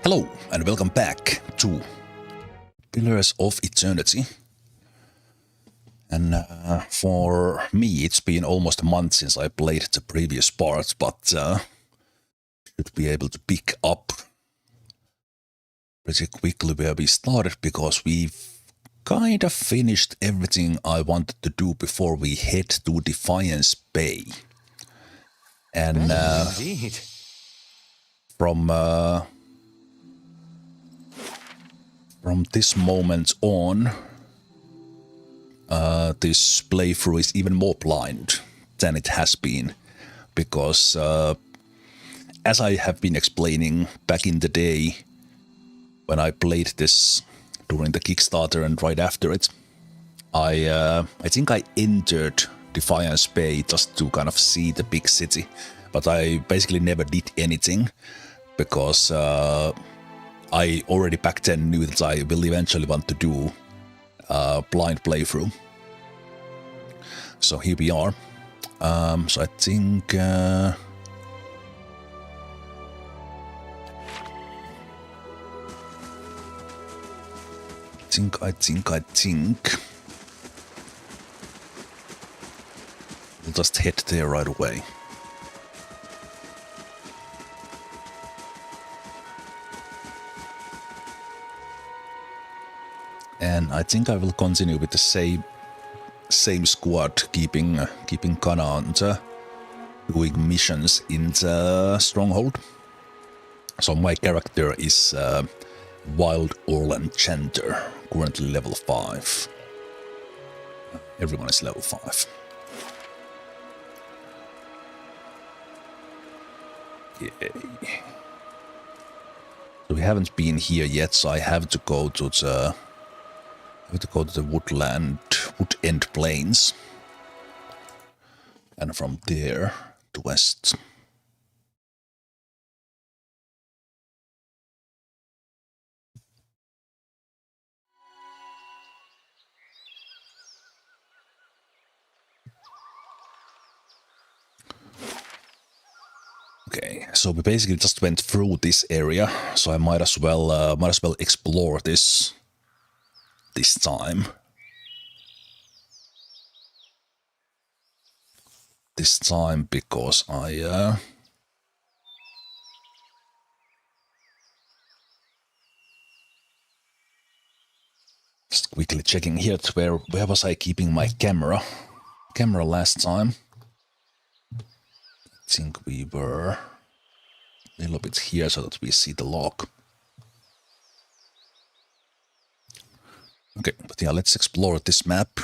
Hello and welcome back to Pillars of Eternity. And for me it's been almost a month since I played the previous part, but should be able to pick up pretty quickly where we started, because we've kind of finished everything I wanted to do before we head to Defiance Bay. And from this moment on, this playthrough is even more blind than it has been, because as I have been explaining back in the day when I played this during the Kickstarter and right after it, I think I entered Defiance Bay just to kind of see the big city, but I basically never did anything because I already back then knew that I will eventually want to do a blind playthrough. So here we are. So I think we'll just head there right away. And I think I will continue with the same squad, keeping Kana on doing missions in the stronghold. So my character is Wild Orlan Chanter, currently level 5. Everyone is level 5. Yay. So we haven't been here yet, so I have to go to the wood end plains, and from there to west. Okay, so we basically just went through this area, so I might as well explore this time. Because I just quickly checking here where was I keeping my camera last time. I think we were a little bit here so that we see the log. Okay, but yeah, let's explore this map.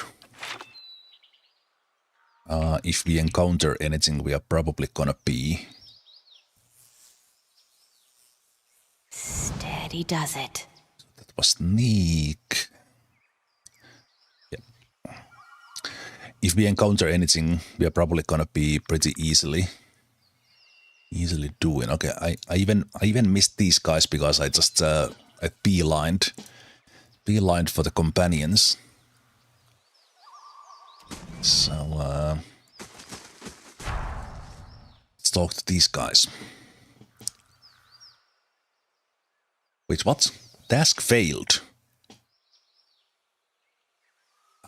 If we encounter anything, we are probably gonna be... Steady does it. That was sneak. Yeah. If we encounter anything, we are probably gonna be pretty easily doing. Okay, I even missed these guys because I just I beelined for the companions. So let's talk to these guys. Wait, what? Task failed.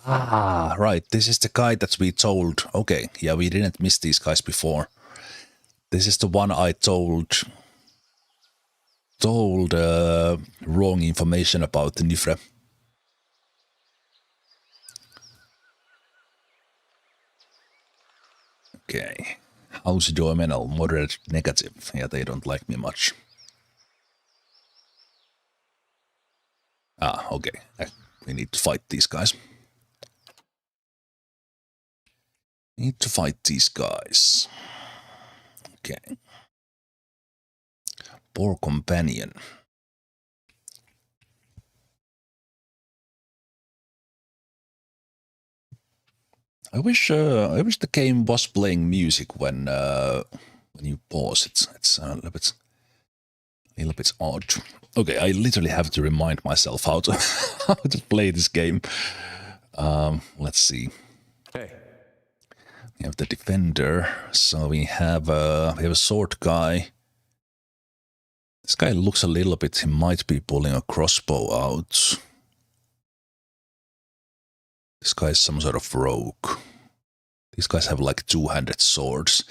Ah, right. This is the guy that we told. Okay, yeah, we didn't miss these guys before. This is the one I told wrong information about the Nifre. Okay. How's your mental? Moderate negative. Yeah, they don't like me much. Ah, okay. We need to fight these guys. Okay. Poor companion. I wish the game was playing music when you pause. It's a little bit odd. Okay, I literally have to remind myself how to play this game. Let's see. Hey. We have the defender, so we have a sword guy. This guy looks a little bit, he might be pulling a crossbow out. This guy is some sort of rogue. These guys have like two-handed swords.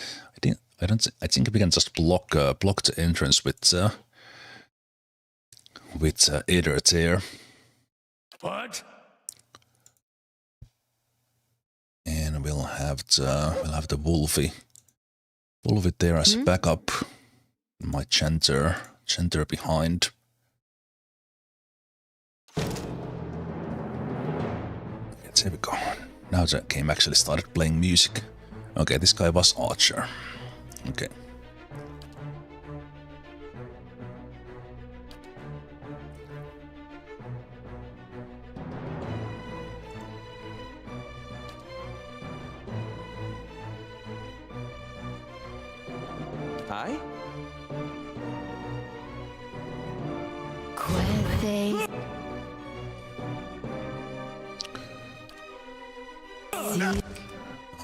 I think we can just block the entrance with Aether there. What? And we'll have the Wolfie there as backup. My Chanter behind. Yes, here we go. Now the game actually started playing music. Okay, this guy was Archer. Okay. Hi?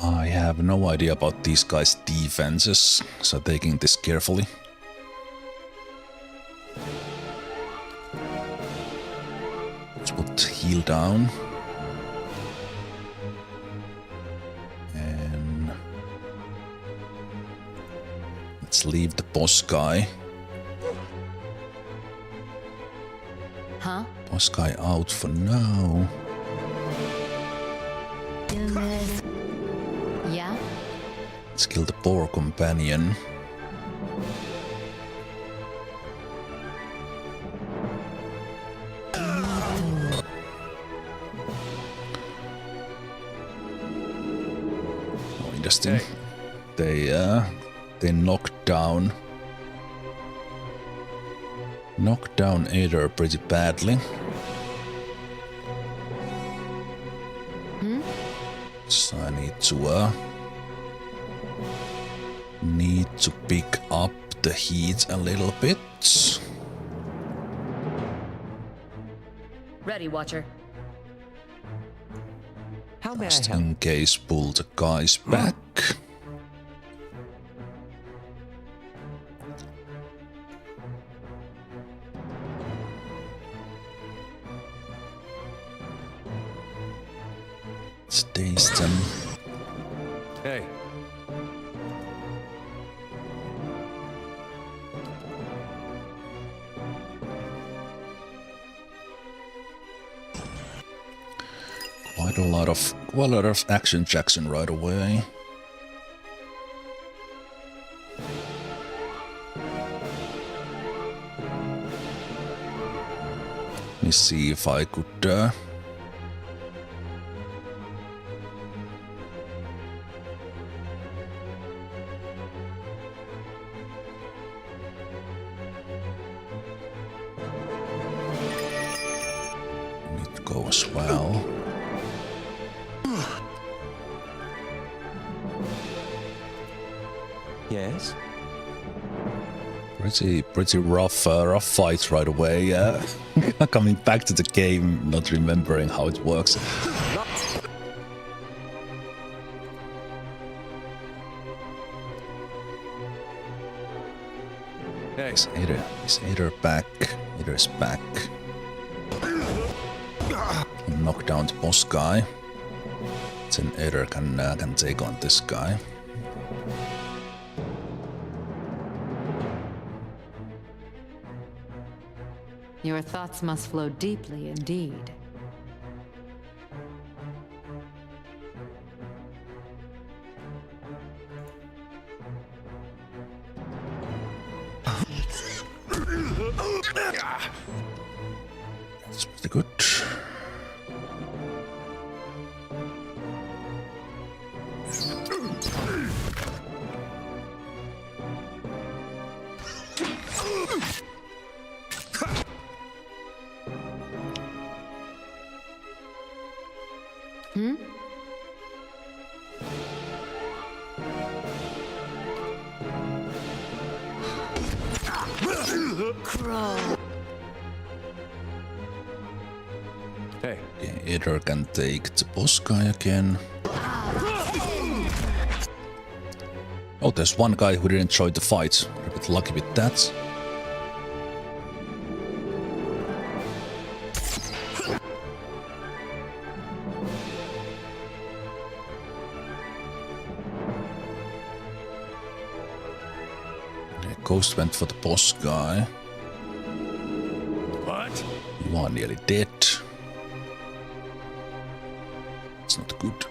I have no idea about these guys' defenses, so taking this carefully. Let's put heal down. And let's leave the boss guy. Boss guy out for now. Yeah? Let's kill the poor companion. Oh, interesting. Hey. They knocked down Aether pretty badly. So I need to pick up the heat a little bit. Ready, Watcher. How may I Just help? in case pull the guys back. Stays them. Hey. Quite a lot of action Jackson right away. Let me see if I could go as well. Yes? Pretty rough fight right away. Coming back to the game, not remembering how it works. Hey. Is Aether back? Aether is back. Knock down the boss guy. Then Aether can take on this guy. Your thoughts must flow deeply indeed. That's pretty good. Hey. Okay, Aether can take the boss guy again. Oh, there's one guy who didn't join the fight. We're a bit lucky with that. Ghost went for the boss guy. What? You are nearly dead. It's not good.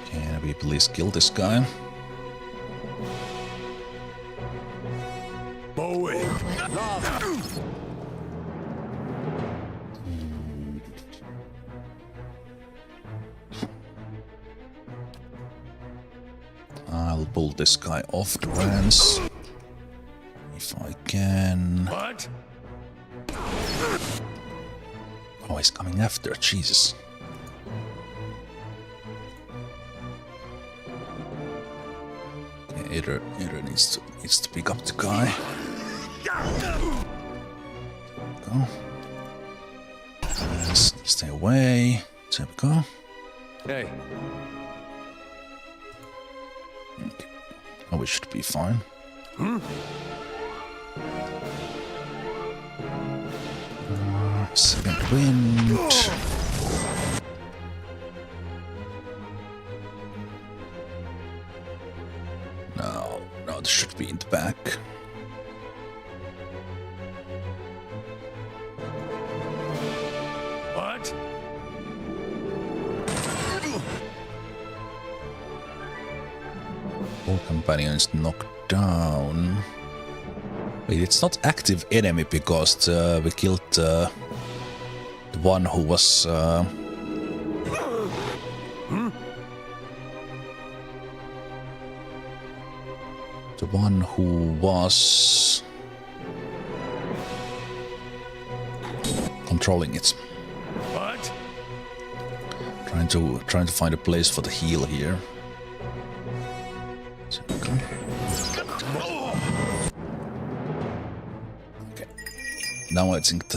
Can we please kill this guy? Bowie. I'll pull this guy off the rans. If I can. What? Oh, he's coming after. Jesus. Okay, Either needs to pick up the guy. Go. Yes, stay away. There we go. Hey. Okay. Oh, we should be fine. Second wind. No, this should be in the back. What? All companions knocked down. Wait, it's not active enemy because we killed the one who was. The one who was controlling it. What? Trying to find a place for the heal here. Okay. Now I think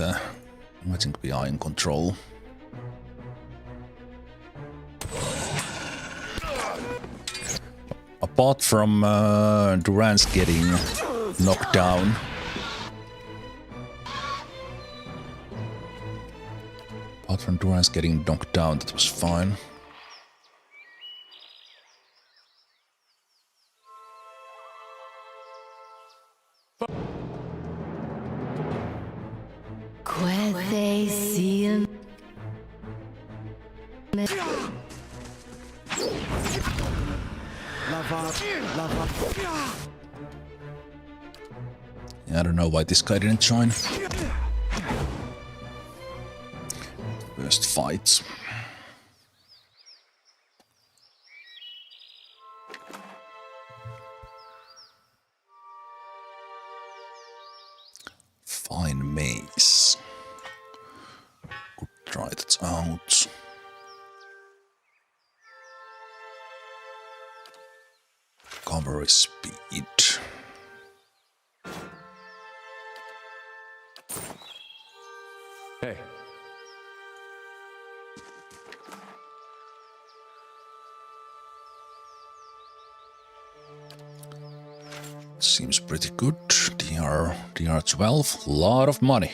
we are in control. Apart from Duran's getting knocked down. Apart from Duran's getting knocked down, that was fine. Yeah, I don't know why this guy didn't join. First fights. Fine maze. Could try that out. Recovery speed. Hey. Seems pretty good. DR12, lot of money.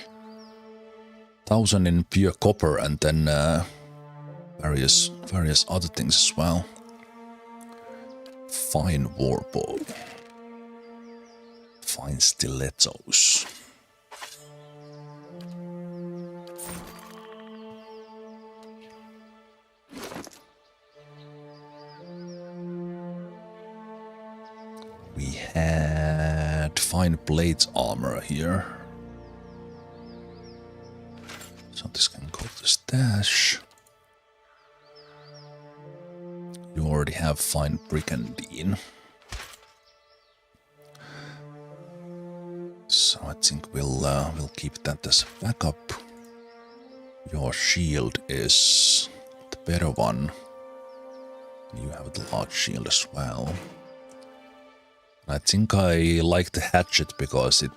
1,000 in pure copper and then various other things as well. Fine warbow. Fine stilettos. We had fine plate armor here. So this can go to stash. You already have fine brigandine. So I think we'll keep that as a backup. Your shield is the better one. You have the large shield as well. I think I like the hatchet because it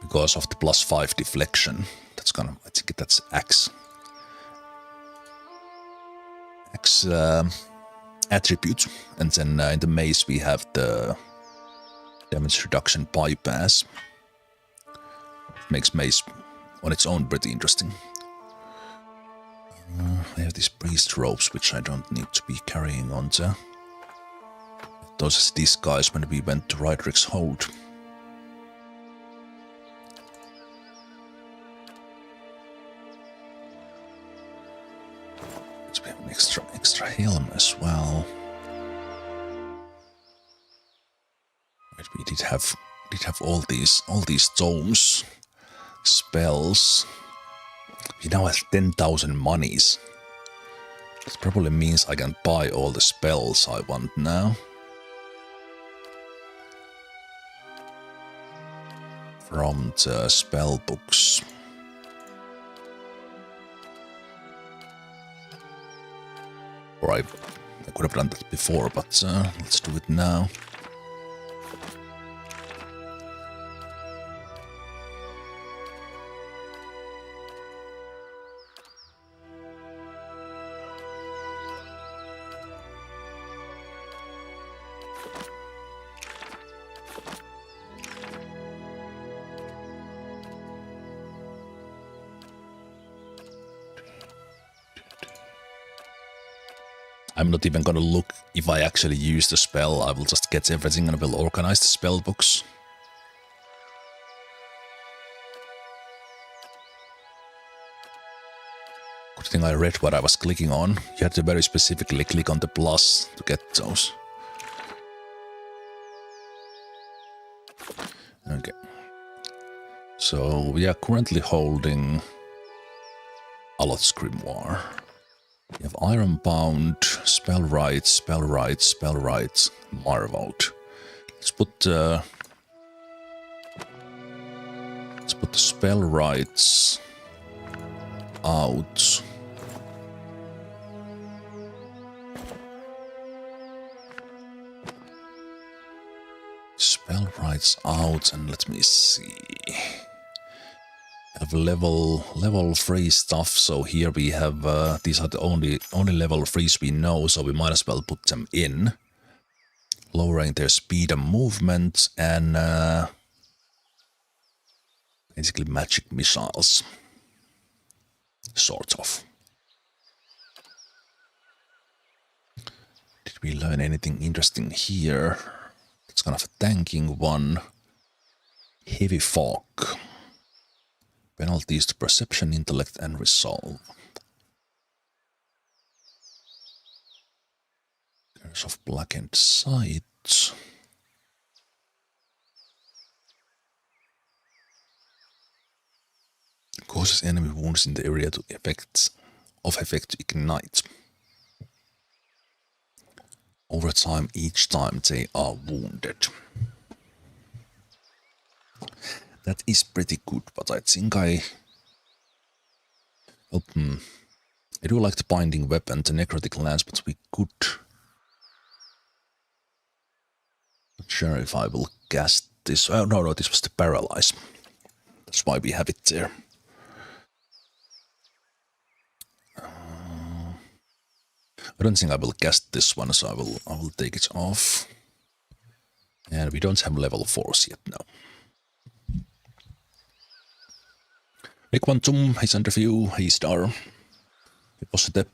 because of the +5 deflection. That's gonna. I think that's axe attribute, and then in the mace we have the damage reduction bypass. Makes mace on its own pretty interesting. I have these priest robes, which I don't need to be carrying on to. Those as disguise when we went to Rydrick's Hold. Let's have an extra helm as well. Right, we did have all these tomes, spells. We now have 10,000 monies. That probably means I can buy all the spells I want now. From the spell books. Or I could have done that before, but let's do it now. I'm not even gonna look if I actually use the spell. I will just get everything and will organize the spell books. Good thing I read what I was clicking on. You had to very specifically click on the plus to get those. Okay. So we are currently holding Alot's Grimoire. We have Ironbound, Spellwright, Marvelled. Let's put the Spellwrights out. Spellwrights out, and let me see. Have level 3 stuff, so here we have these are the only level 3s we know, so we might as well put them in, lowering their speed and movement, and basically magic missiles, sort of. Did we learn anything interesting here? It's kind of a tanking one. Heavy fog. Penalties to perception, intellect, and resolve. Curse of blackened sight. Causes enemy wounds in the area to effect to ignite. Over time, each time they are wounded. That is pretty good, but I think I do like the binding weapon, the necrotic lance, but we could. Not sure if I will cast this. Oh no, this was the paralyze. That's why we have it there. I don't think I will cast this one, so I will take it off. And we don't have level 4s yet, no. Hey Quantum, hey Centrifuge, hey Star. Hey Positive.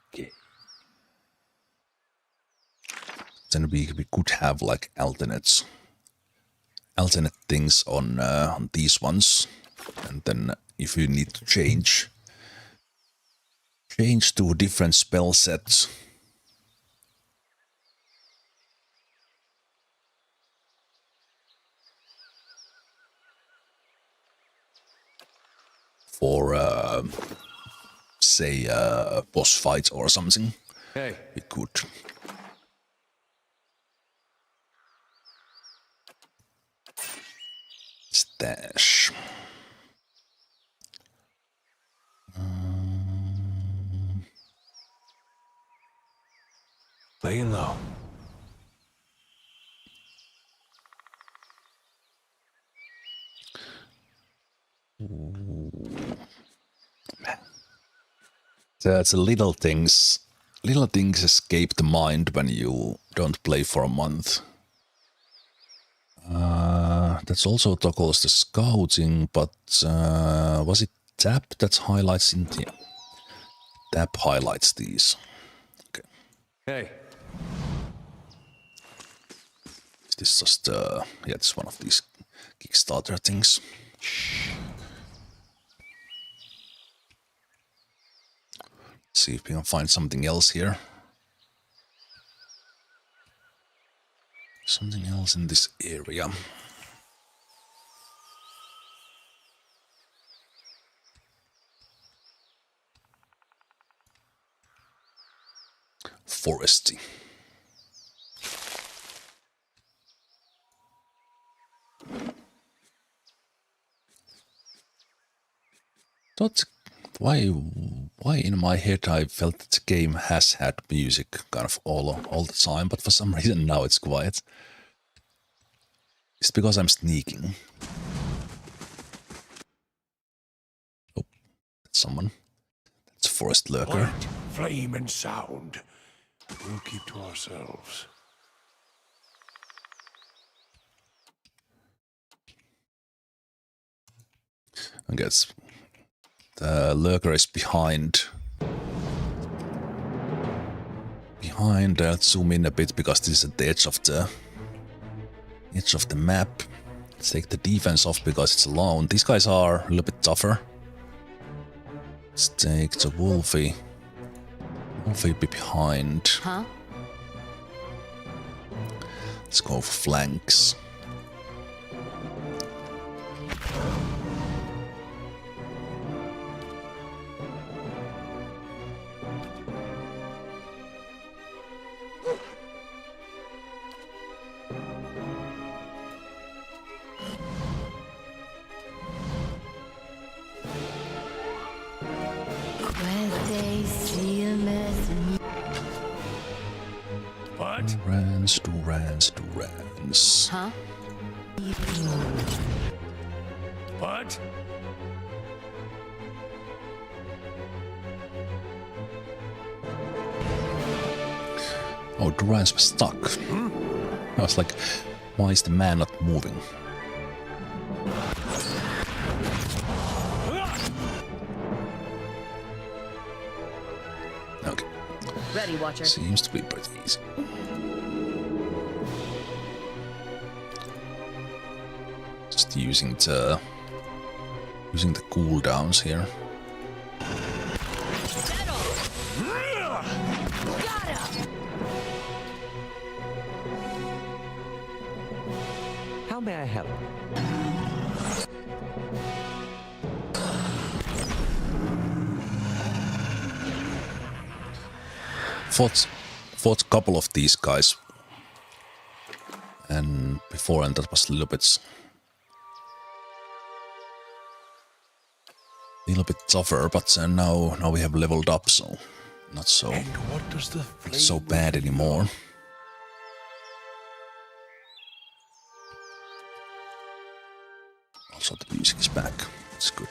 Okay. Then we could have like alternate things on these ones, and then if you need to change to different spell sets. For say boss fight or something. Hey, we could. Stash. laying low. That's little things. Little things escape the mind when you don't play for a month. That's also toggles the scouting, but was it tab that highlights in here? Tab highlights these. Okay. Hey. Is this just yeah, it's one of these Kickstarter things. See if we can find something else here. Something else in this area. Foresty. Not why in my head I felt that the game has had music kind of all the time, but for some reason now it's quiet. It's because I'm sneaking. Oh, that's someone. That's a forest lurker. Light, flame, and sound. We'll keep to ourselves. I guess the lurker is behind. I'll zoom in a bit because this is at the edge of the map. Let's take the defense off because it's alone. These guys are a little bit tougher. Let's take the Wolfie. Wolfie be behind. Huh? Let's go for flanks. What? Durans. Huh? What? Oh, Durans was stuck. I was like, why is the man not moving? Okay. Ready, Watcher. Seems to be pretty easy. Just using the cooldowns here. How may I help? Fought a couple of these guys, and before, and that was a little bit tougher. But now we have leveled up, so not so And what does the flame so bad anymore. Also, the music is back. It's good.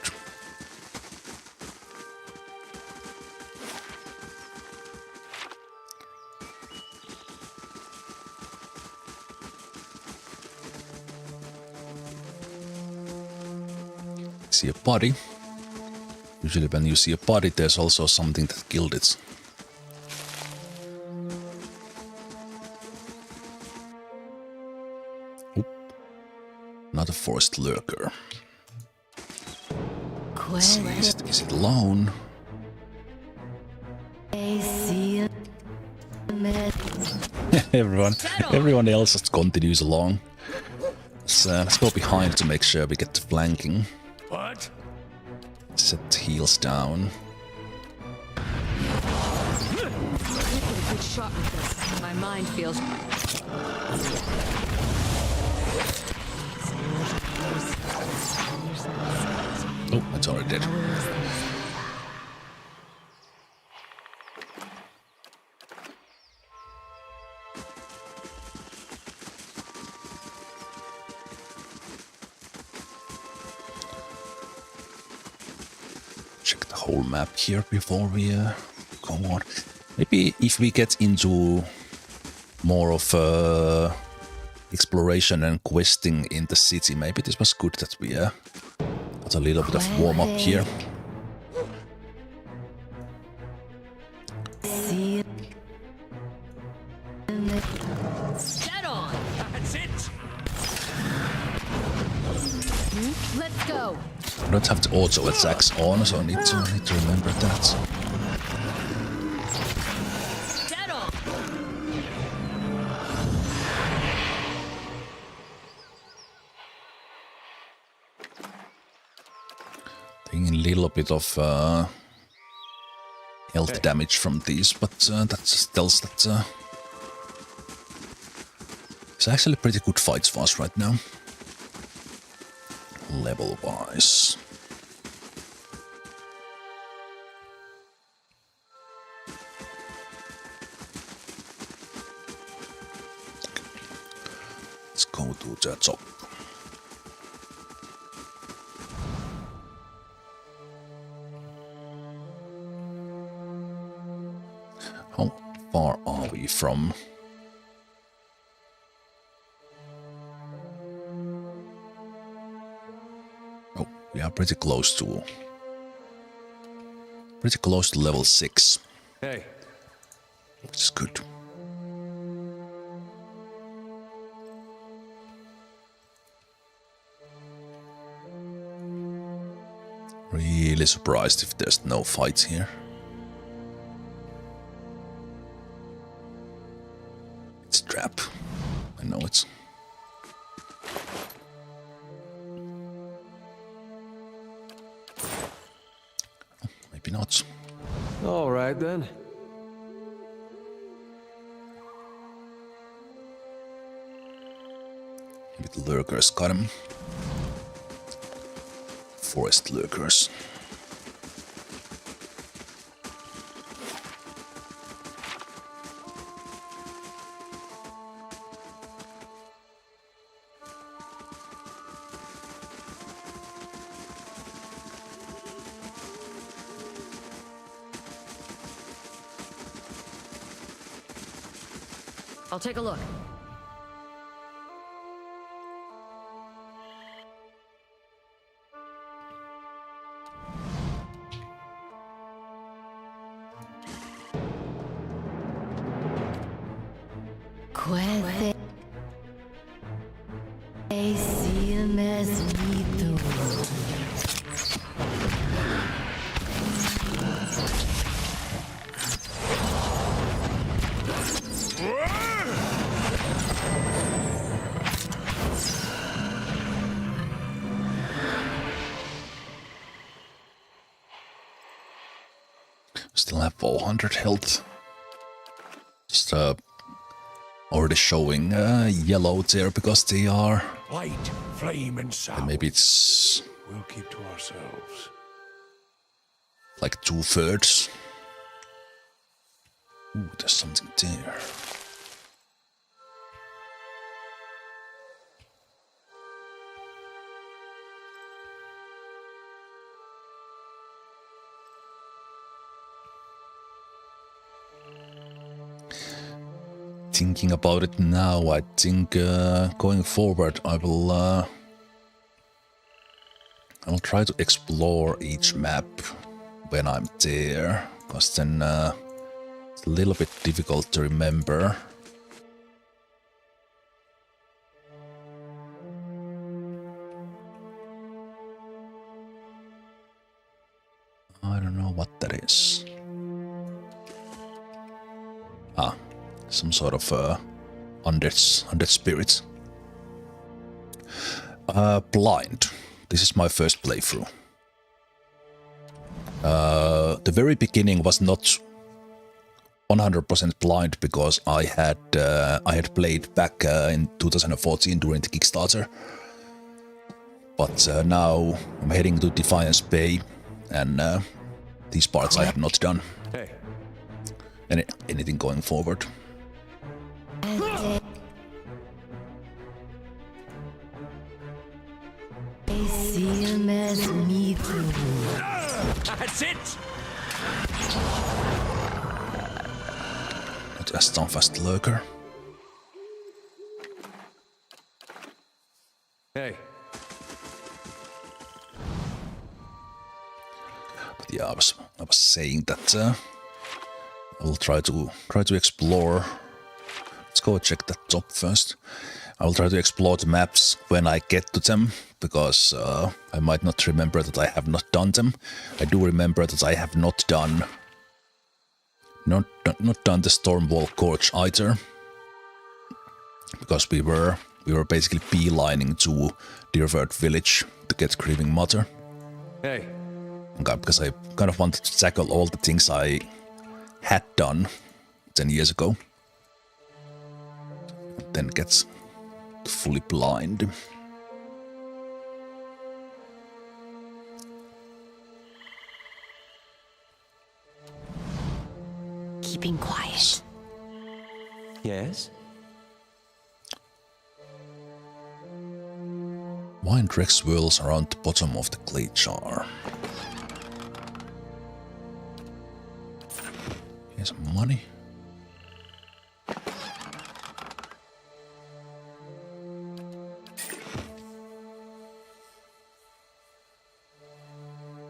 See a body. Usually when you see a body, there's also something that killed it. Oop. Not a forest lurker. Let's see, is it alone? Everyone else just continues along. Let's go behind to make sure we get to flanking. What? Set heels down. Get a good shot with this. My mind feels. Oh, it's already dead. Check the whole map here before we go on. Maybe if we get into more of exploration and questing in the city. Maybe this was good that we got a little bit of warm up here. Get on! That's it! Let's go! I don't have the auto attacks on, so I need to remember that. Get on! Taking a little bit of health damage from these, but that just tells that it's actually pretty good fights for us right now. Level-wise. Let's go to the top. How far are we from? Oh, we are pretty close to level 6. Hey. Which is good. Really surprised if there's no fight here. It's a trap. I know it's. Oh, maybe not. All right then. Maybe the lurkers got him. Forest lurkers. I'll take a look. Still have 400 health. Just already showing yellow there because they are. Light, flame, and sound. Maybe it's We'll keep to ourselves. like 2/3. Ooh, there's something there. Thinking about it now, I think going forward I will try to explore each map when I'm there, because then it's a little bit difficult to remember. I don't know what that is. Ah, some sort of undead spirit. Blind. This is my first playthrough. The very beginning was not 100% blind because I had played back in 2014 during the Kickstarter. But now I'm heading to Defiance Bay, and these parts I have not done. Hey. Anything going forward. That's it! Not as tough as the lurker. Hey. But yeah, I was saying that I will try to explore. Let's go check that top first. I will try to explore the maps when I get to them, because I might not remember that I have not done them. I do remember that I have not done the Stormwall Gorge either, because we were basically beelining to Deerward Village to get Grieving Mother. Hey. Because I kind of wanted to tackle all the things I had done 10 years ago. Then gets fully blind. Keeping quiet. Yes? Wine Drex swirls around the bottom of the clay jar. Here's some money.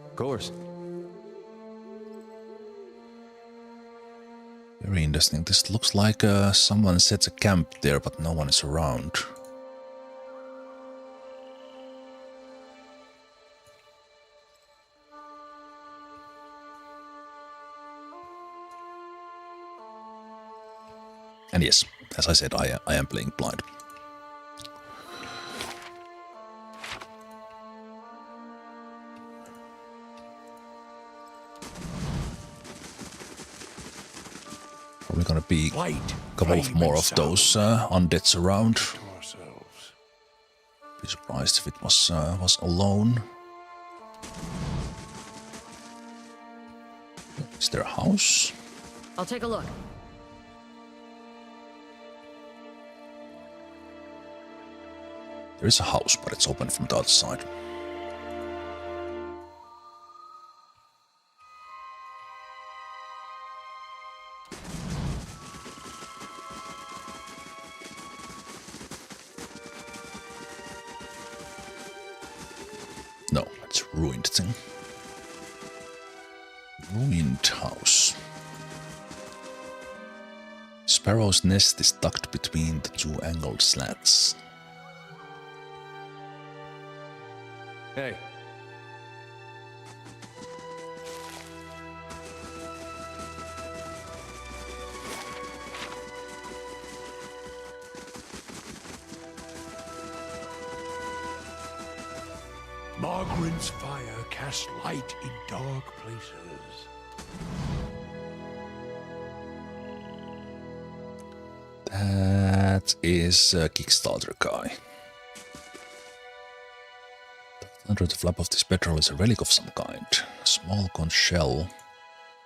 Of course. Very interesting. This looks like someone sets a camp there, but no one is around. And yes, as I said, I am playing blind. Probably gonna be a couple of more of those undeads around. Be surprised if it was alone. Is there a house? I'll take a look. There is a house, but it's open from the other side. No, it's a ruined thing. Ruined house. Sparrow's nest is tucked between the two angled slats. Hey. Margaret's fire casts light in dark places. That is a Kickstarter guy. Under the flap of this petrol is a relic of some kind. A small conch shell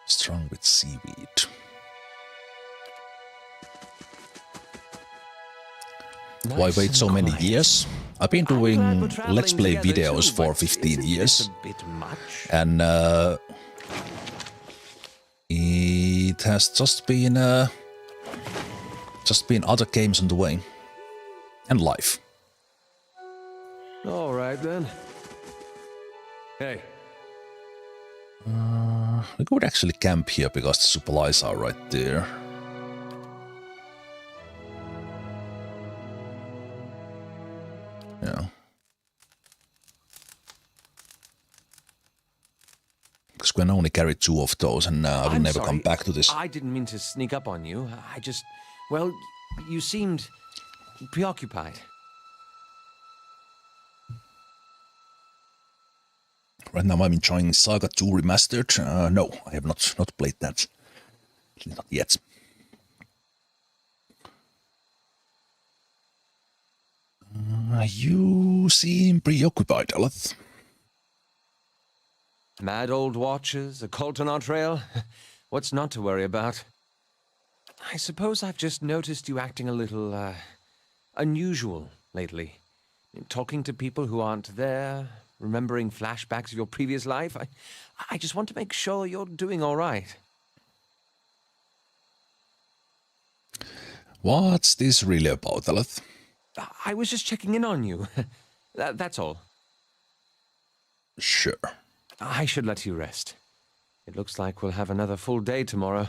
strung with seaweed. Why wait so many years? I've been doing Let's Play videos for 15 years. And it has just been other games on the way. And life. All right then. Hey. We could actually camp here because the supplies are right there. Yeah. Because we can only carry 2 of those, and I will never come back to this. I didn't mean to sneak up on you. Well, you seemed preoccupied. Right now I'm enjoying Saga 2 Remastered. No, I have not played that. Not yet. You seem preoccupied, Aleth. Mad old watchers, a cult on our trail. What's not to worry about? I suppose I've just noticed you acting a little, unusual lately. Talking to people who aren't there, remembering flashbacks of your previous life. I just want to make sure you're doing all right. What's this really about, Aleth? I was just checking in on you. That's all. Sure. I should let you rest. It looks like we'll have another full day tomorrow.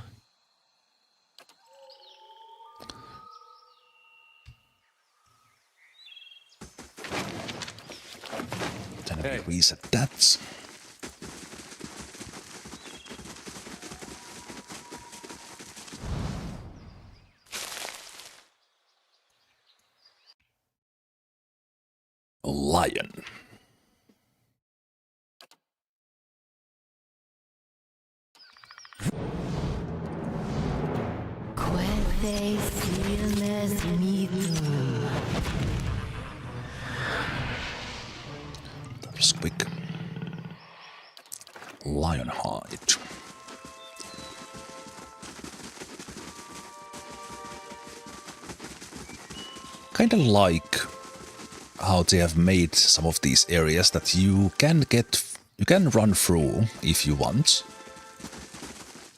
Then we reset that. A lion. Quete silnes mitum. That was quick. Lion hide. Kinda like how they have made some of these areas that you can run through if you want.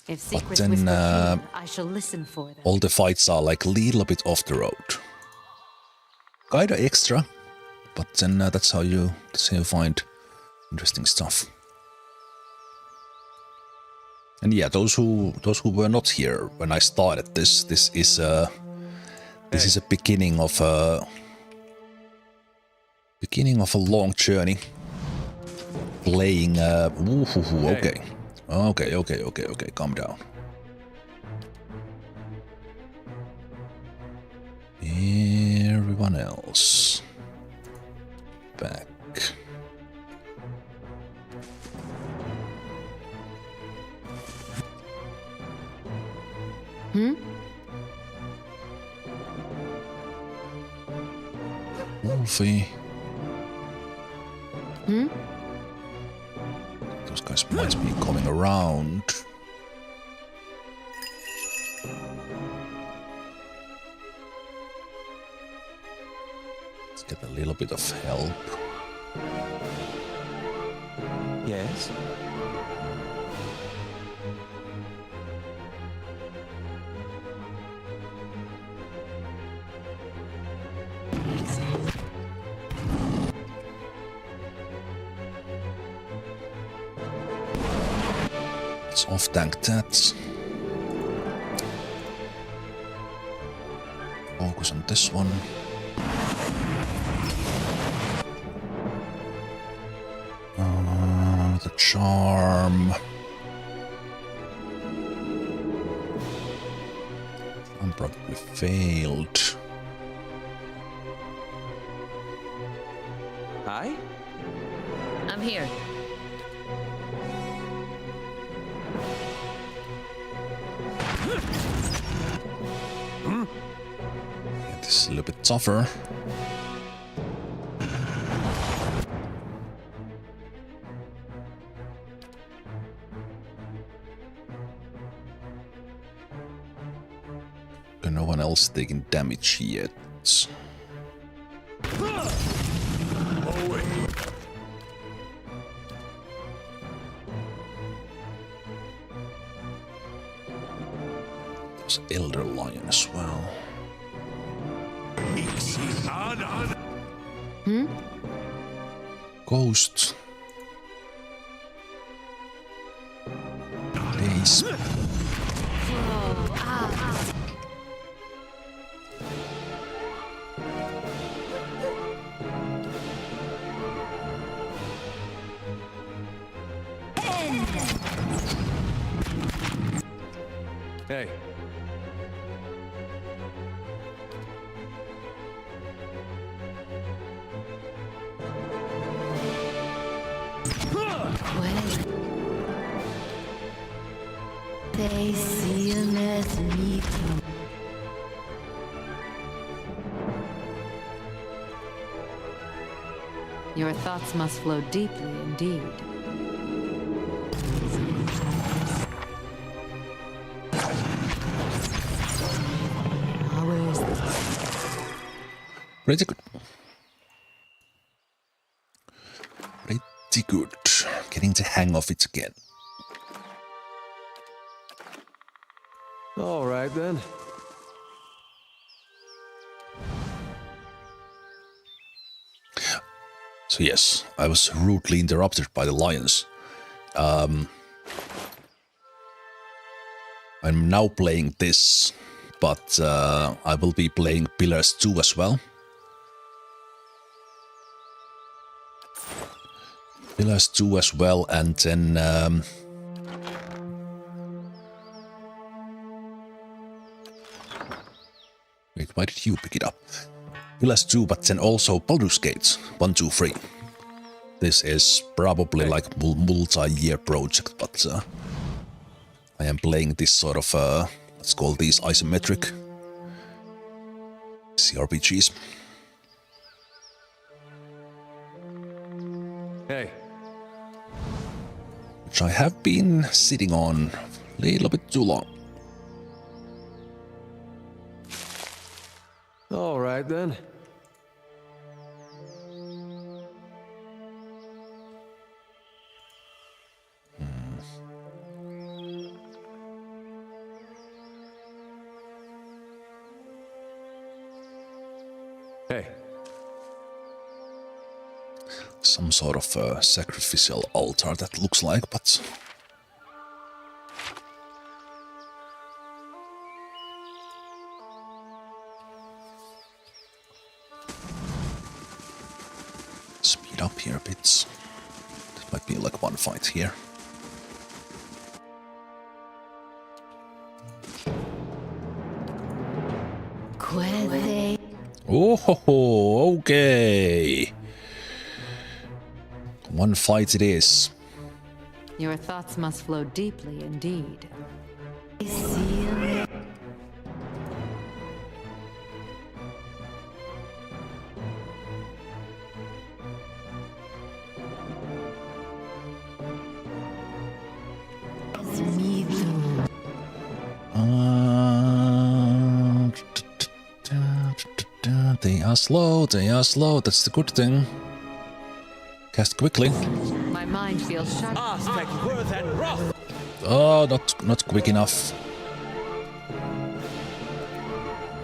If secrets then, whisper pain, I shall listen for them. All the fights are like a little bit off the road. Kinda extra, but then that's how you find interesting stuff. And yeah, those who were not here when I started this is a beginning of a long journey. Playing okay. Okay, calm down. Everyone else back. Wolfie. Those guys might be coming around. Let's get a little bit of help. Yes? Let's off-tank that. Focus on this one. The charm. I'm probably failed. Hi? I'm here. Yeah, this is a little bit tougher. No one else taking damage yet. There's Elder Lion as well. Ghost. Days. Hey. Quete silnes mitum. Your thoughts must flow deeply indeed. Pretty good. Pretty good. Getting the hang of it again. All right, then. So yes, I was rudely interrupted by the lions. I'm now playing this, but I will be playing Pillars 2 as well. Pillars 2 as well, and then... wait, why did you pick it up? Pillars 2, but then also Baldur's Gate 1, 2, 3. This is probably like a multi-year project, but I am playing this sort of, let's call these isometric CRPGs. Hey. Which I have been sitting on a little bit too long. All right, then. Hey. Some sort of sacrificial altar that looks like, but... speed up here a bit. There might be like one fight here. Oh ho ho, okay. One fight it is. Your thoughts must flow deeply indeed. They are slow, that's the good thing. Cast quickly. My mind feels sharp. Oh, not quick enough.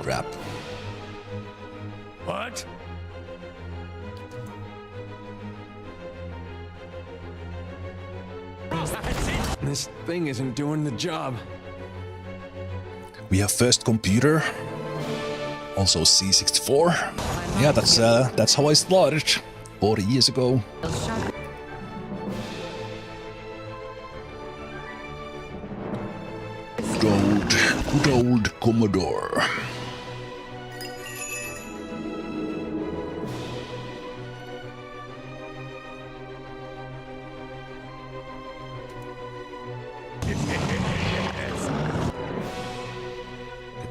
Crap. What? This thing isn't doing the job. We have first computer. Also C64. Yeah, that's how I started 40 years ago. Good old Commodore.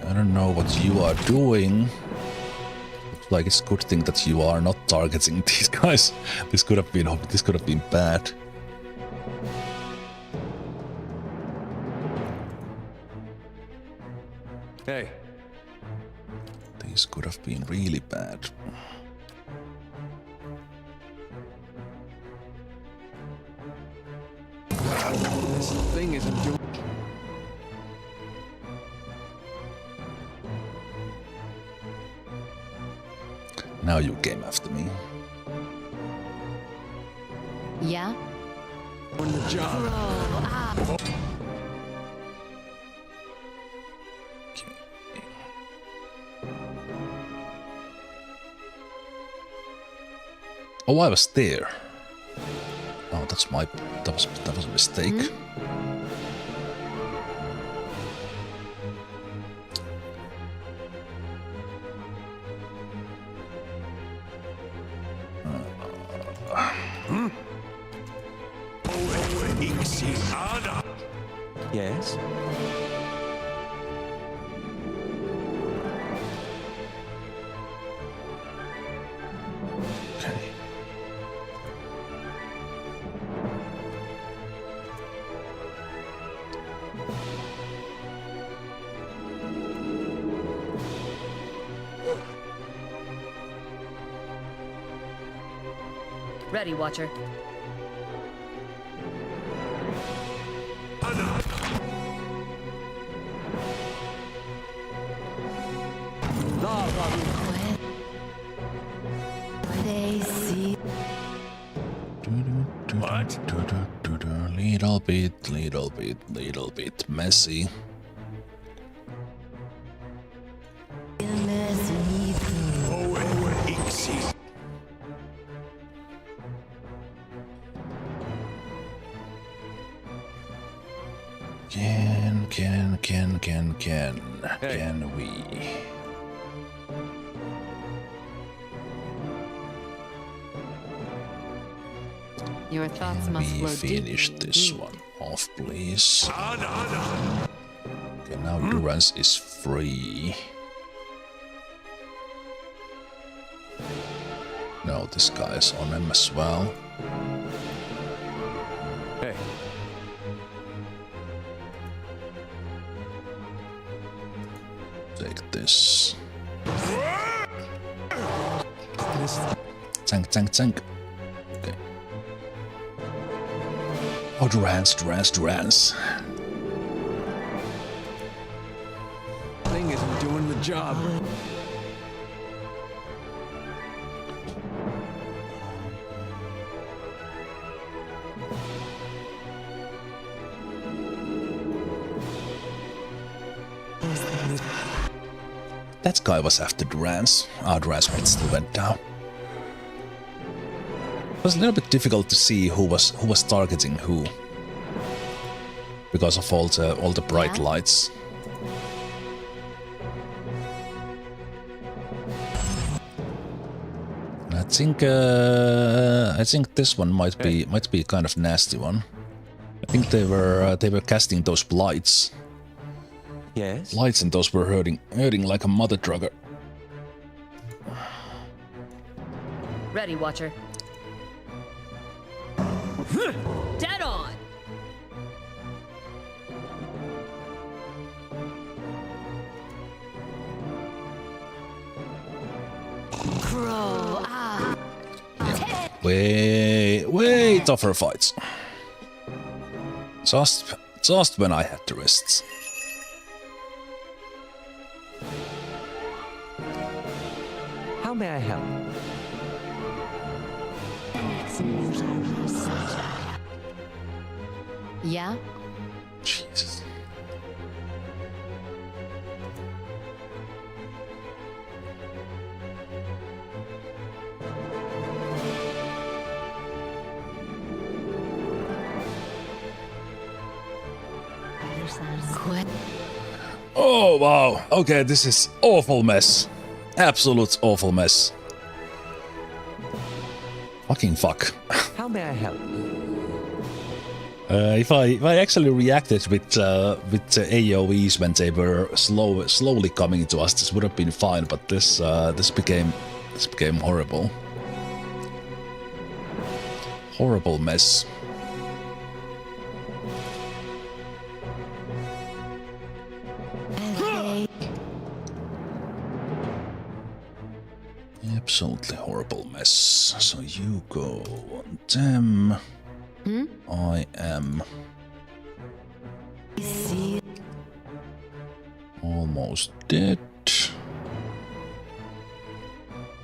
I don't know what you are doing. Looks like it's a good thing that you are not targeting these guys. This could have been bad. Hey. This could have been really bad. This thing isn't doing... Now you came after me. Yeah? doing the job. Oh, I was there. Oh, that was a mistake. Yes? Okay. Ready, Watcher. They see What? Little bit messy. Can we? Your thoughts must We flow finish deeply this indeed. one off, please. Okay, now Durance is free. No, this guy is on him as well. Hey. Take this. Tank. Okay. Oh, Durance. Thing isn't doing the job. That guy was after Durance. Durance still went down. It was a little bit difficult to see who was targeting who because of all the bright lights. I think this one might be a kind of nasty one. I think they were casting those blights. Yes? Lights, and those were hurting like a mother trucker. Ready, Watcher. Dead on! Crow. Way tougher fights. Just when I had the wrists. How may I help? Yeah? Jesus. Oh wow. Okay, this is awful mess. Absolute awful mess. Fucking fuck. How may I help? If I actually reacted with AoEs when they were slowly coming to us, this would have been fine. But this became horrible. Horrible mess. Absolutely horrible mess. So you go on them. I am almost dead.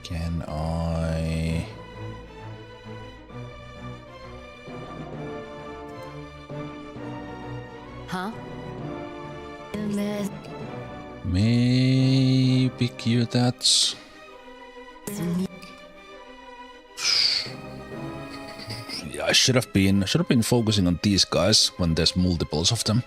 Can I? Huh? Maybe cure that. Yeah, I should have been focusing on these guys when there's multiples of them.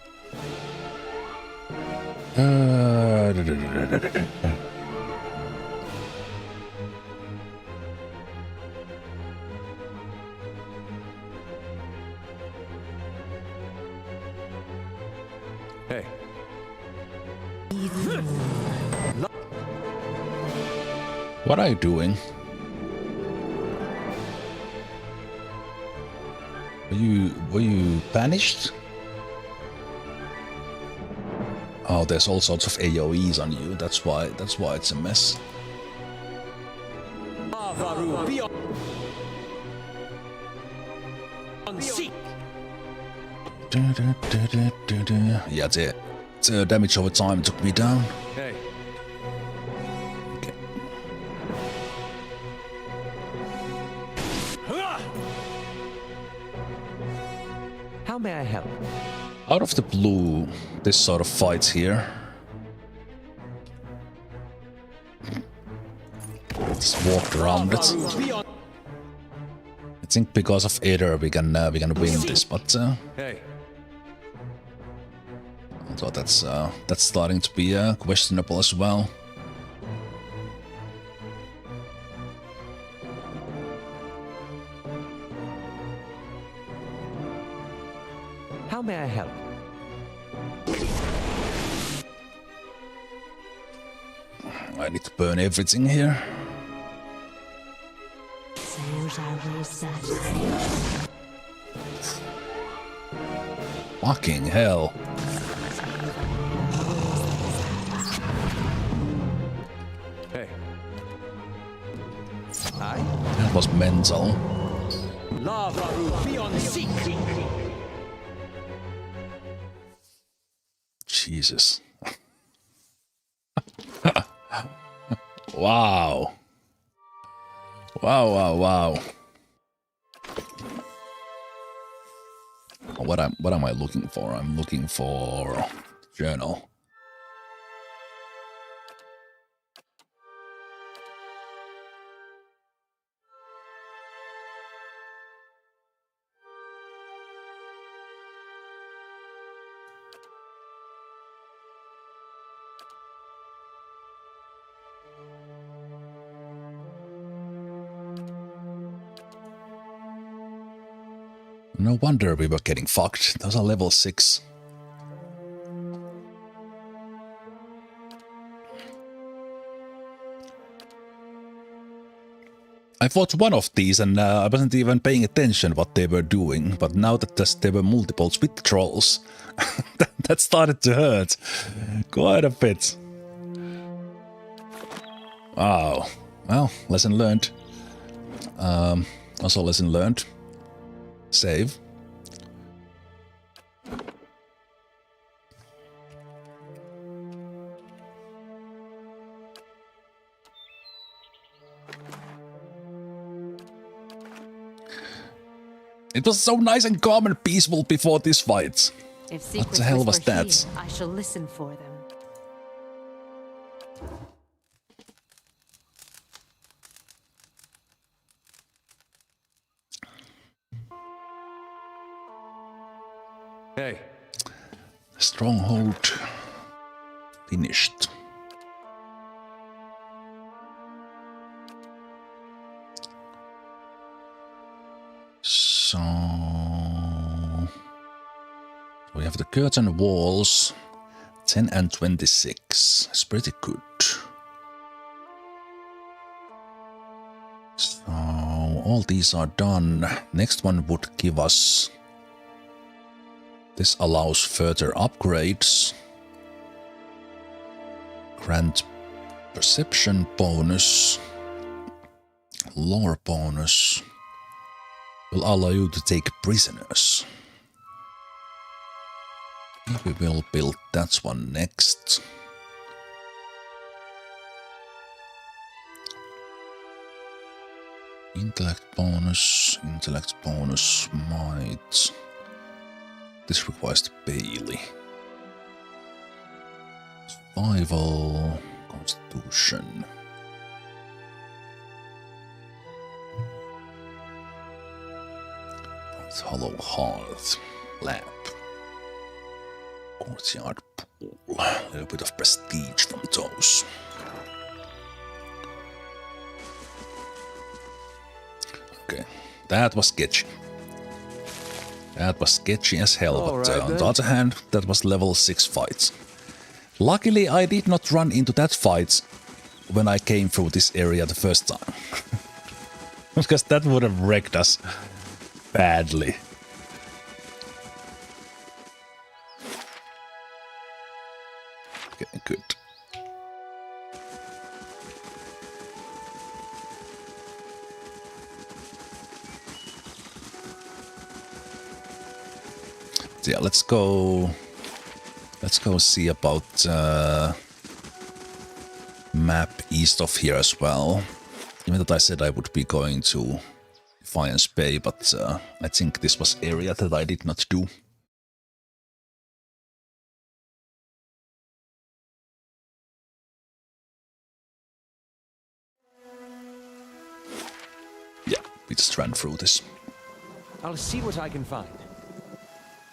Hey. What are you doing? Were you banished? Oh, there's all sorts of AoEs on you. That's why it's a mess. Yeah, the damage over time took me down. Hey. Okay. How may I help? Out of the blue, this sort of fight here. Just walked around it. I think because of Aether we can win this, but Hey. although that's starting to be questionable as well. How may I help? I need to burn everything here. Fucking hell. Hey. Hi. That was mental. Lava beyond seek. Jesus. Wow. Wow. What am I looking for? I'm looking for journal. No wonder we were getting fucked. Those are level 6. I fought one of these and I wasn't even paying attention what they were doing, but now that there were multiples with trolls, that started to hurt quite a bit. Wow. Well, lesson learned. Also lesson learned. Save. It was so nice and calm and peaceful before this fight. If What secrets the hell was whisper that? here, I shall listen for them. Hey. Stronghold finished. So we have the curtain walls, 10 and 26. It's pretty good. So all these are done. Next one would give us. This allows further upgrades. Grant perception bonus. Lore bonus. Will allow you to take prisoners. We will build that one next. Intellect bonus, might. This requires the Bailey. Survival, constitution. Hollow Hearth, Lamp, Courtyard Pool, a little bit of prestige from those. Okay, that was sketchy. That was sketchy as hell, but on the other hand, that was level 6 fights. Luckily, I did not run into that fight when I came through this area the first time. Because that would have wrecked us badly. Okay, good. So yeah, let's go see about map east of here as well. Even that I said I would be going to Defiance Bay, but I think this was area that I did not do. Yeah, we just ran through this. I'll see what I can find.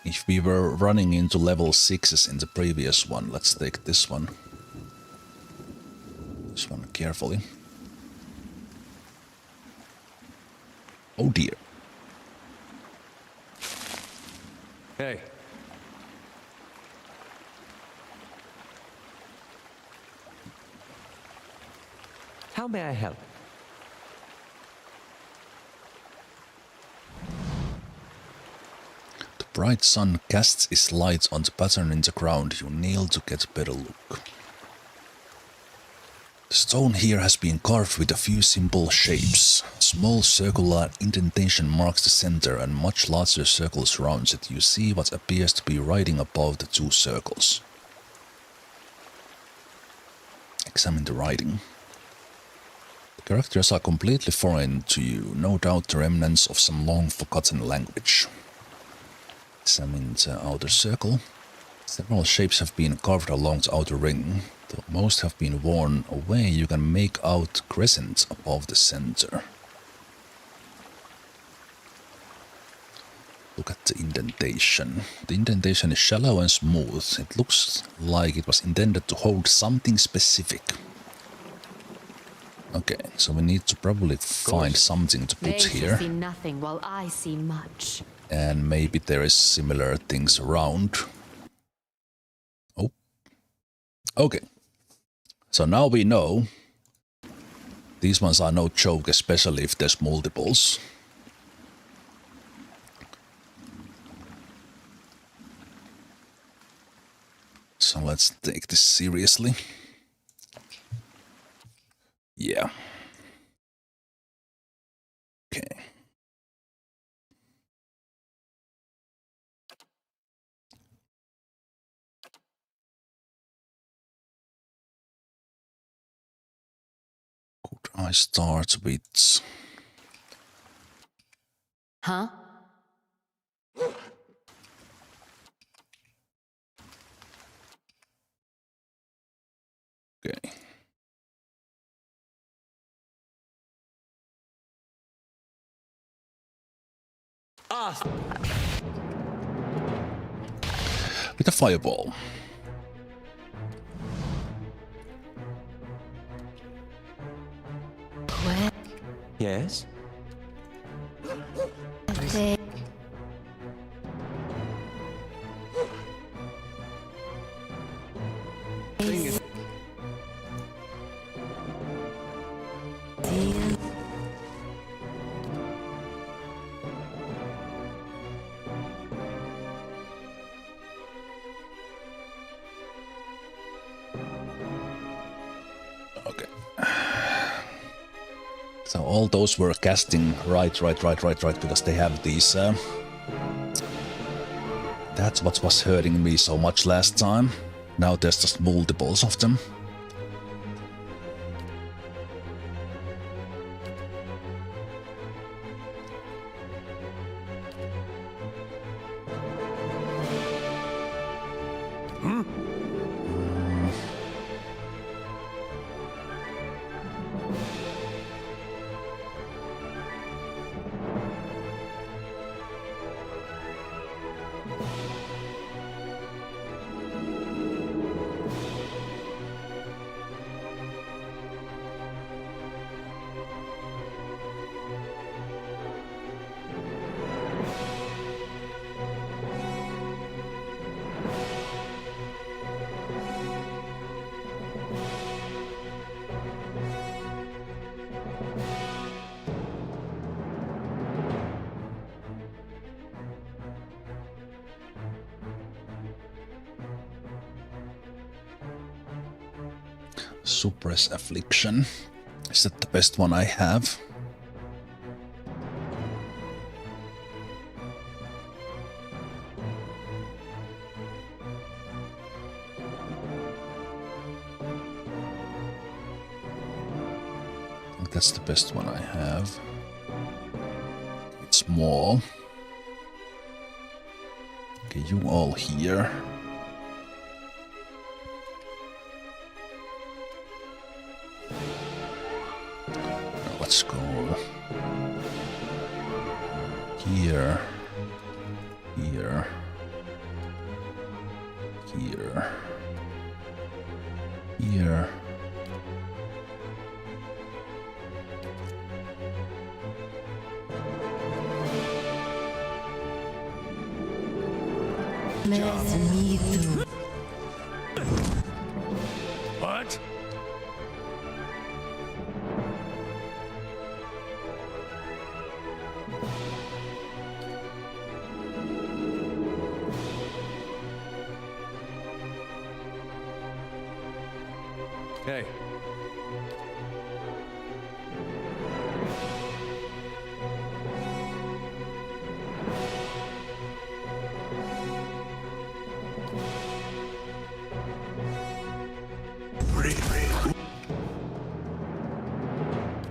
If we were running into level 6s in the previous one, let's take this one. This one carefully. Oh dear. Hey. How may I help? The bright sun casts its light on the pattern in the ground. You kneel to get a better look. The stone here has been carved with a few simple shapes. A small circular indentation marks the center and much larger circle surrounds it. You see what appears to be writing above the two circles. Examine the writing. The characters are completely foreign to you, no doubt the remnants of some long-forgotten language. Examine the outer circle. Several shapes have been carved along the outer ring. Though most have been worn away, you can make out crescents above the center. Look at the indentation. The indentation is shallow and smooth. It looks like it was intended to hold something specific. Okay, so we need to probably find something to put here. They see nothing while I see much. And maybe there is similar things around. Oh. Okay. So now we know. These ones are no joke, especially if there's multiples. So let's take this seriously. Yeah. Okay. Could I start with... Huh? Okay. With a fireball. Where Yes? they Okay. So all those were casting right, because they have these... That's what was hurting me so much last time. Now there's just multiples of them. Suppress Affliction. Is that the best one I have? I think that's the best one I have. more. Okay, you all here. Let's go here, here, here, here. What? Hey.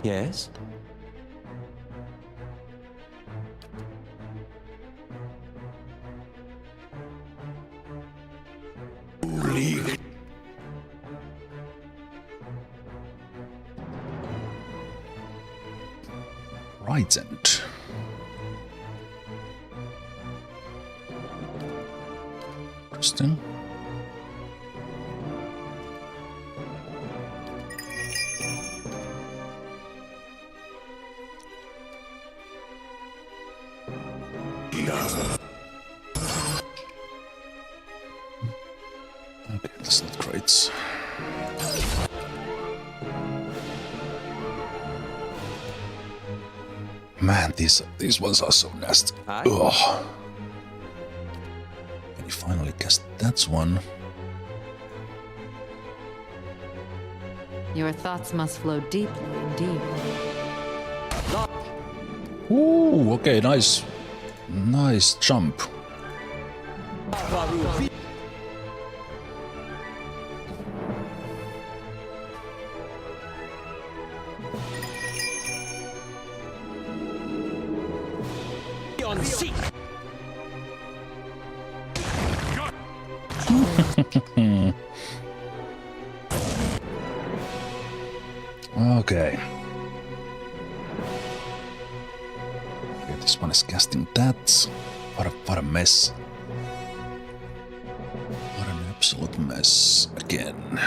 Yes? Right end. Interesting. Okay, that's not great. Man, these ones are so nasty. Ugh. And you finally cast that one. Your thoughts must flow deeply indeed. Ooh, okay, nice. Nice jump. Okay. Okay, this one is casting that. What a mess. What an absolute mess. Again.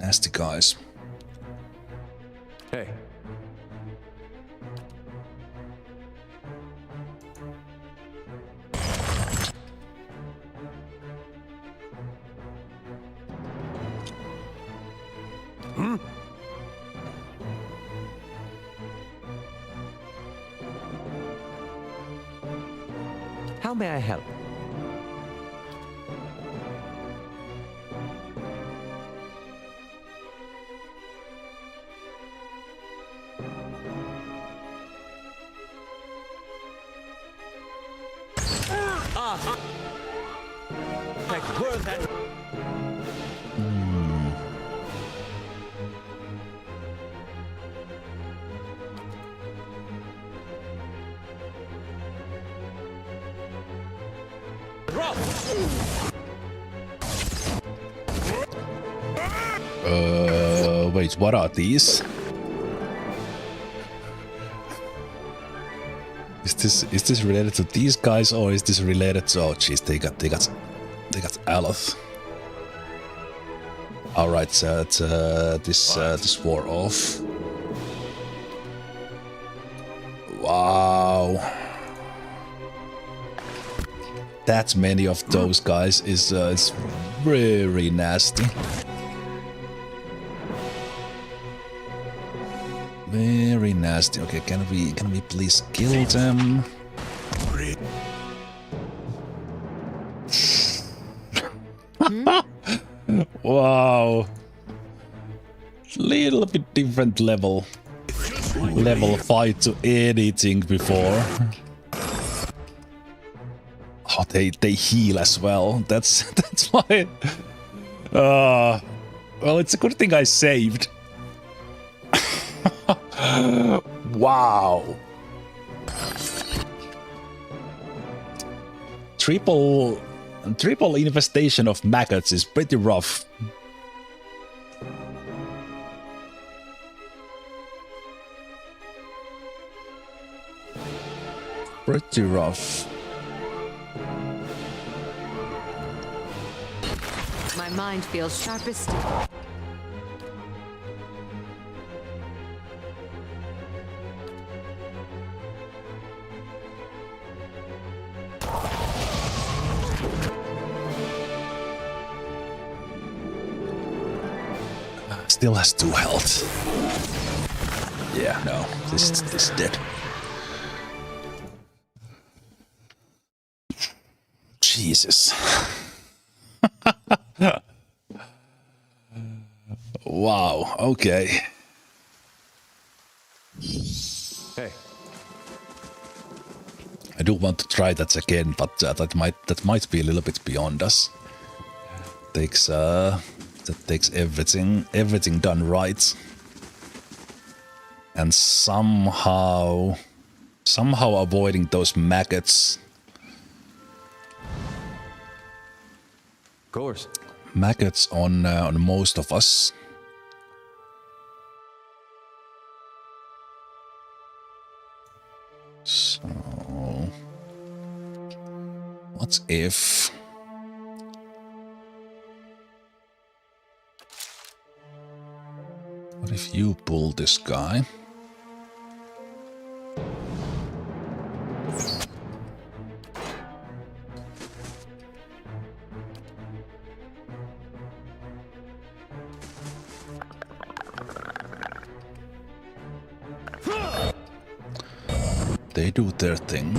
Nasty guys. Hey. How may I help? Wait, what are these? Is this related to these guys or is this related to? Oh jeez, they got Aloth. All right, this wore off. Wow, that many of those guys is it's very nasty. Very nasty. Okay, can we please kill them? Wow. Little bit different level fight to anything before. Oh, they heal as well. That's why. Well, it's a good thing I saved. Wow. triple infestation of maggots is pretty rough. Pretty rough. My mind feels sharp as steel. Still has 2 health. Yeah, no, this is dead. Jesus. Wow, okay. Hey. I do want to try that again, but that might be a little bit beyond us. That takes everything done right. And somehow avoiding those maggots. Of course. Maggots on most of us. So, what if you pull this guy? They do their thing.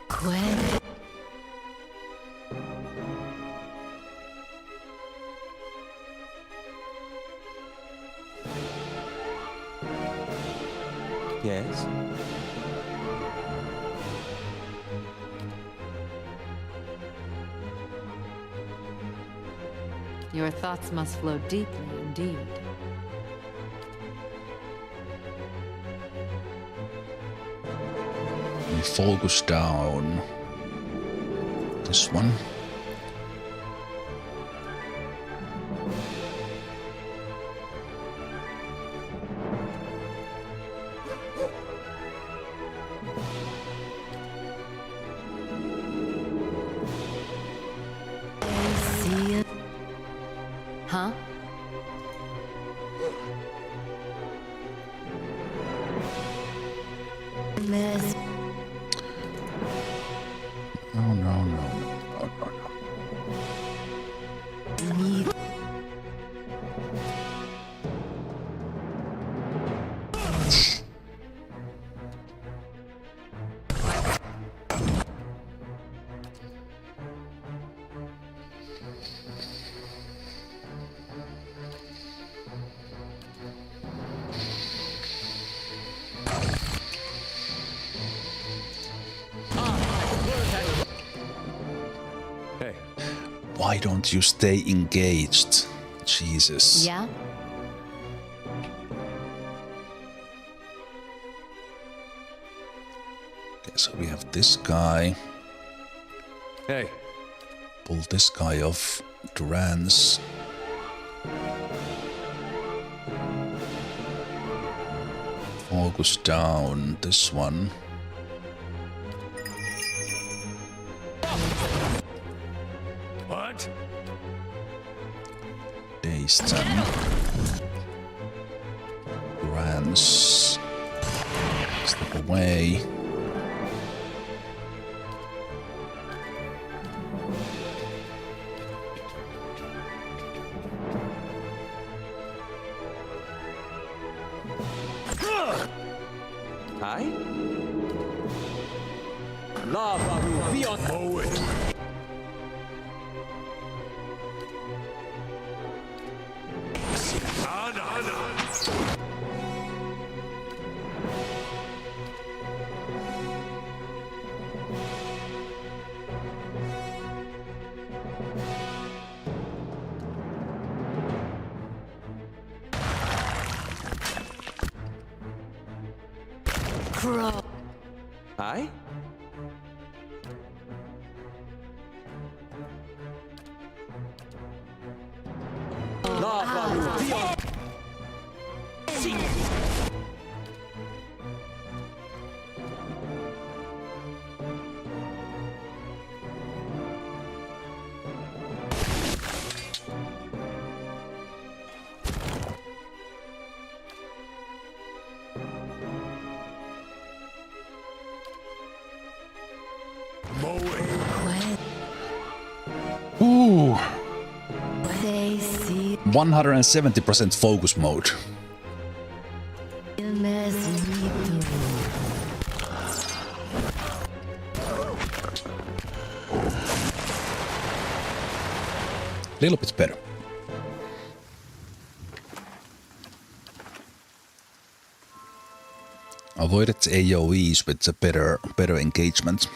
Caed. Yes? Your thoughts must flow deeply indeed. We focus down this one. Huh? Miss. No. Me. Hey. Why don't you stay engaged? Jesus. Yeah? Okay, so we have this guy. Hey. Pull this guy off Duran's. Focus down this one. What? Daystan. Duran's. Step away. Hi? Lava will be on. Forward. Fro. Aye? Ooh, They see 170% focus mode. Mesmito. Little bit better. Avoided AoEs with a better engagement.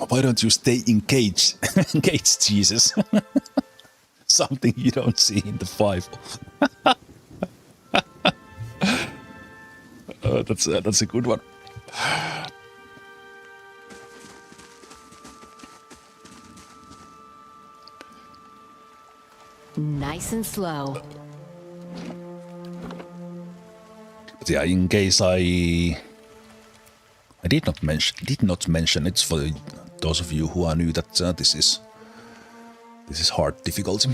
Why don't you stay engaged? Engaged, Jesus. Something you don't see in the 5. That's a good one. Nice and slow. But yeah, in case I did not mention it for those of you who are new that this is hard difficulty.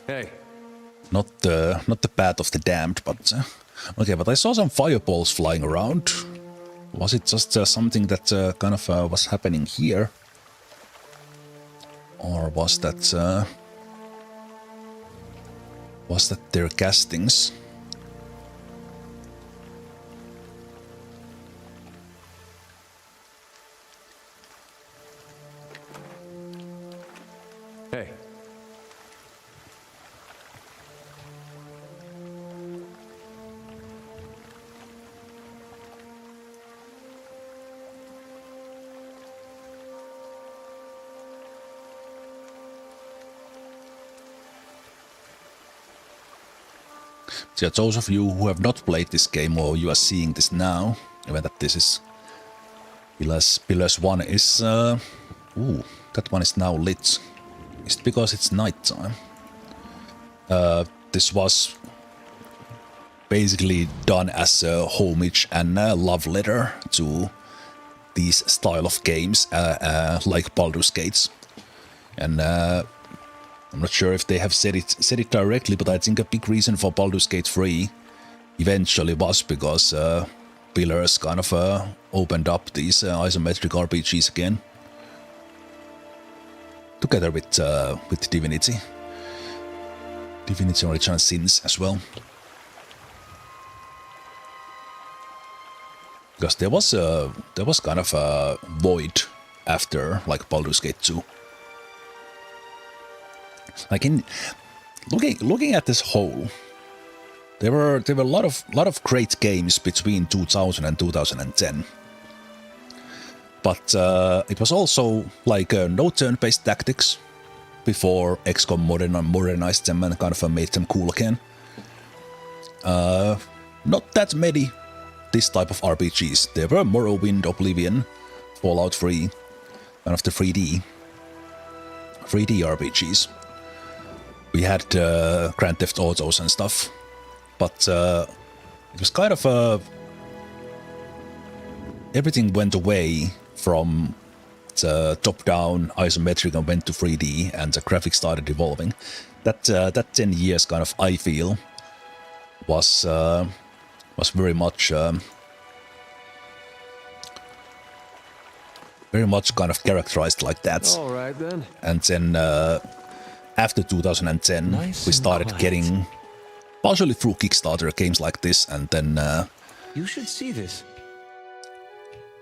Hey. Not the path of the damned, but okay. But I saw some fireballs flying around. Was it just something that kind of was happening here, or was that their castings? Hey. So those of you who have not played this game, or you are seeing this now, even that this is Pillars 1 is ooh, that one is now lit. Is it because it's nighttime? This was basically done as a homage and a love letter to these style of games, like Baldur's Gate. And I'm not sure if they have said it directly, but I think a big reason for Baldur's Gate 3 eventually was because Pillars kind of opened up these isometric RPGs again, together with Divinity Original Sins as well. Because there was kind of a void after like Baldur's Gate 2. Like in looking at this whole, there were a lot of great games between 2000 and 2010. But it was also like no turn-based tactics before XCOM modernized them and kind of made them cool again. Not that many this type of RPGs. There were Morrowind, Oblivion, Fallout 3, kind of the 3D RPGs. We had Grand Theft Autos and stuff, but it was kind of everything went away from the top-down isometric and went to 3D, and the graphics started evolving. That 10 years kind of, I feel, was very much kind of characterized like that. All right then. And then after 2010, Nice we started and getting, partially through Kickstarter, games like this, and then You should see this.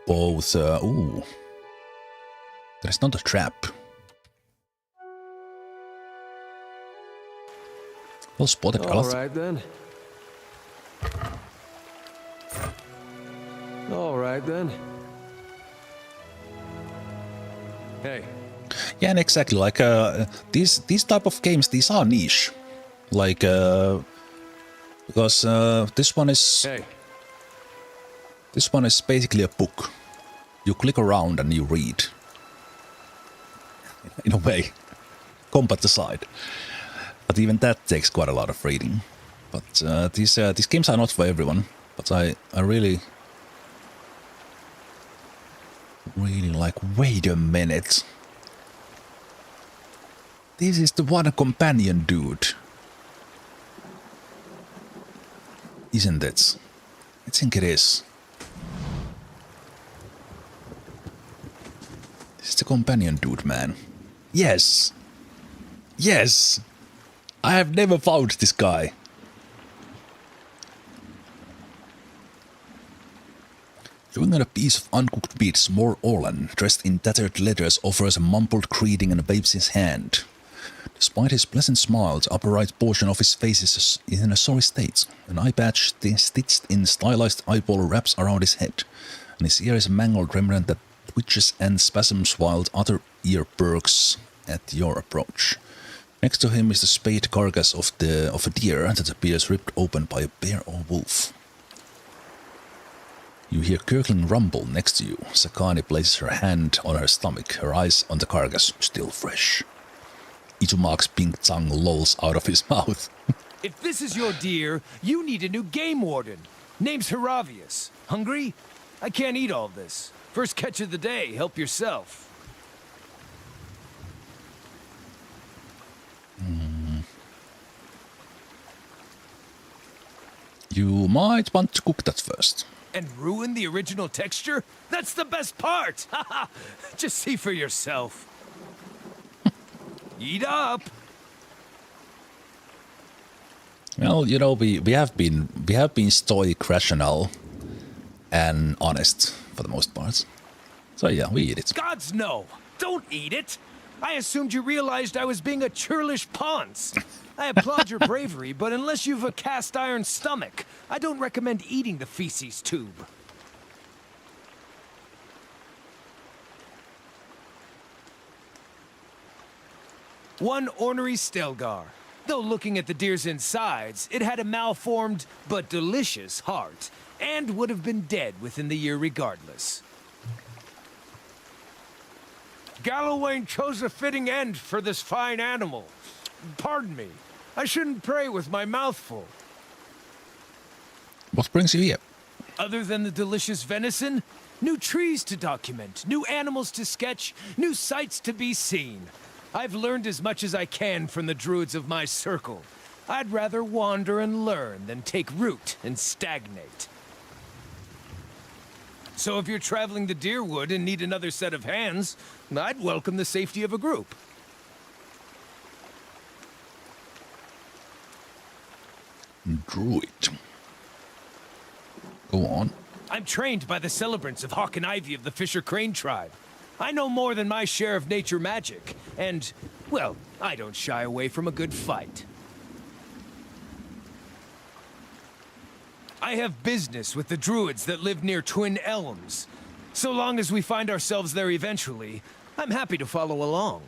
both. Ooh, there's not a trap. Well spotted, All Galath. right then. All right then. Hey. Yeah, and exactly like these type of games. These are niche. Like, because this one is... Hey. This one is basically a book. You click around and you read. In a way. Combat aside. But even that takes quite a lot of reading. But these games are not for everyone. But I really like... Wait a minute. This is the one companion dude. Isn't it? I think it is. This is the companion dude, man. Yes! Yes! I have never found this guy. Chewing on a piece of uncooked meat, small Orlan, dressed in tattered leathers, offers a mumbled greeting and waves his hand. Despite his pleasant smile, the upper right portion of his face is in a sorry state. An eye patch stitched in stylized eyeball wraps around his head, and his ear is a mangled remnant that twitches and spasms while the other ear perks at your approach. Next to him is the spayed carcass of a deer that appears ripped open by a bear or wolf. You hear gurgling rumble next to you. Sakani places her hand on her stomach, her eyes on the carcass, still fresh. Izumak's pink tongue lolls out of his mouth. If this is your deer, you need a new game warden. Name's Heravius. Hungry? I can't eat all this. First catch of the day, help yourself. You might want to cook that first. And ruin the original texture? That's the best part! Haha! Just see for yourself. Eat up! Well, you know, we have been stoic, rational, and honest for the most part. So yeah, we eat it. Gods no! Don't eat it! I assumed you realized I was being a churlish ponce. I applaud your bravery, but unless you've a cast iron stomach, I don't recommend eating the feces tube. One ornery Stelgar. Though looking at the deer's insides, it had a malformed but delicious heart, and would have been dead within the year regardless. Gallowayne chose a fitting end for this fine animal. Pardon me, I shouldn't pray with my mouth full. What brings you here? Other than the delicious venison, new trees to document, new animals to sketch, new sights to be seen. I've learned as much as I can from the druids of my circle. I'd rather wander and learn than take root and stagnate. So if you're traveling to Deerwood and need another set of hands, I'd welcome the safety of a group. Druid. Go on. I'm trained by the celebrants of Hawk and Ivy of the Fisher Crane tribe. I know more than my share of nature magic, and, well, I don't shy away from a good fight. I have business with the druids that live near Twin Elms. So long as we find ourselves there eventually, I'm happy to follow along.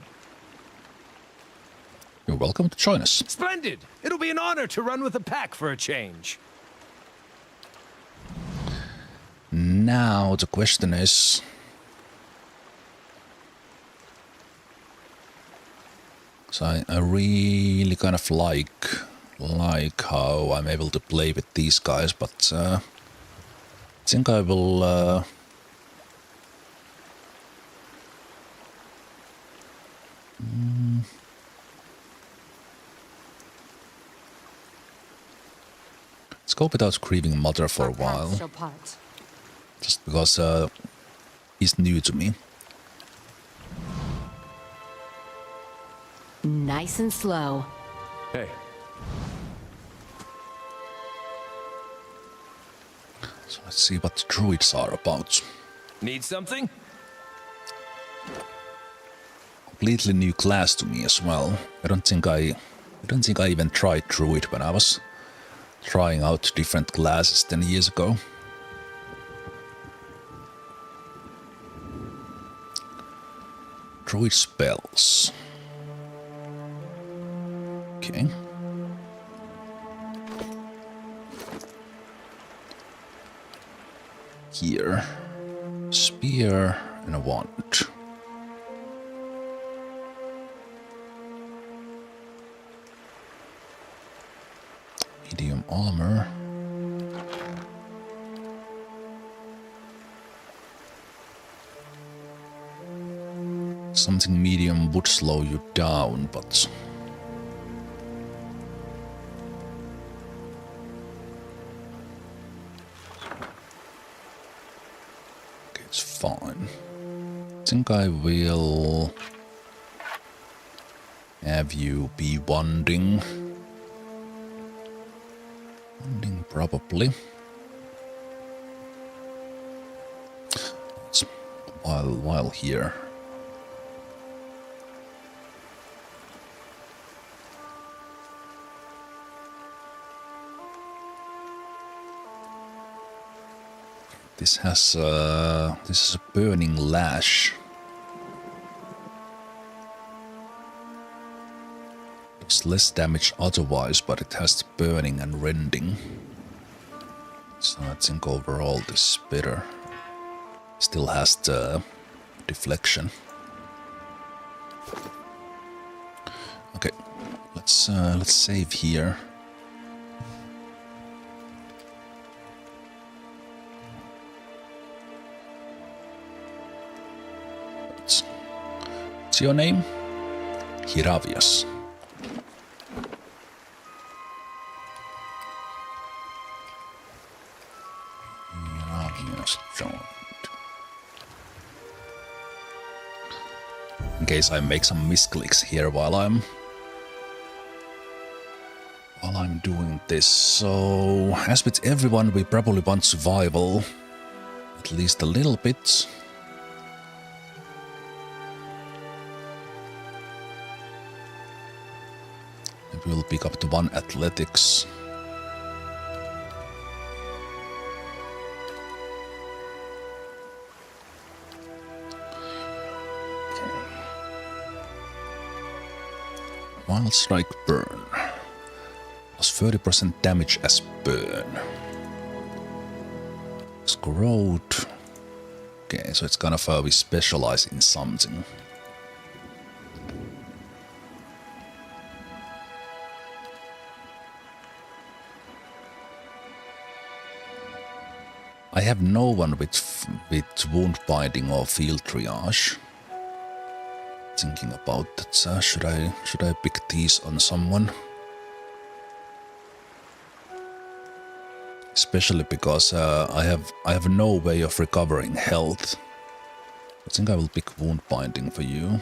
You're welcome to join us. Splendid! It'll be an honor to run with a pack for a change. Now the question is... So I really kind of like how I'm able to play with these guys, but I think I will let's go without Grieving Mother for a while, just because he's new to me. Nice and slow. Hey. So let's see what the druids are about. Need something? Completely new class to me as well. I don't think I even tried druid when I was trying out different classes 10 years ago. Druid spells. Okay. here? Spear and a wand. Medium armor. Something medium would slow you down, but... okay, it's fine. I think I will... have you be wanding. Wanding, probably. It's while here. This has this is a burning lash. Does less damage otherwise, but it has the burning and rending. So I think overall this is better. Still has the deflection. Okay, let's save here. What's your name? Hiravias. Hiravias joined. In case I make some misclicks here while I'm doing this. So, as with everyone, we probably want survival at least a little bit. We'll pick up the one athletics. Okay. Wild Strike Burn. Plus 30% damage as burn. Scrowed. Okay, so it's kind of we specialize in something. I have no one with wound binding or field triage. Thinking about that, should I pick these on someone? Especially because I have no way of recovering health. I think I will pick wound binding for you.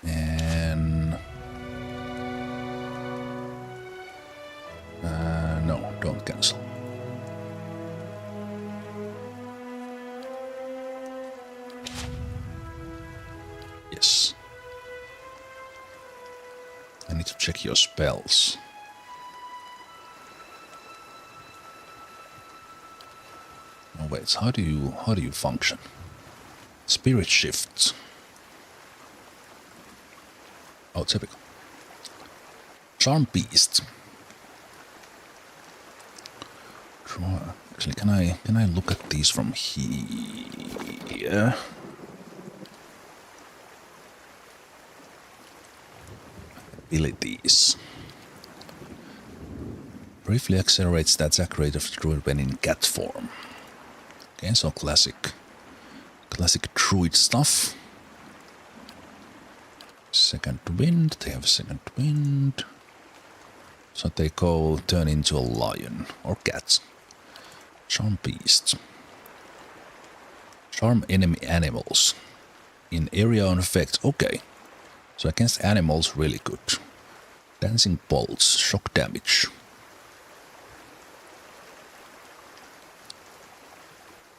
And no, don't cancel. Yes. I need to check your spells. Oh wait, how do you function? Spirit shifts. Oh, typical. Charm Beast. Actually, can I look at these from here? Abilities. Briefly accelerates the attack rate of the druid when in cat form. Okay, so classic druid stuff. Second wind, they have second wind. So they turn into a lion or cat. Charm Beast. Charm enemy animals. In area on effect, okay. So against animals, really good. Dancing bolts, shock damage.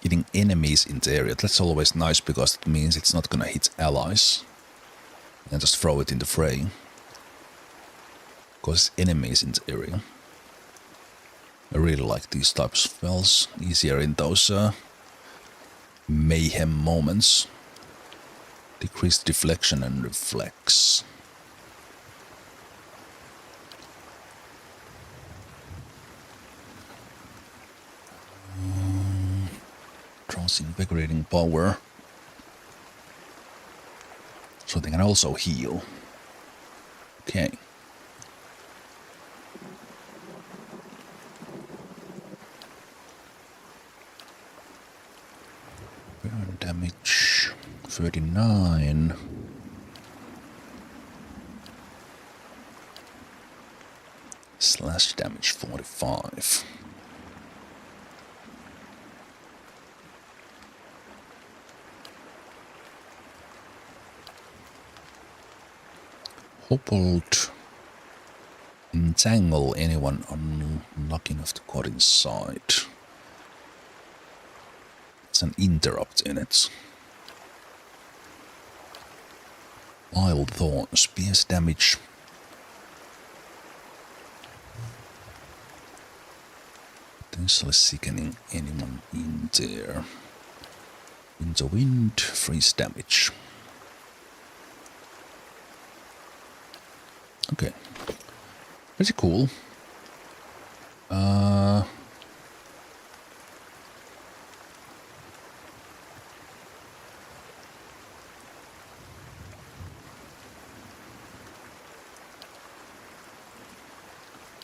Hitting enemies in the area, that's always nice because it means it's not gonna hit allies. And just throw it in the fray. Because enemies in the area. I really like these types of spells. Easier in those mayhem moments. Decreased deflection and reflex. Draws invigorating power. So they can also heal. Okay. Burn damage 39. Slash damage 45. Hoppled. Entangle anyone unlucky enough to cut inside. It's an interrupt in it. Wild Thorns, pierce damage. Potentially sickening anyone in there. Into wind, freeze damage. Okay. Pretty cool.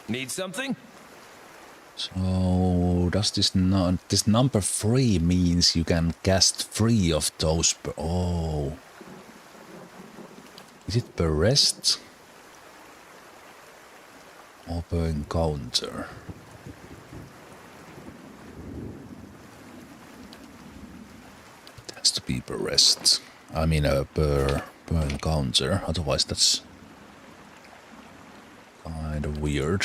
Need something? So does this this number 3 means you can cast 3 of those per... Oh. Is it per rest? Or per encounter? It has to be per rest. I mean per encounter, otherwise that's kind of weird.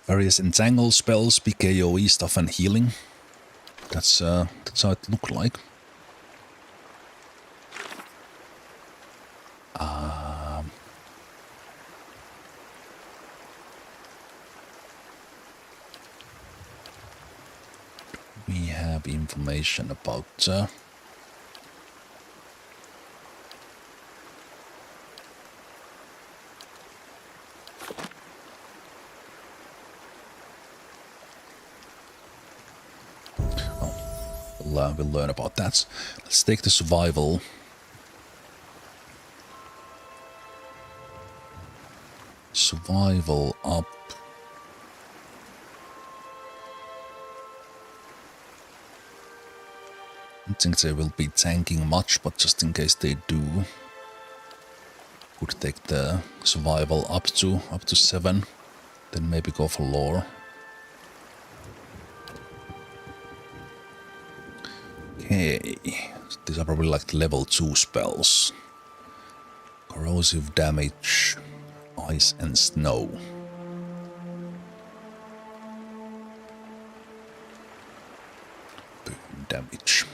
Various entangle spells, PKOE stuff and healing. That's how it looked like. We have information about we'll learn about that. Let's take the survival. Survival up. I don't think they will be tanking much, but just in case they do, could take the survival up to 7, then maybe go for lore. Okay, these are probably like level 2 spells. Corrosive damage, ice and snow. Burn damage.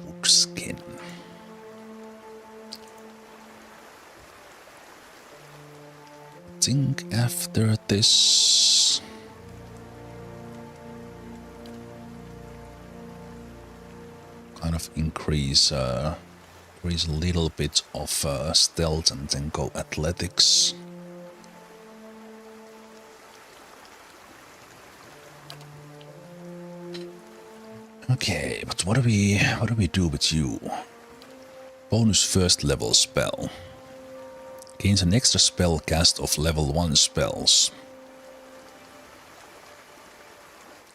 Wood skin. I think after this kind of increase a little bit of stealth and then go athletics. Okay, but what do we do with you? Bonus first level spell. Gains an extra spell cast of level 1 spells.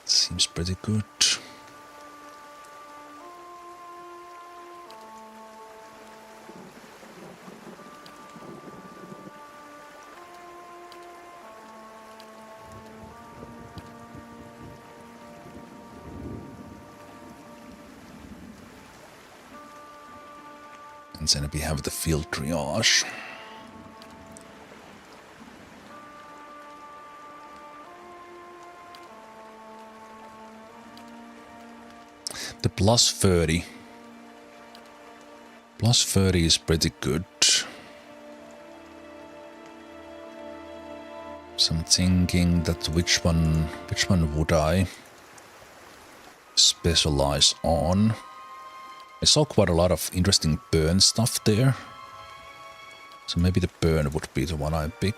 Seems pretty good. And then we have the field triage. The plus 30. Plus 30 is pretty good. So I'm thinking that which one would I specialize on? I saw quite a lot of interesting burn stuff there. So maybe the burn would be the one I pick.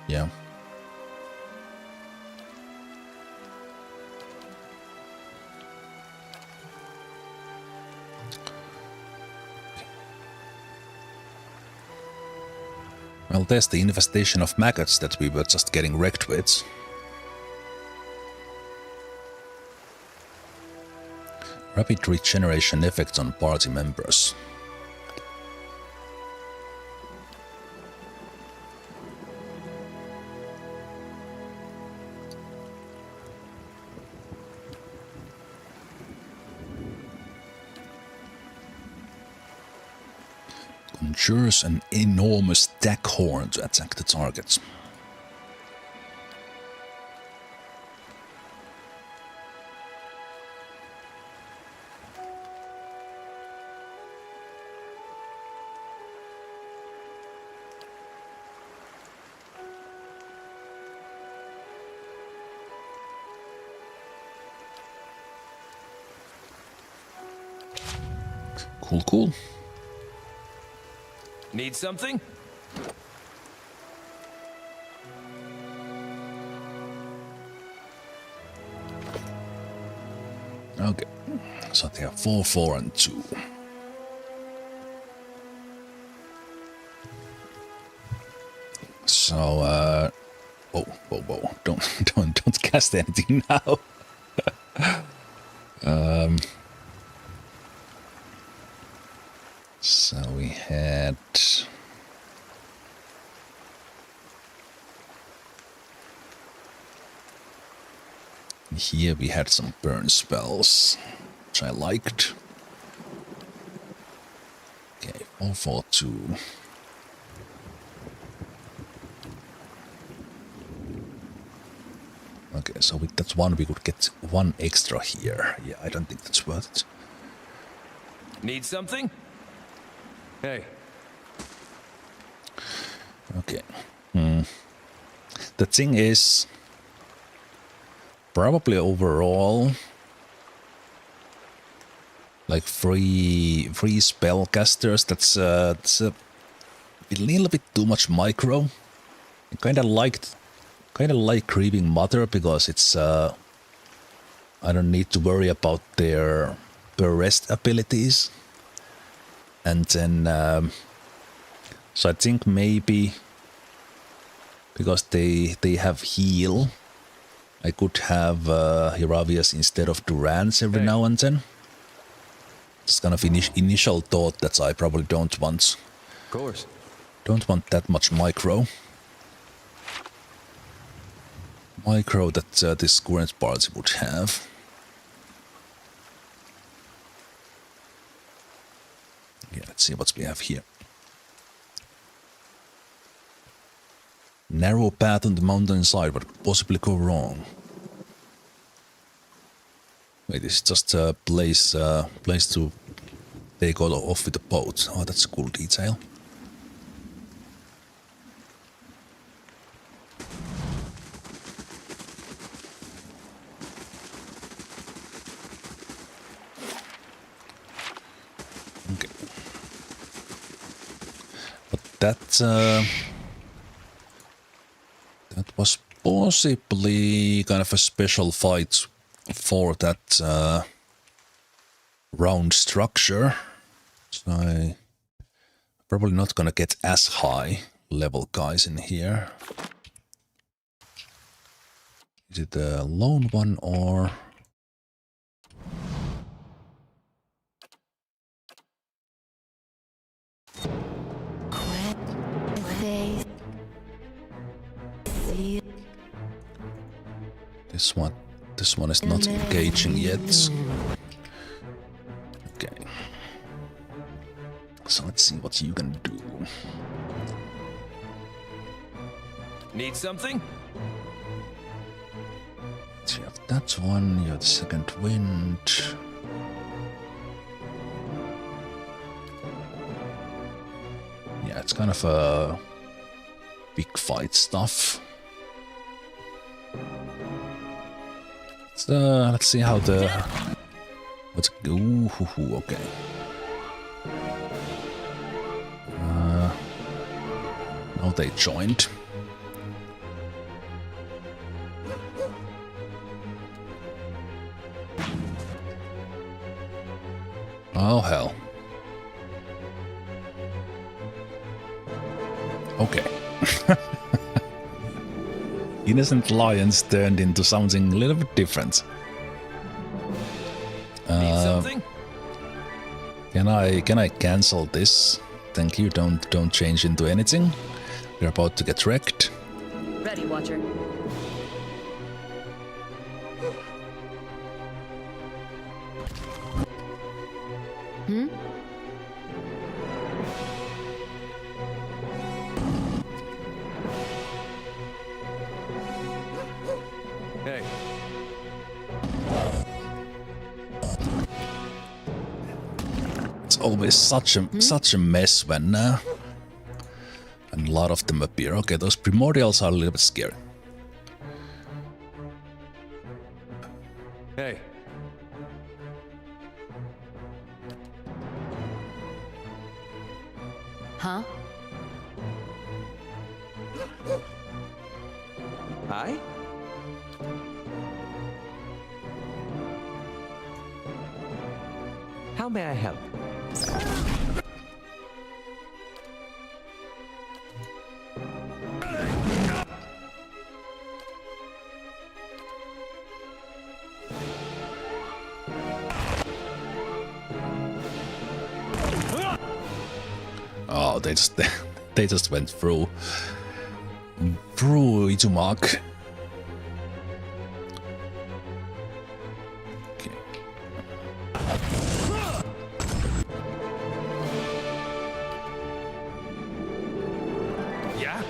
Yeah. Well, there's the infestation of maggots that we were just getting wrecked with. Rapid regeneration effects on party members. Conjures an enormous stag horn to attack the targets. Cool. Need something? Okay, so they are 4, 4, and 2. So, whoa, don't cast anything now. So we had here we had some burn spells, which I liked. Okay, 4, 4, 2. Okay, so with that one we could get 1 extra here. Yeah, I don't think that's worth it. Need something? Hey. Okay. The thing is, probably overall, like free spellcasters, that's a little bit too much micro. I kind of like Grieving Mother because it's I don't need to worry about their rest abilities. And then, so I think maybe because they have heal, I could have Hiravias instead of Durans every now and then. Just kind of initial thought that I probably don't want. Of course. Don't want that much micro. Micro that this current party would have. Yeah, let's see what we have here. Narrow path on the mountainside, what could possibly go wrong? Wait, this is just a place to take all off with the boat. Oh, that's a cool detail. Okay. But that was possibly kind of a special fight for that round structure. So I'm probably not gonna get as high level guys in here. Is it a lone one or... This one is not engaging yet. Okay. So let's see what you can do. Need something? So you have that one, you have the second wind. it's kind of a big fight stuff. Let's see how the... What's... Ooh, okay. Now they joined. Oh, hell. Okay. Innocent lions turned into something a little bit different. Need something? Can I cancel this? Thank you. Don't change into anything. We're about to get wrecked. Ready, Watcher. Hey. It's always such a mess when a lot of them appear. Okay, those primordials are a little bit scary. Hey. Huh? Hi? How may I help? Oh, they just went through Izumak. Okay. Yeah?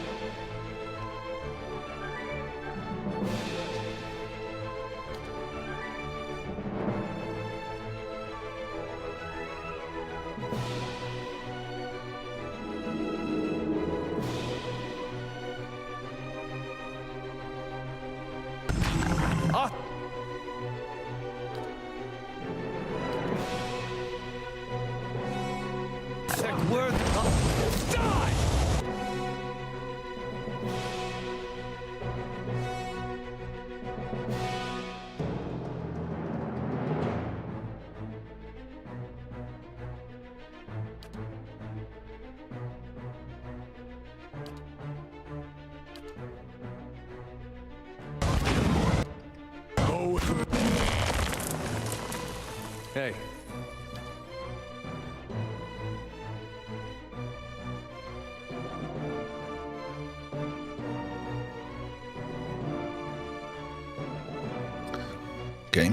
Hey. Okay.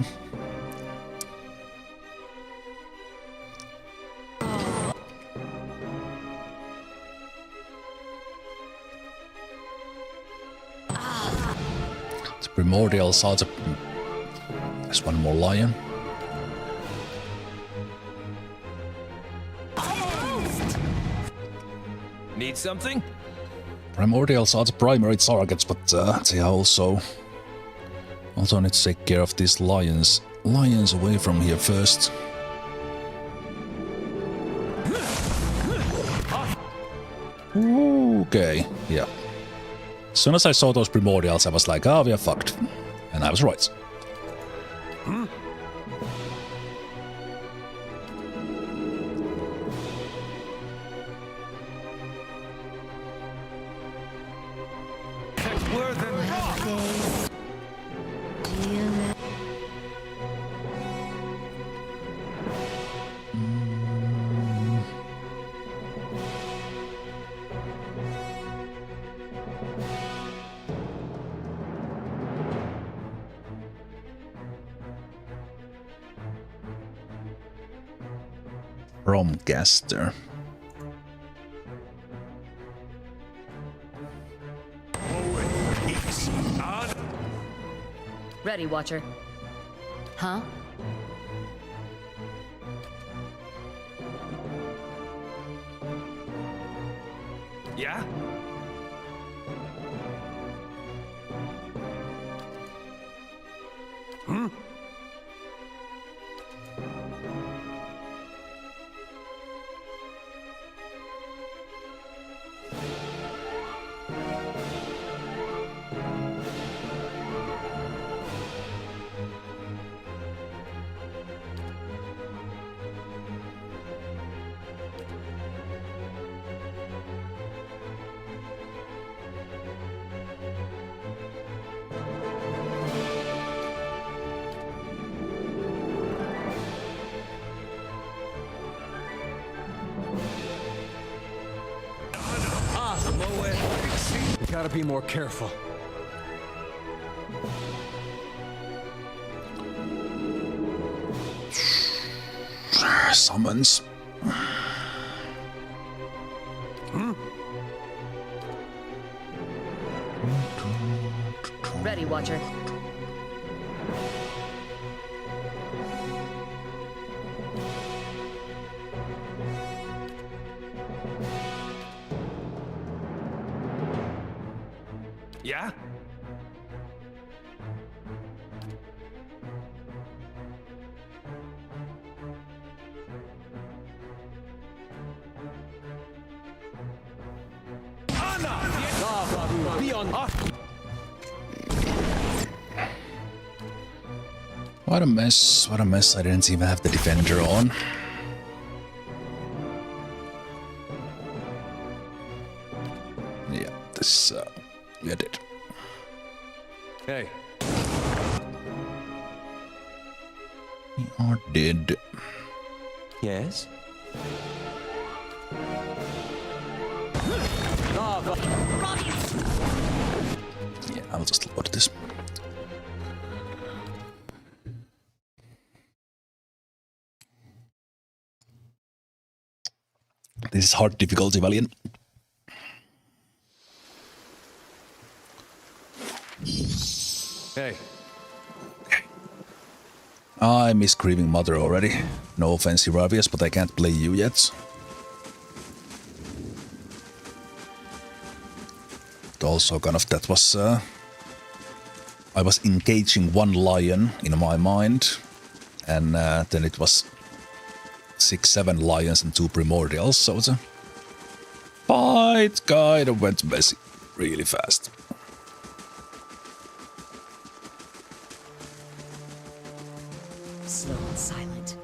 The primordials are the... There's one more lion. Need something? Primordials are the primary targets, but they are also need to take care of these lions away from here first. Okay, yeah. As soon as I saw those primordials, I was like, ah, we are fucked. And I was right. Romcaster. Ready, Watcher. Huh? Yeah? You gotta be more careful. Summons. Ready, Watcher. Yeah? Be on. What a mess, what a mess. I didn't even have the defender on. Yeah, this, we are dead. Hey. We are dead. Yes? Yeah, I'll just load this. This is hard difficulty, Valiant. Hey. I miss Grieving Mother already. No offense, Iravius, but I can't play you yet. But also kind of that was... I was engaging one lion in my mind, and then it was 6-7 lions and 2 primordials, so the fight kind of went messy really fast. Slow and silent.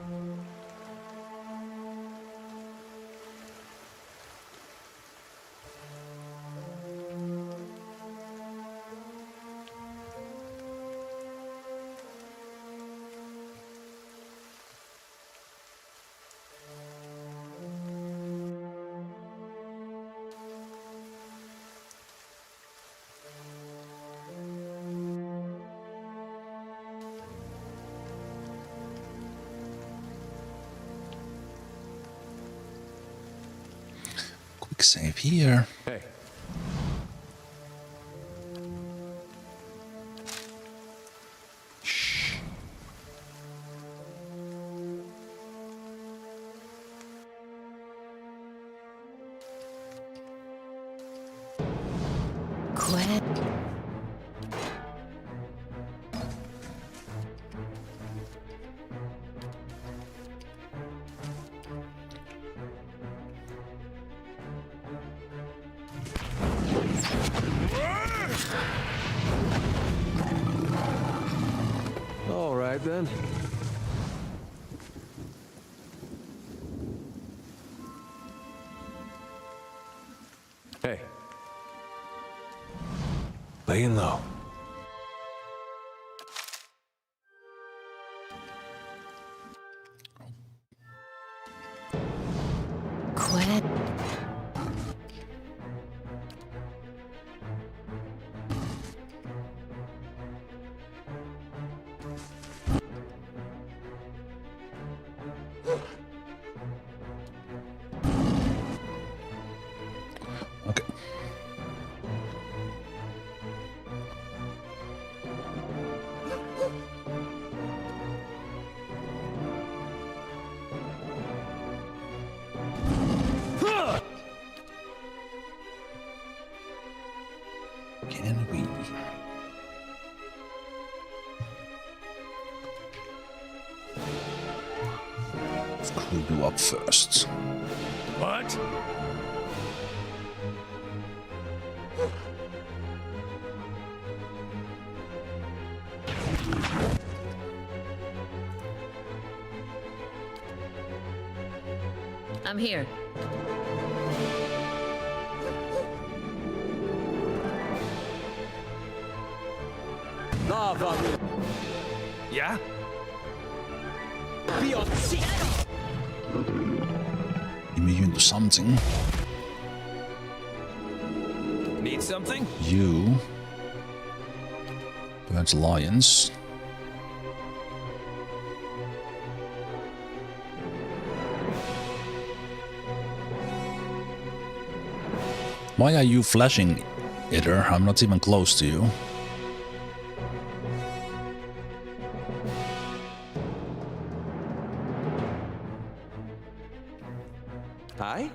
Quick save here. Hey. Quit. All right then. Hey. Laying low. Quit. Okay. screw you up first. What? I'm here. Yeah? Immune to something. Need something? You. Burns lions. Why are you flashing, Itter? I'm not even close to you. Hi?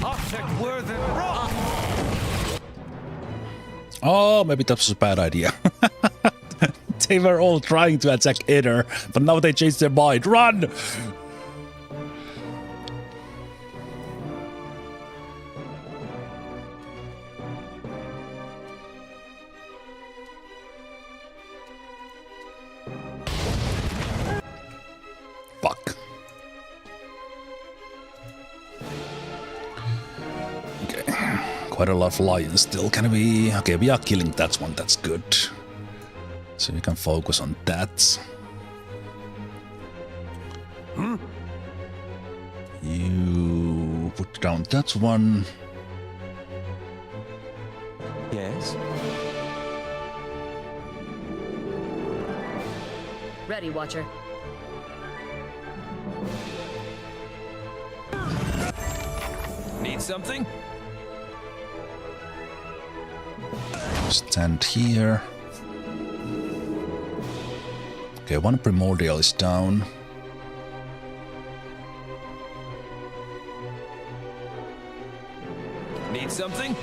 Object worth and rock! Oh, maybe that was a bad idea. They were all trying to attack Itter, but now they changed their mind. Run! Fuck. Okay. Quite a lot of lions still. Can we... Okay, we are killing that one. That's good. So we can focus on that. You put down that one. Yes? Ready, Watcher. Need something? Stand here. Okay, one primordial is down. Need something?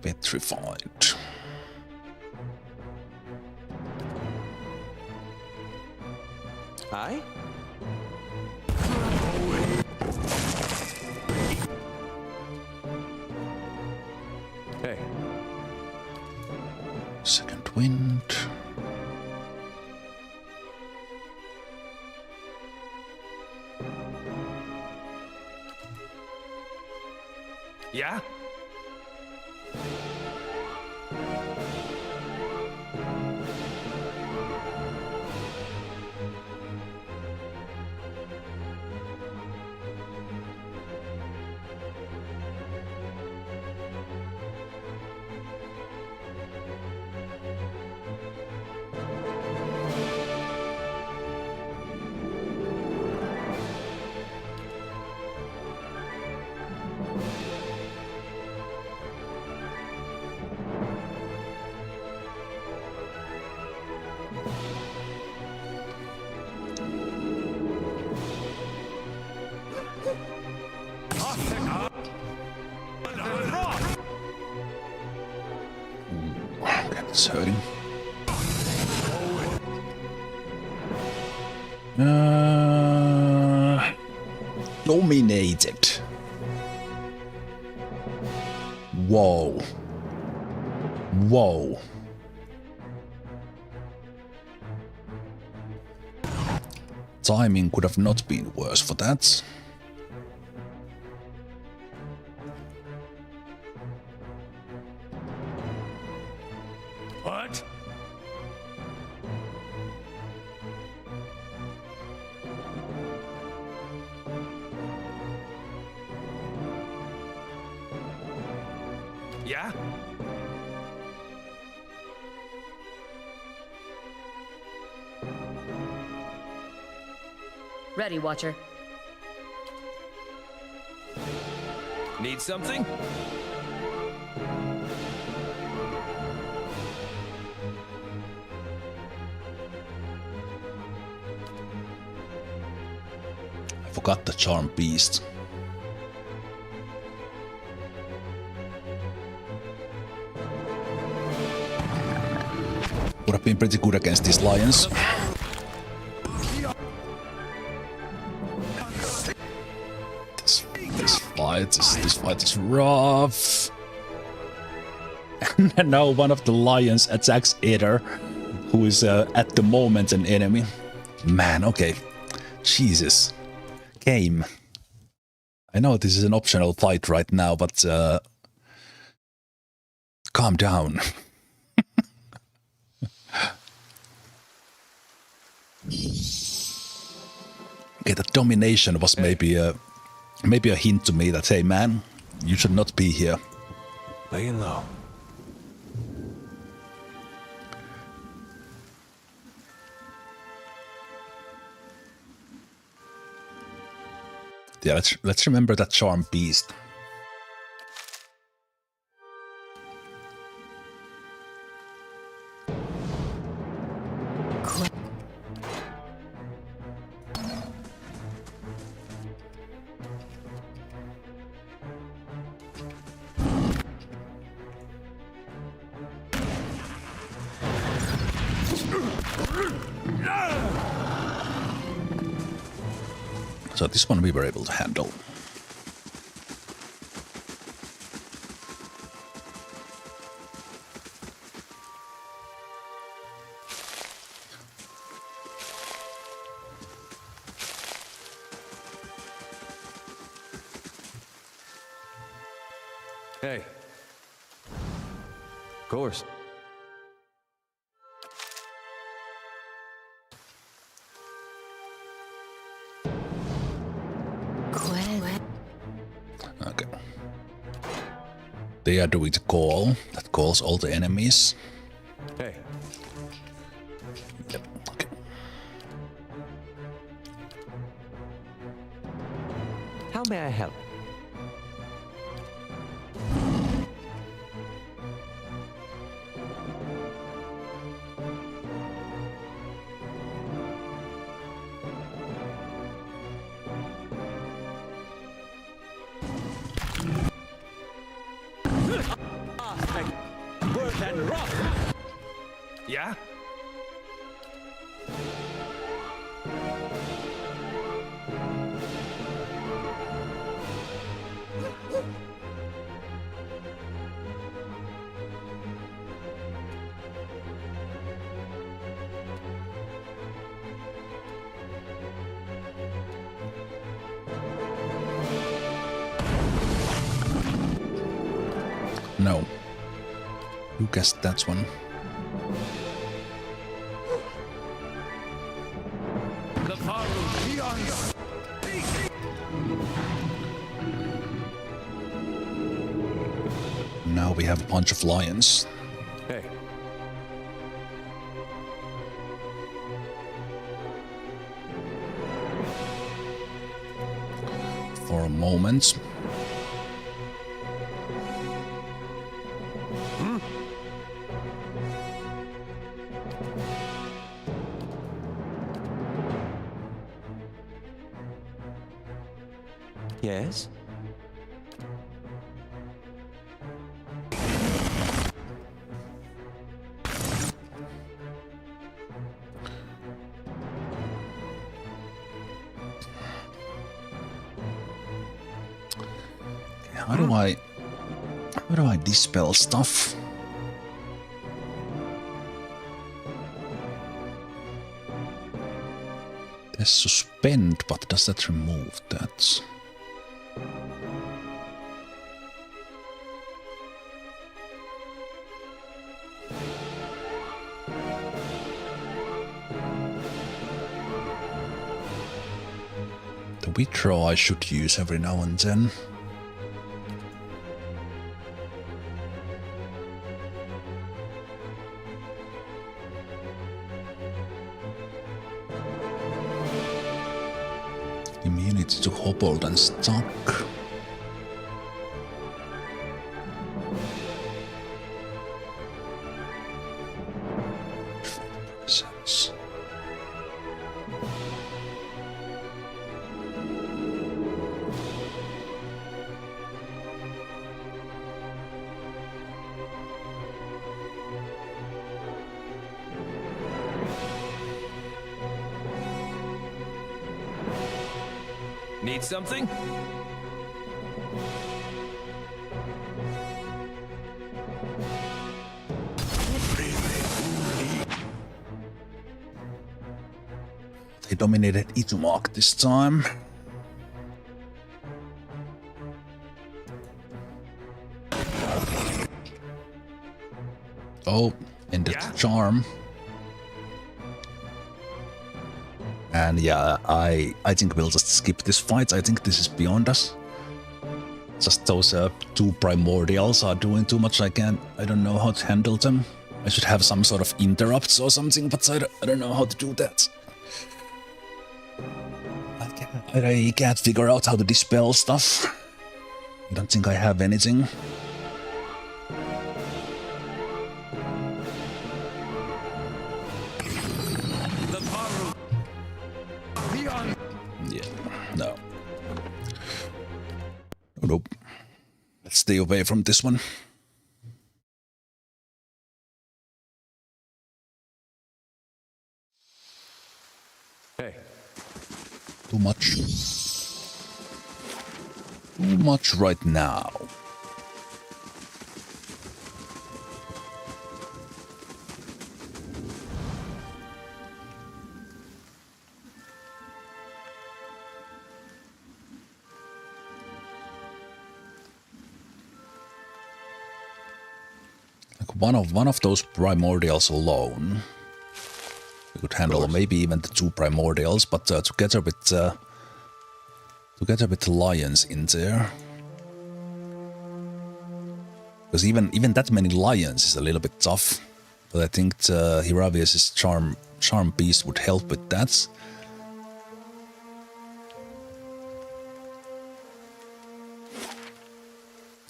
Petrified. Hi? Hey. Second wind. Yeah? It's hurting. Dominated. Whoa. Whoa. Timing could have not been worse for that. What? Yeah? Ready, Watcher. Need something? I forgot the charm beast. Would have been pretty good against these lions. This fight is rough. And now one of the lions attacks Ether, who is at the moment an enemy. Man, okay. Jesus. Game. I know this is an optional fight right now, but calm down. Okay, the domination was maybe a hint to me that, hey man, you should not be here. Laying low. Yeah, let's remember that charm beast. So this one we were able to handle. Hey. Of course. Okay. They are doing the call that calls all the enemies. Hey. Yep. Okay. How may I help? Yeah? No. Who guessed that one? The Faru beyond. Now we have a bunch of lions. Hey. For a moment. Yes? How do I dispel stuff? There's suspend, but does that remove that? The withdraw I should use every now and then. Immunity to hobbled and stuck. Need something? They dominated Itumark this time. Oh, ended the charm. And yeah, I think we'll just skip this fight. I think this is beyond us. Just those two primordials are doing too much. I don't know how to handle them. I should have some sort of interrupts or something, but I don't know how to do that. I can't figure out how to dispel stuff. I don't think I have anything. Yeah, no. Oh, nope. Let's stay away from this one. Hey. Too much. Too much right now. Like one of those primordials alone we could handle, maybe even the two primordials, but together with the lions in there, because even that many lions is a little bit tough. But I think Hiravius' charm beast would help with that.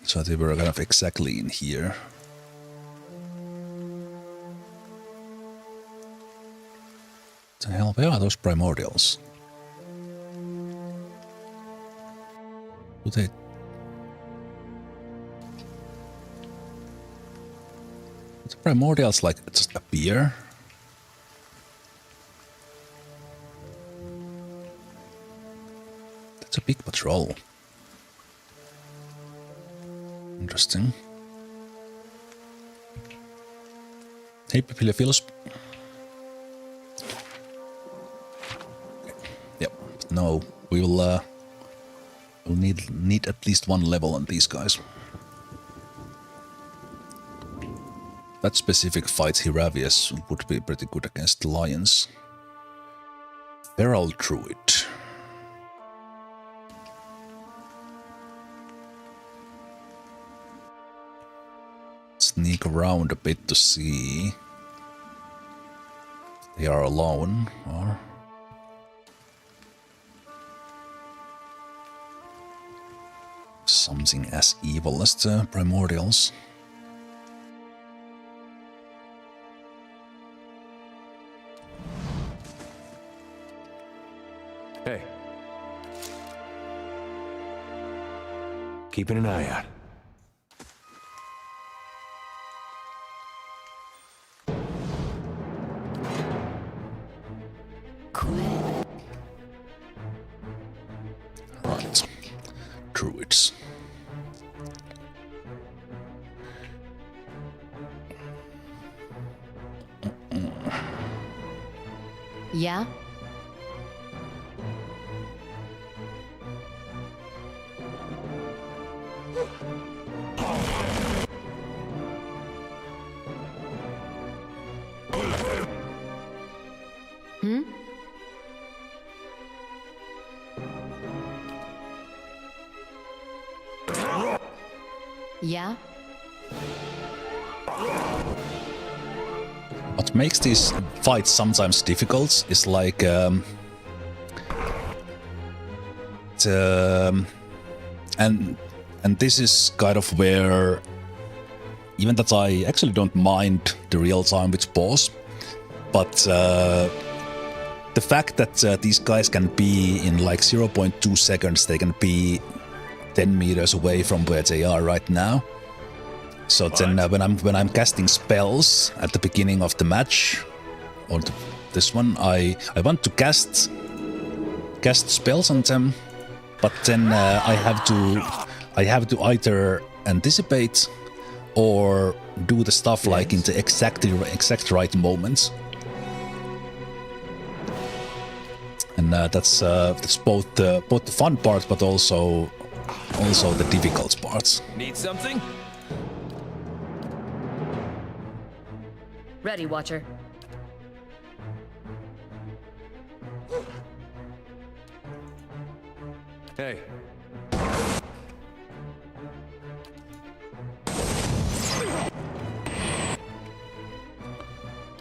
So they were kind of exactly in here. What the hell? Where are those primordials? Do they... The primordials like just appear? That's a big patrol. Interesting. Hey, Papilophilos. Yep. No, we will. We'll need at least one level on these guys. That specific fight, Hiravius, would be pretty good against the lions. Feral Druid. Sneak around a bit to see they are alone or something as evil as the primordials. Hey. Keeping an eye out. Right. Druids. Yeah? Hmm? Yeah? What makes these fights sometimes difficult is like and this is kind of where even that I actually don't mind the real time with boss, but the fact that these guys can be in like 0.2 seconds, they can be 10 meters away from where they are right now. So then when I'm casting spells at the beginning of the match, or this one, I want to cast spells on them but then I have to either anticipate or do the stuff like in the exact right moments. And that's both the fun part, but also the difficult parts. Need something? Ready, Watcher. Hey.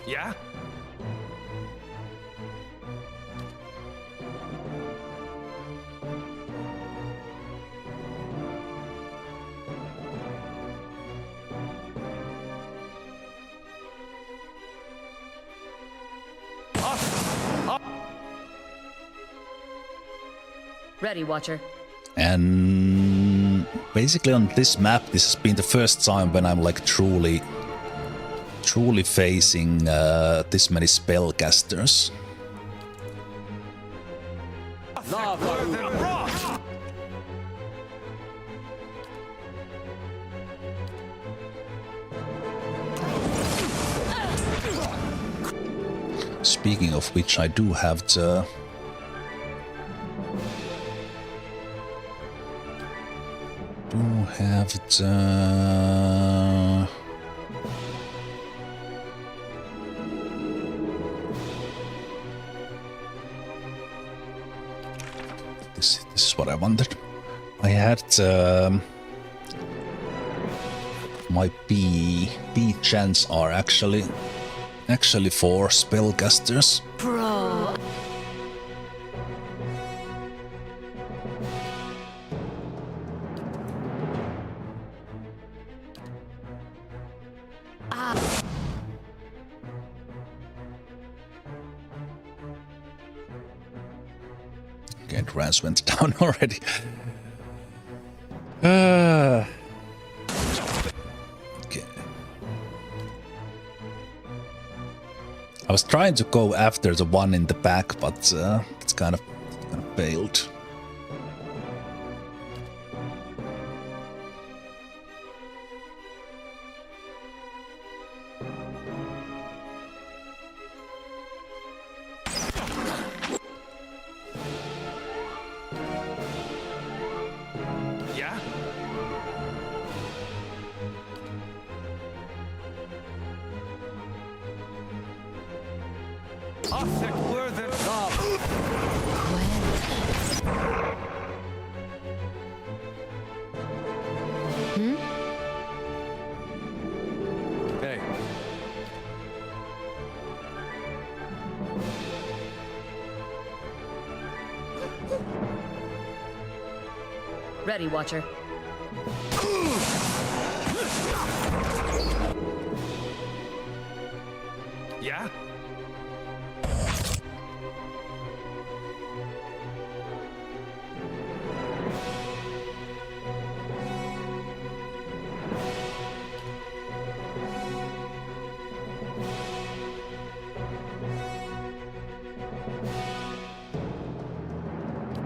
Yeah? Ready, Watcher. And basically on this map, this has been the first time when I'm like truly facing this many spellcasters. Speaking of which, I do have the this is what I wanted. I had my B chants are actually for spellcasters. Bro. Okay, Raz went down already. Okay. I was trying to go after the one in the back, but it's kind of failed. Yeah? Hey. Ready, Watcher. Yeah?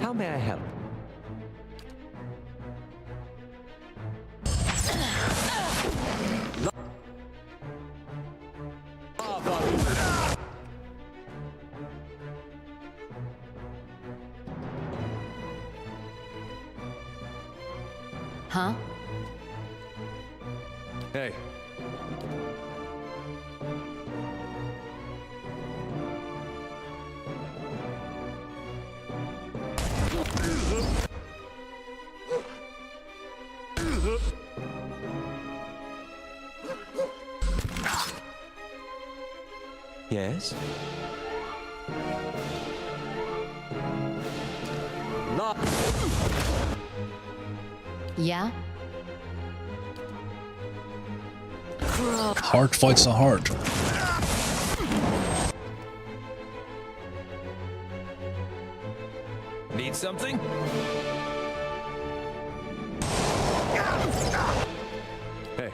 How may I help? Huh? Hey. Yes? No. Yeah? Hard fights are hard. Need something? Hey.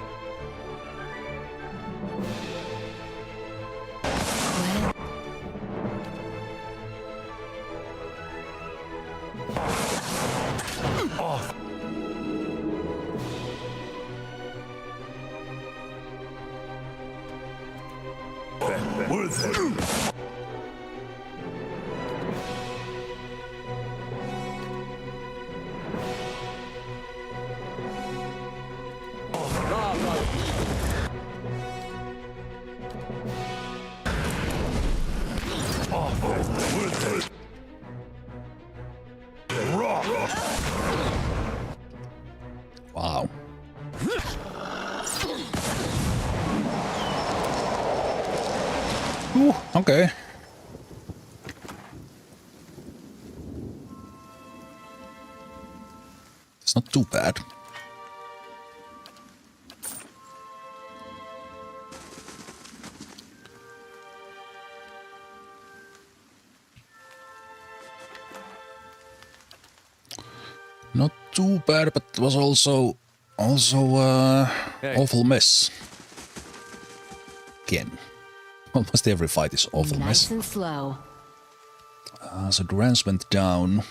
Wow. Okay. It's not too bad. Not too bad, but it was also awful mess. Again, almost every fight is awful Nice mess. and slow. So Durance went down.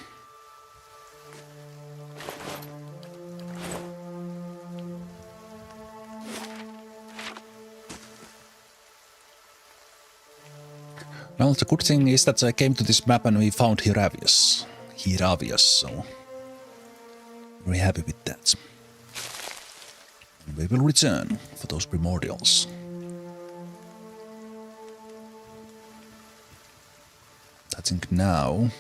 Well, the good thing is that I came to this map and we found Hiravius, so very happy with that. And we will return for those primordials. I think now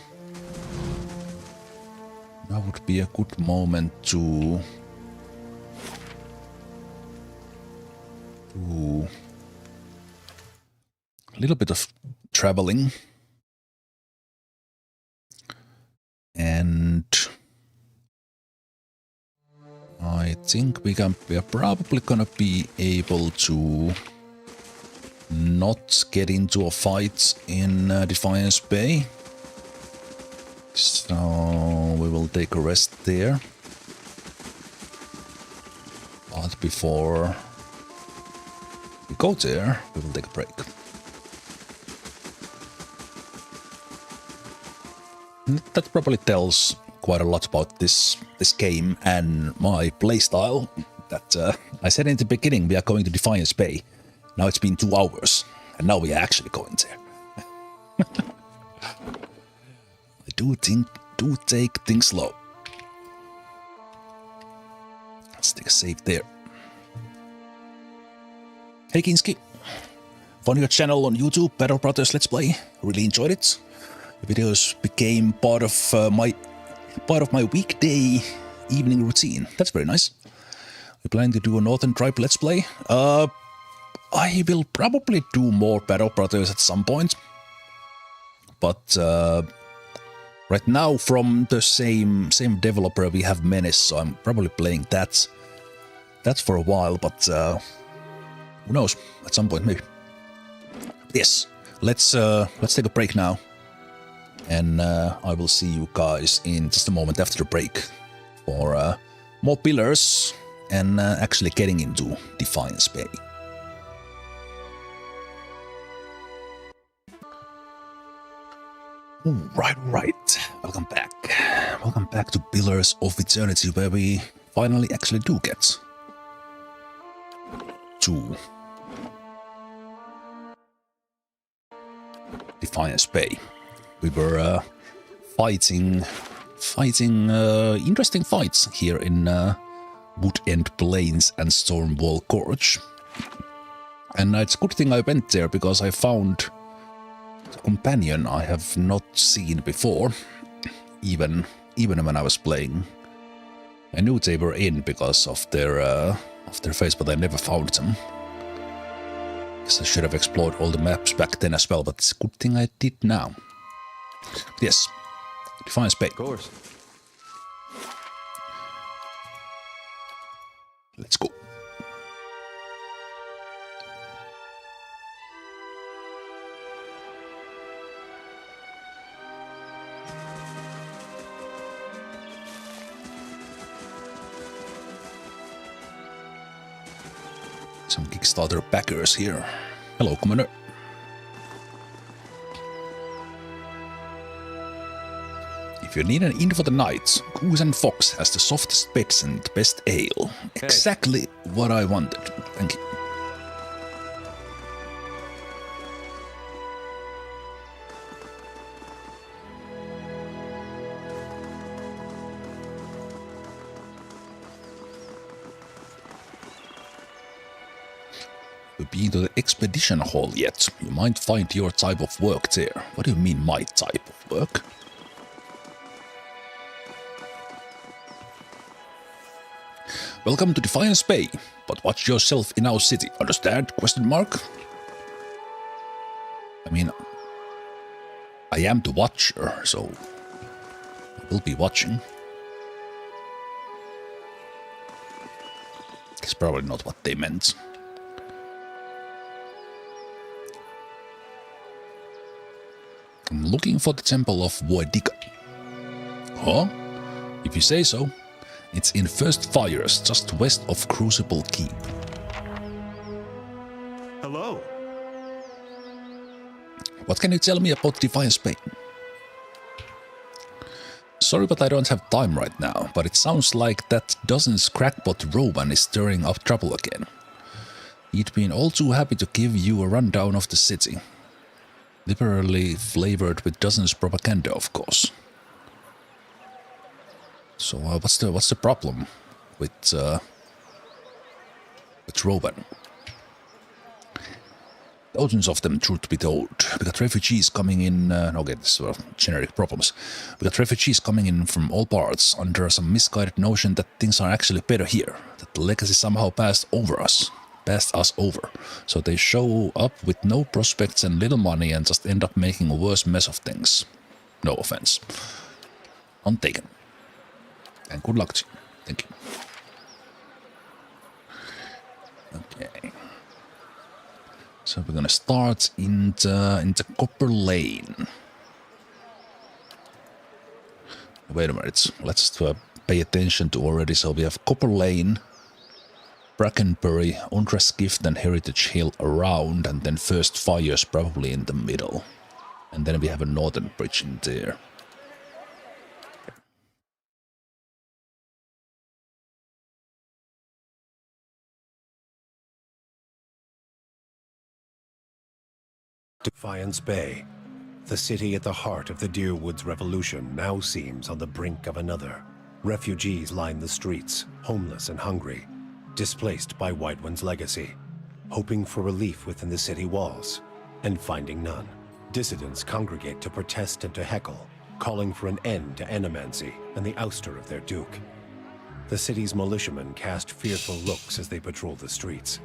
would be a good moment to do a little bit of traveling, and I think we are probably gonna be able to not get into a fight in Defiance Bay. So we will take a rest there. But before we go there, we will take a break. And that probably tells quite a lot about this game and my playstyle. That I said in the beginning we are going to Defiance Bay. Now it's been 2 hours, and now we are actually going there. I do take things slow. Let's take a save there. Hey Kinski, found your channel on YouTube, Battle Brothers Let's Play. Really enjoyed it. The videos became part of my weekday evening routine. That's very nice. We're planning to do a Northern Tribe Let's Play. I will probably do more Battle Brothers at some point, but right now from the same developer we have Menace, so I'm probably playing that for a while, but who knows, at some point maybe. Yes, let's take a break now, and I will see you guys in just a moment after the break for more pillars and actually getting into Defiance Bay. Right. Welcome back to Pillars of Eternity, where we finally actually do get to Defiance Bay. We were fighting interesting fights here in Wood End Plains and Stormwall Gorge, and it's a good thing I went there because I found a companion I have not seen before, even when I was playing. I knew they were in because of their face, but I never found them. Guess I should have explored all the maps back then as well, but it's a good thing I did now. But yes, Defiance Bay. Of course. Let's go. Some Kickstarter backers here. Hello, Commander. If you need an inn for the night, Goose and Fox has the softest beds and the best ale. Exactly what I wanted. Thank you. been to the expedition hall yet? You might find your type of work there. What do you mean, my type of work? Welcome to Defiance Bay, but watch yourself in our city, understand? Question mark? I mean, I am the watcher, so I will be watching. It's probably not what they meant. I'm looking for the Temple of Voidica. Huh? If you say so. It's in First Fires, just west of Crucible Keep. Hello. What can you tell me about Defiance Bay? Sorry, but I don't have time right now, but it sounds like that dozen's crackpot Rowan is stirring up trouble again. He'd been all too happy to give you a rundown of the city. Liberally flavored with dozens propaganda, of course. So what's the problem with Rowan? Thousands of them, truth be told. We got refugees coming in. Okay, these were generic problems. We got refugees coming in from all parts under some misguided notion that things are actually better here. That the legacy somehow passed us over. So they show up with no prospects and little money and just end up making a worse mess of things. No offense. Untaken. And good luck to you. Thank you. Okay. So we're gonna start in the Copper Lane. Wait a minute. Let's pay attention to already. So we have Copper Lane, Brackenbury, Undress Gift and Heritage Hill around, and then First Fires probably in the middle. And then we have a Northern Bridge in there. Defiance Bay, the city at the heart of the Deerwoods Revolution, now seems on the brink of another. Refugees line the streets, homeless and hungry, displaced by White One's legacy, hoping for relief within the city walls, and finding none. Dissidents congregate to protest and to heckle, calling for an end to animancy and the ouster of their duke. The city's militiamen cast fearful looks as they patrol the streets,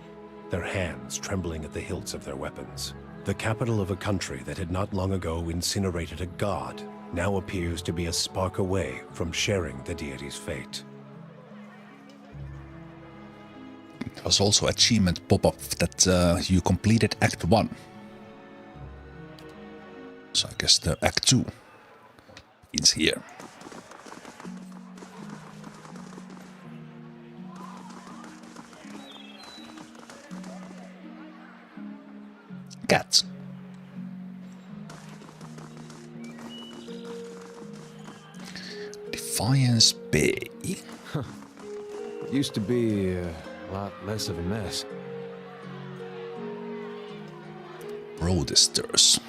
their hands trembling at the hilts of their weapons. The capital of a country that had not long ago incinerated a god now appears to be a spark away from sharing the deity's fate. There was also achievement pop-up that you completed Act 1. So I guess the Act 2 is here. Cats. Defiance Bay. Used to be a lot less of a mess. Protesters.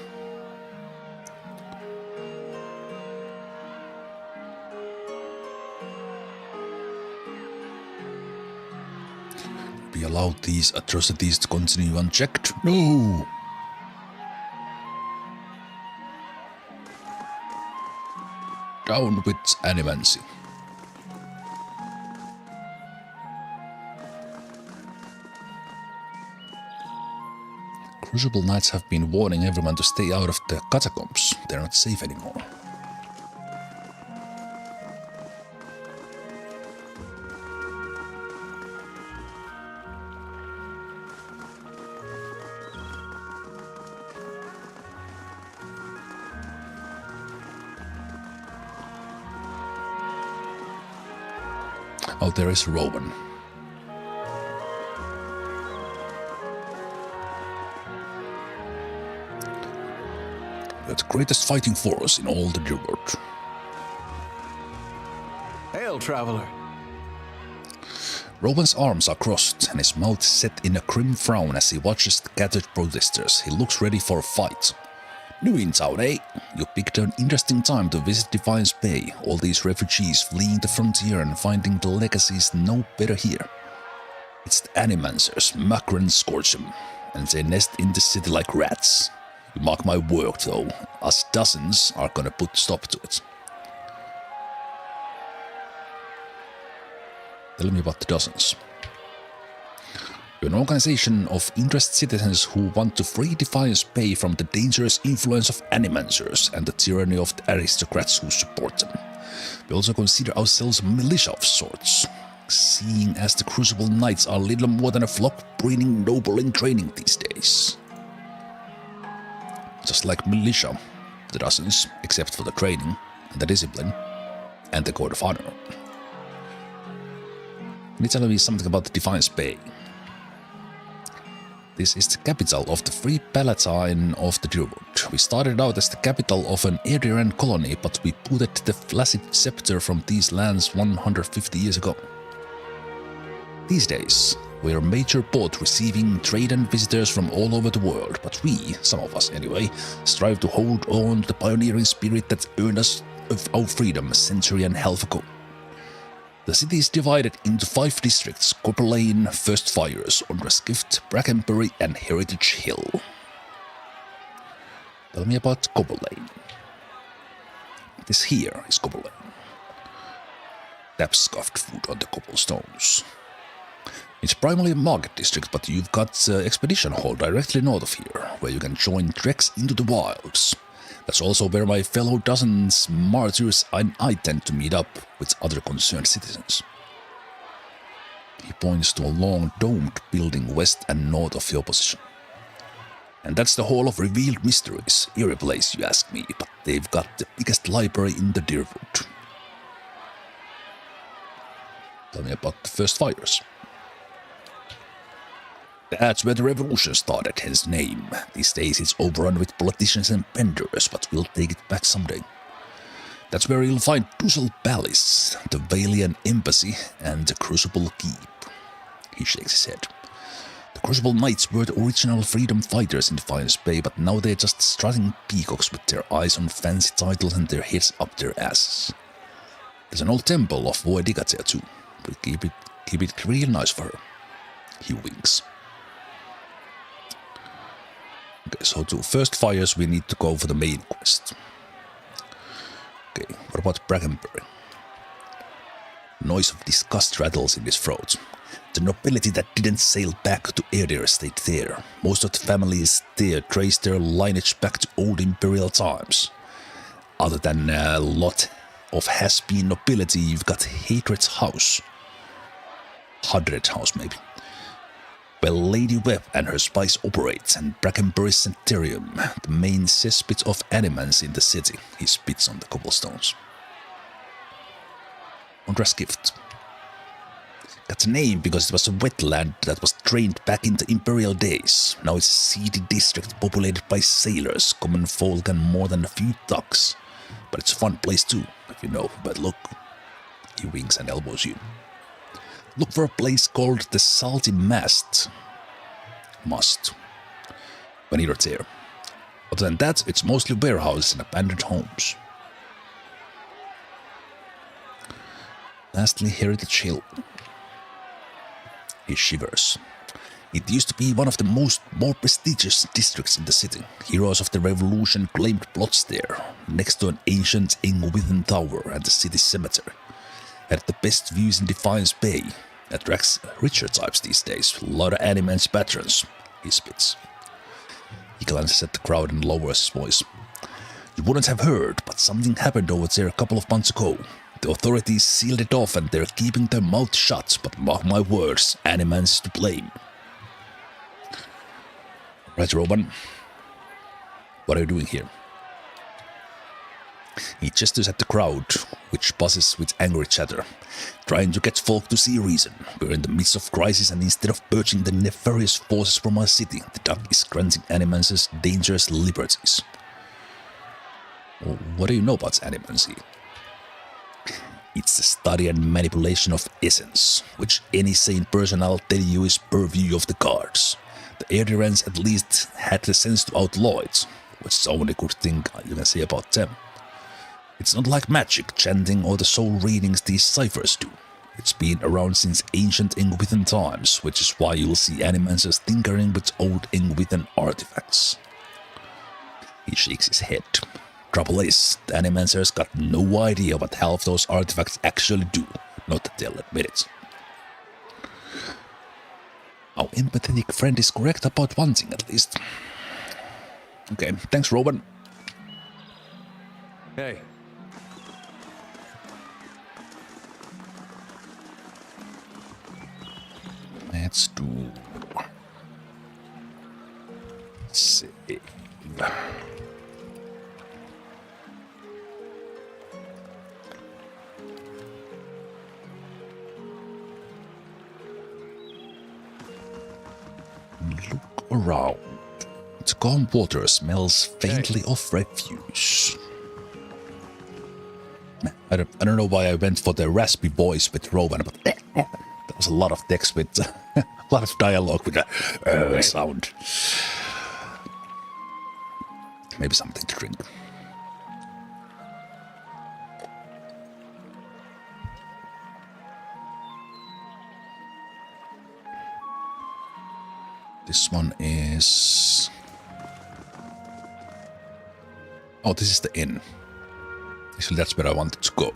We allowed these atrocities to continue unchecked? No! Down with animancy. Crucible Knights have been warning everyone to stay out of the catacombs. They're not safe anymore. Oh, there is Rowan. The greatest fighting force in all the world. Hail, traveler! Rowan's arms are crossed and his mouth set in a grim frown as he watches the gathered protesters. He looks ready for a fight. New in town, eh? You picked an interesting time to visit Defiance Bay. All these refugees fleeing the frontier and finding the legacy is no better here. It's the Animancers, Macron Scorch'em. and they nest in the city like rats. You mark my word, though, us dozens are gonna put stop to it. Tell me about the dozens. You're an organization of interested citizens who want to free Defiance Bay from the dangerous influence of animancers and the tyranny of the aristocrats who support them. We also consider ourselves a militia of sorts, seeing as the Crucible Knights are little more than a flock-breeding noble in training these days. Just like militia, the dozens, except for the training and the discipline and the code of honor. Can you tell me something about the Defiance Bay? This is the capital of the Free Palatine of the Deerwood. We started out as the capital of an Aediran colony, but we booted the Flaccid Scepter from these lands 150 years ago. These days, we're a major port receiving trade and visitors from all over the world, but we, some of us anyway, strive to hold on to the pioneering spirit that earned us of our freedom a century and a half ago. The city is divided into 5 districts: Copper Lane, First Fires, Ondraskift, Brackenbury and Heritage Hill. Tell me about Copper Lane. This here is Copper Lane. Tap scuffed food on the cobblestones. It's primarily a market district, but you've got Expedition Hall directly north of here, where you can join treks into the wilds. That's also where my fellow dozens, martyrs, and I tend to meet up with other concerned citizens. He points to a long domed building west and north of your position. And that's the Hall of Revealed Mysteries. Eerie place, you ask me, but they've got the biggest library in the Deerwood. Tell me about the First Fires. That's where the revolution started, hence the name. These days it's overrun with politicians and benders, but we'll take it back someday. That's where you'll find Dussel Palace, the Valian Embassy, and the Crucible Keep. He shakes his head. The Crucible Knights were the original freedom fighters in Defiance Bay, but now they're just strutting peacocks with their eyes on fancy titles and their heads up their asses. There's an old temple of Voedigatea too. We keep it real nice for her. He winks. Okay, so to First Fires we need to go for the main quest. Okay, what about Brackenbury? Noise of disgust rattles in his throat. The nobility that didn't sail back to Aedir stayed there. Most of the families there trace their lineage back to old imperial times. Other than a lot of has-been nobility, you've got Hatred's house. Hadred's house, maybe. Well, Lady Webb and her spies operate, and Brackenbury's Sanitarium, the main cesspit of animals in the city. He spits on the cobblestones. Ondraskift. Got a name because it was a wetland that was drained back in the imperial days. Now it's a seedy district populated by sailors, common folk and more than a few ducks. But it's a fun place too, if you know. But look, he winks and elbows you. Look for a place called the Salty Mast. When you're there. Other than that, it's mostly warehouses and abandoned homes. Lastly, Heritage Hill. He shivers. It used to be one of the more prestigious districts in the city. Heroes of the Revolution claimed plots there, next to an ancient Ingwithen Tower and the city cemetery. Had the best views in Defiance Bay. Attracts richer types these days. A lot of animals patrons, he spits. He glances at the crowd and lowers his voice. You wouldn't have heard, but something happened over there a couple of months ago. The authorities sealed it off and they're keeping their mouth shut, but mark my words, Animans is to blame. Right, Roman. What are you doing here? He gestures at the crowd, which buzzes with angry chatter, trying to get folk to see reason. We're in the midst of crisis, and instead of purging the nefarious forces from our city, the duck is granting Animances dangerous liberties. What do you know about Animancy? It's the study and manipulation of essence, which any sane person I'll tell you is purview of the gods. The Aedirans at least had the sense to outlaw it, which is the only good thing you can say about them. It's not like magic, chanting, or the soul readings these ciphers do. It's been around since ancient Ingwithan times, which is why you'll see animancers tinkering with old Ingwithan artifacts. He shakes his head. Trouble is, the animancers got no idea what half those artifacts actually do, not that they'll admit it. Our empathetic friend is correct about one thing at least. Okay, thanks Rowan. Hey. Let's do... save. Look around. The calm water smells faintly of refuse. I don't know why I went for the raspy voice with Rowan, but there was a lot of text with a lot of dialogue with a sound. Maybe something to drink. This one is... oh, this is the inn. Actually, that's where I wanted to go.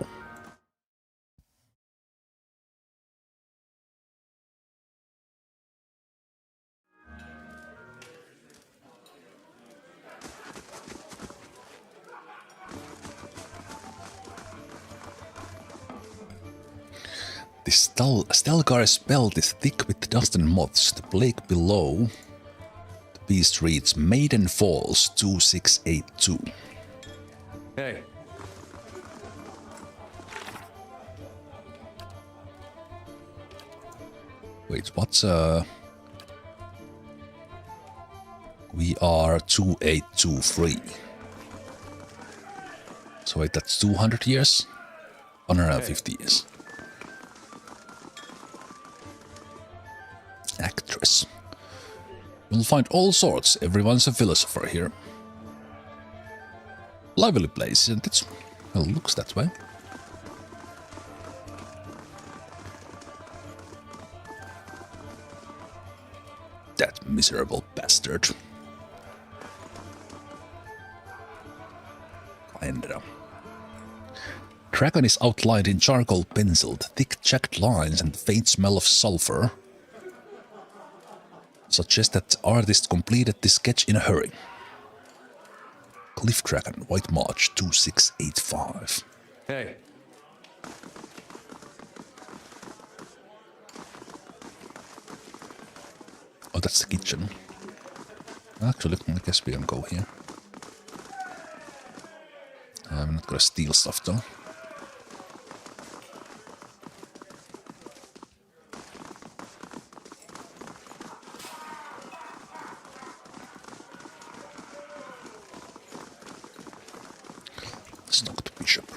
The Stelgar's belt is thick with dust and moths. The plague below the beast reads Maiden Falls 2682. Hey. Wait, what's we are 2823. So wait, that's 200 years? 150 years. Actress. You'll find all sorts. Everyone's a philosopher here. Lively place, isn't it? Well, looks that way. That miserable bastard. Kinda. Dragon is outlined in charcoal penciled, thick jagged lines and the faint smell of sulfur suggest that the artist completed this sketch in a hurry. Cliff Dragon, White March 2685. Hey. Oh, that's the kitchen. Actually, I guess we can go here. I'm not gonna steal stuff though. Stocked bishop.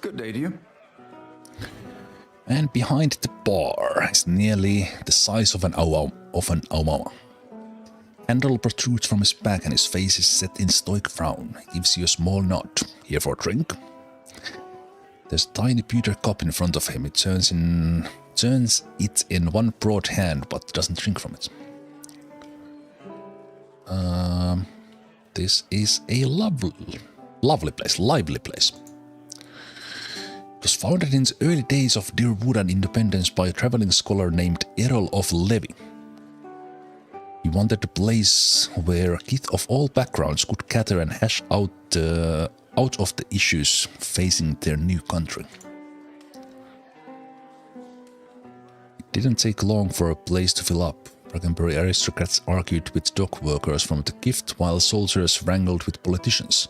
Good day to you. And behind the bar is nearly the size of an Aumama. Handle protrudes from his back and his face is set in stoic frown. He gives you a small nod. Here for a drink? There's a tiny pewter cup in front of him. It turns it in one broad hand, but doesn't drink from it. This is a lively place. It was founded in the early days of Dirwudan independence by a traveling scholar named Errol of Levy. He wanted a place where kids of all backgrounds could gather and hash out of the issues facing their new country. It didn't take long for a place to fill up. Brackenbury aristocrats argued with dock workers from the gift, while soldiers wrangled with politicians.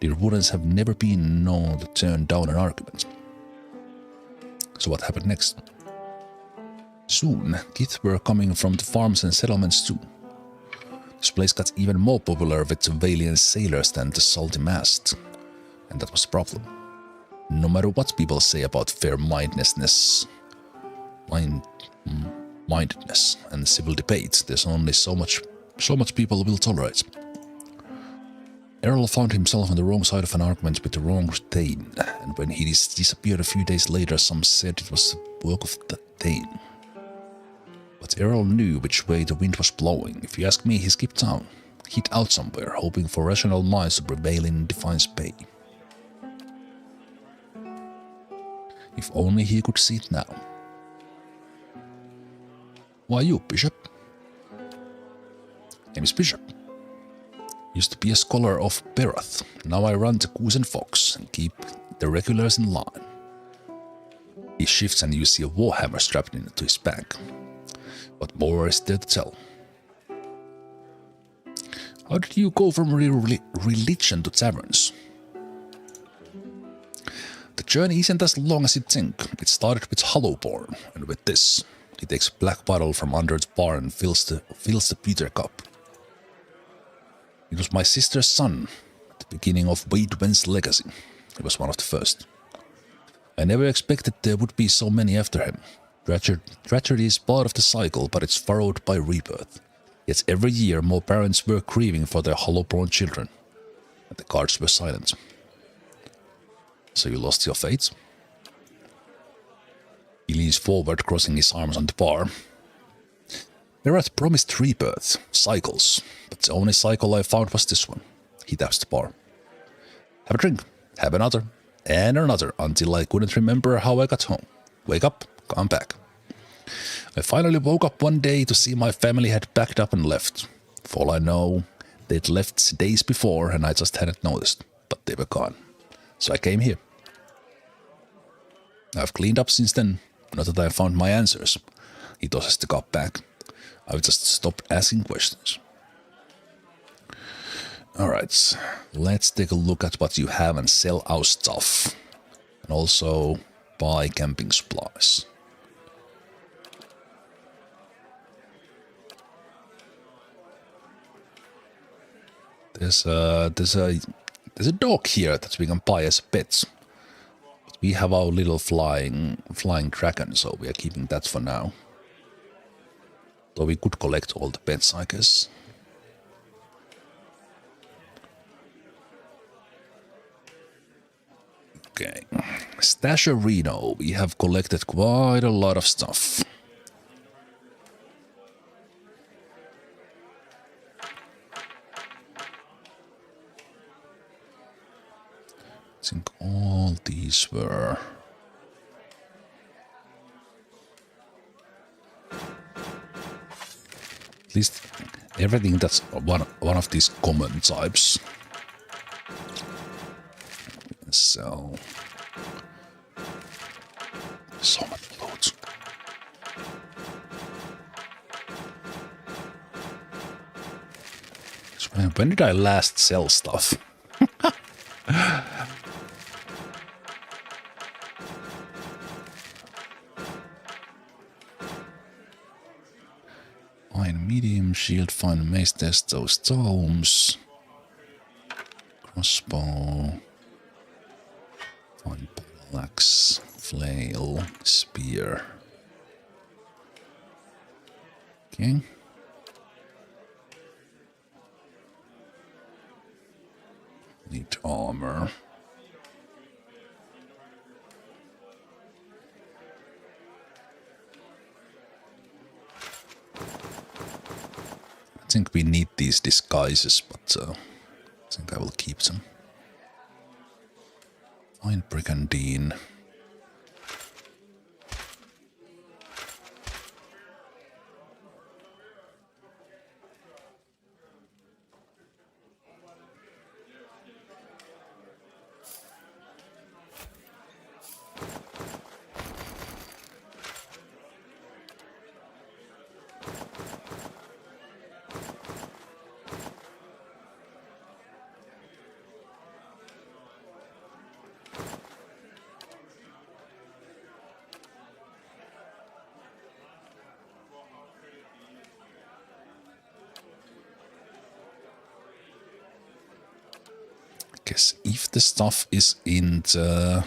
Dirwudans have never been known to turn down an argument. So what happened next? Soon, kids were coming from the farms and settlements too. This place got even more popular with the Valiant sailors than the Salty Mast. And that was the problem. No matter what people say about fair-mindedness and civil debate, there's only so much people will tolerate. Errol found himself on the wrong side of an argument with the wrong Thane, and when he disappeared a few days later, some said it was the work of the Thane. But Errol knew which way the wind was blowing. If you ask me, he skipped town, hid out somewhere, hoping for rational minds to prevail in Defiance Bay. If only he could see it now. Why you, Bishop? Name is Bishop. Used to be a scholar of Berath. Now I run the Goose and Fox and keep the regulars in line. He shifts and you see a warhammer strapped into his back. What more is there to tell? How did you go from religion to taverns? The journey isn't as long as you think. It started with Hollowborn, and with this, he takes a black bottle from under the bar and fills the bitter cup. It was my sister's son, at the beginning of Waidwen's legacy. He was one of the first. I never expected there would be so many after him. Tragedy is part of the cycle, but it's followed by rebirth. Yet every year more parents were grieving for their hollow-born children, and the guards were silent. So you lost your fate? He leans forward, crossing his arms on the bar. Berath promised rebirth, cycles, but the only cycle I found was this one. He taps the bar. Have a drink, have another, and another, until I couldn't remember how I got home. Wake up, come back. I finally woke up one day to see my family had packed up and left. For all I know, they'd left days before and I just hadn't noticed, but they were gone. So I came here. I've cleaned up since then, not that I found my answers. He tosses the cup back. I've just stopped asking questions. Alright, let's take a look at what you have and sell our stuff. And also buy camping supplies. There's a dog here that we can buy as a pet. But we have our little flying dragon, so we are keeping that for now. Though we could collect all the pets, I guess. Okay. Stasherino. We have collected quite a lot of stuff. I think all these were... At least everything that's one of these common types. So much loot. When did I last sell stuff? Fine medium shield, fine mace, test those tomes. Crossbow. Fine battle-axe, flail, spear. Okay. Need armor. I think we need these disguises, but I think I will keep them. Fine brigandine. Guess if the stuff is in the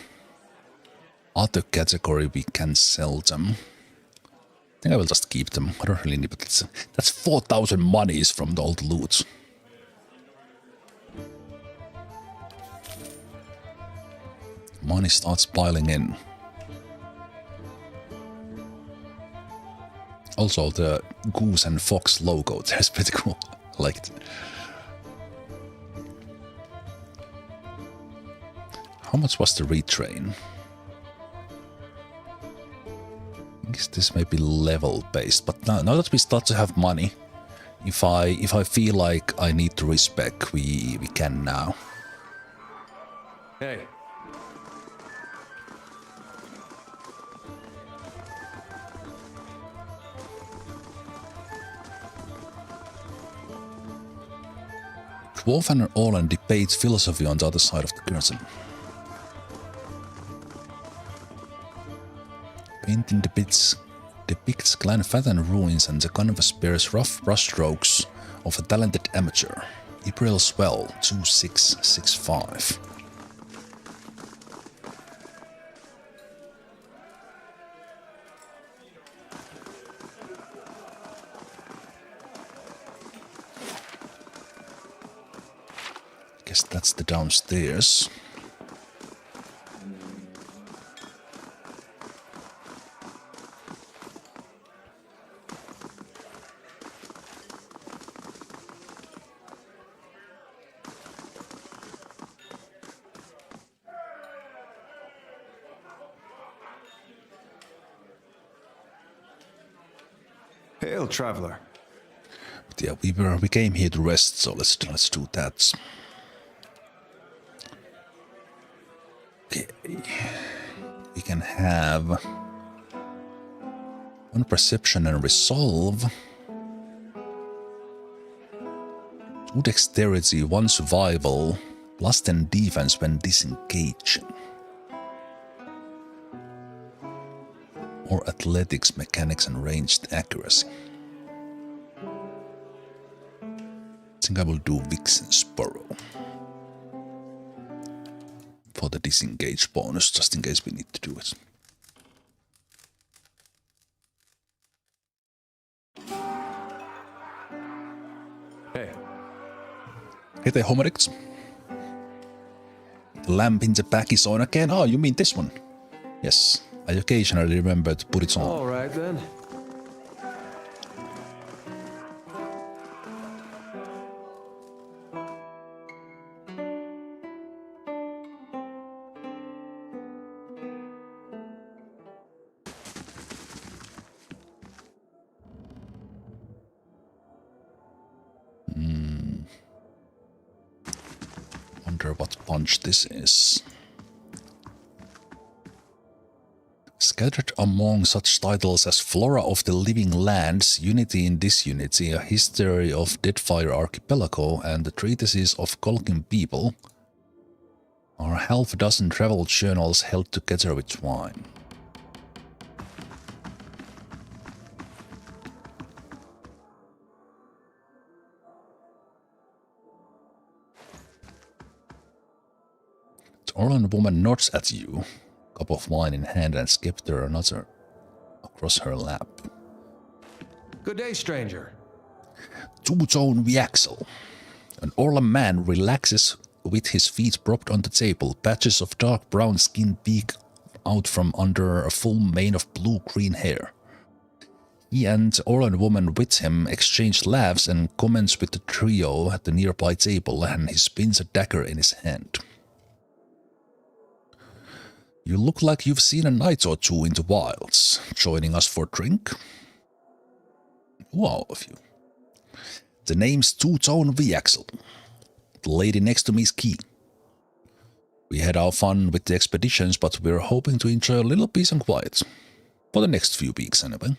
other category, we can sell them. I think I will just keep them. I don't really need, but that's 4,000 monies from the old loot. Money starts piling in. Also, the goose and fox logo there's pretty cool. I like it. How much was the retrain? I guess this may be level based, but now that we start to have money, if I feel like I need to respec, we can now. Hey. Dwarf and Orlan debate philosophy on the other side of the curtain. Painting depicts Glenfathan ruins and the canvas bears rough brushstrokes of a talented amateur. April Swell 2665. Guess that's the downstairs. Hail, traveler. But yeah, we came here to rest, so let's do that. Okay. We can have one perception and resolve. 2 dexterity, 1 survival, plus 10 defense when disengaging. Or athletics, mechanics, and ranged accuracy. I think I will do Vixen's Burrow for the disengage bonus, just in case we need to do it. Hey. Hey there, Homerics. The lamp in the back is on again. Oh, you mean this one? Yes, I occasionally remember to put it on. All right then. Wonder what punch this is. Scattered among such titles as Flora of the Living Lands, Unity in Disunity, A History of Deadfire Archipelago, and the Treatises of Colkin People, are half a dozen travel journals held together with twine. The Orlan woman nods at you, cup of wine in hand, and scepter another across her lap. Good day, stranger. Two-tone Viaxel. An Orlan man relaxes with his feet propped on the table. Patches of dark brown skin peek out from under a full mane of blue-green hair. He and the Orlan woman with him exchange laughs and comments with the trio at the nearby table, and he spins a dagger in his hand. You look like you've seen a night or two in the wilds. Joining us for a drink? Who are all of you? The name's Two-Tone Viaxel. The lady next to me is Key. We had our fun with the expeditions, but we're hoping to enjoy a little peace and quiet. For the next few weeks, anyway.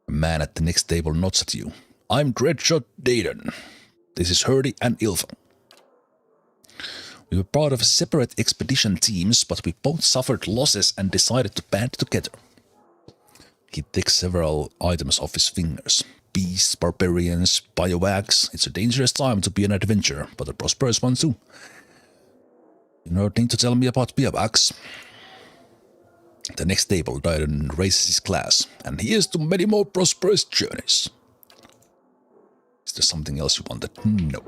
A man at the next table nods at you. I'm Dreadshot Dayton. This is Hurdy and Ilva. We were part of separate expedition teams, but we both suffered losses and decided to band together. He takes several items off his fingers. Beasts, barbarians, biowags. It's a dangerous time to be an adventurer, but a prosperous one too. You don't need to tell me about biowags. The next table, Dayton raises his glass, and here's to many more prosperous journeys. Is there something else you wanted? No.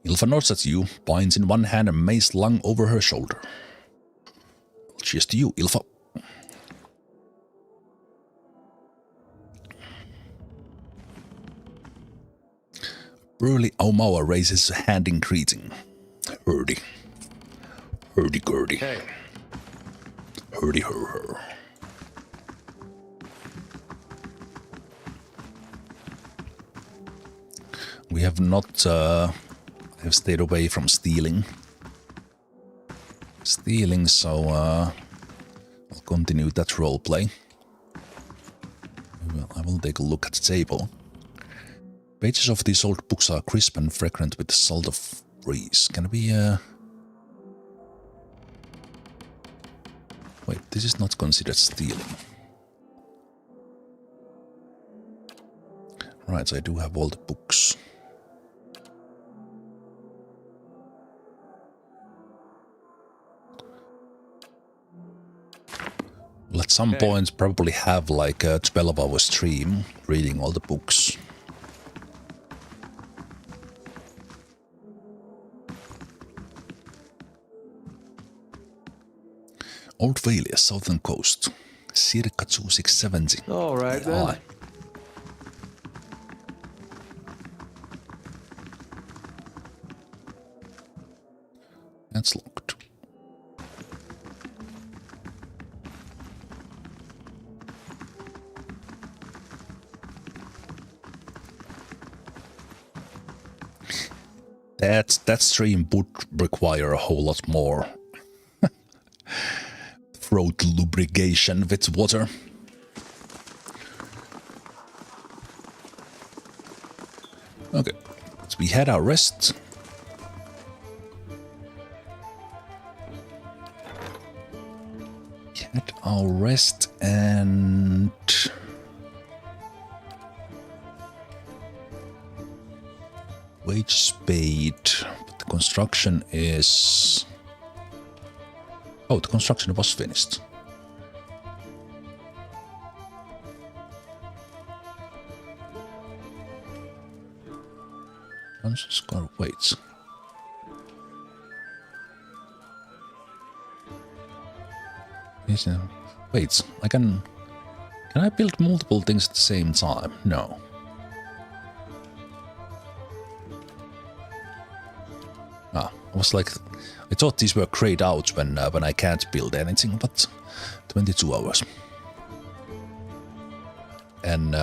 Ilfa nods at you, binds in one hand and mace slung over her shoulder. Cheers to you, Ilfa. Burly Aumaua raises a hand in greeting. Hurdy. Hurdy-gurdy. Hey. Hurdy-hur-hur. We have not, have stayed away from stealing. So, I'll continue that roleplay. I will take a look at the table. Pages of these old books are crisp and fragrant with the salt of breeze. Can we, Wait, this is not considered stealing. Right, so I do have all the books. Well, at some point probably have like a 12-hour stream reading all the books. Old Vale, southern coast. Circa 2670. All right, then. Aye. That's locked. That stream would require a whole lot more throat lubrication with water. Okay, so we had our rest. And wage spade. But the construction is. Oh, the construction was finished. Score weights. Wait, I can I build multiple things at the same time? No. I was like, I thought these were grayed out when I can't build anything, but 22 hours. And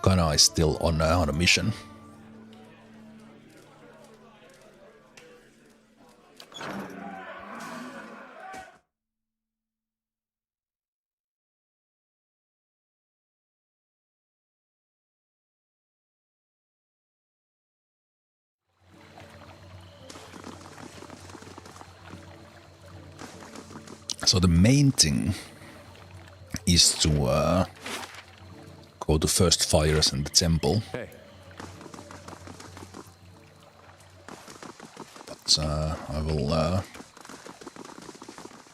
Kana is still on a mission. So the main thing is to go to first fires in the temple. Hey. But I will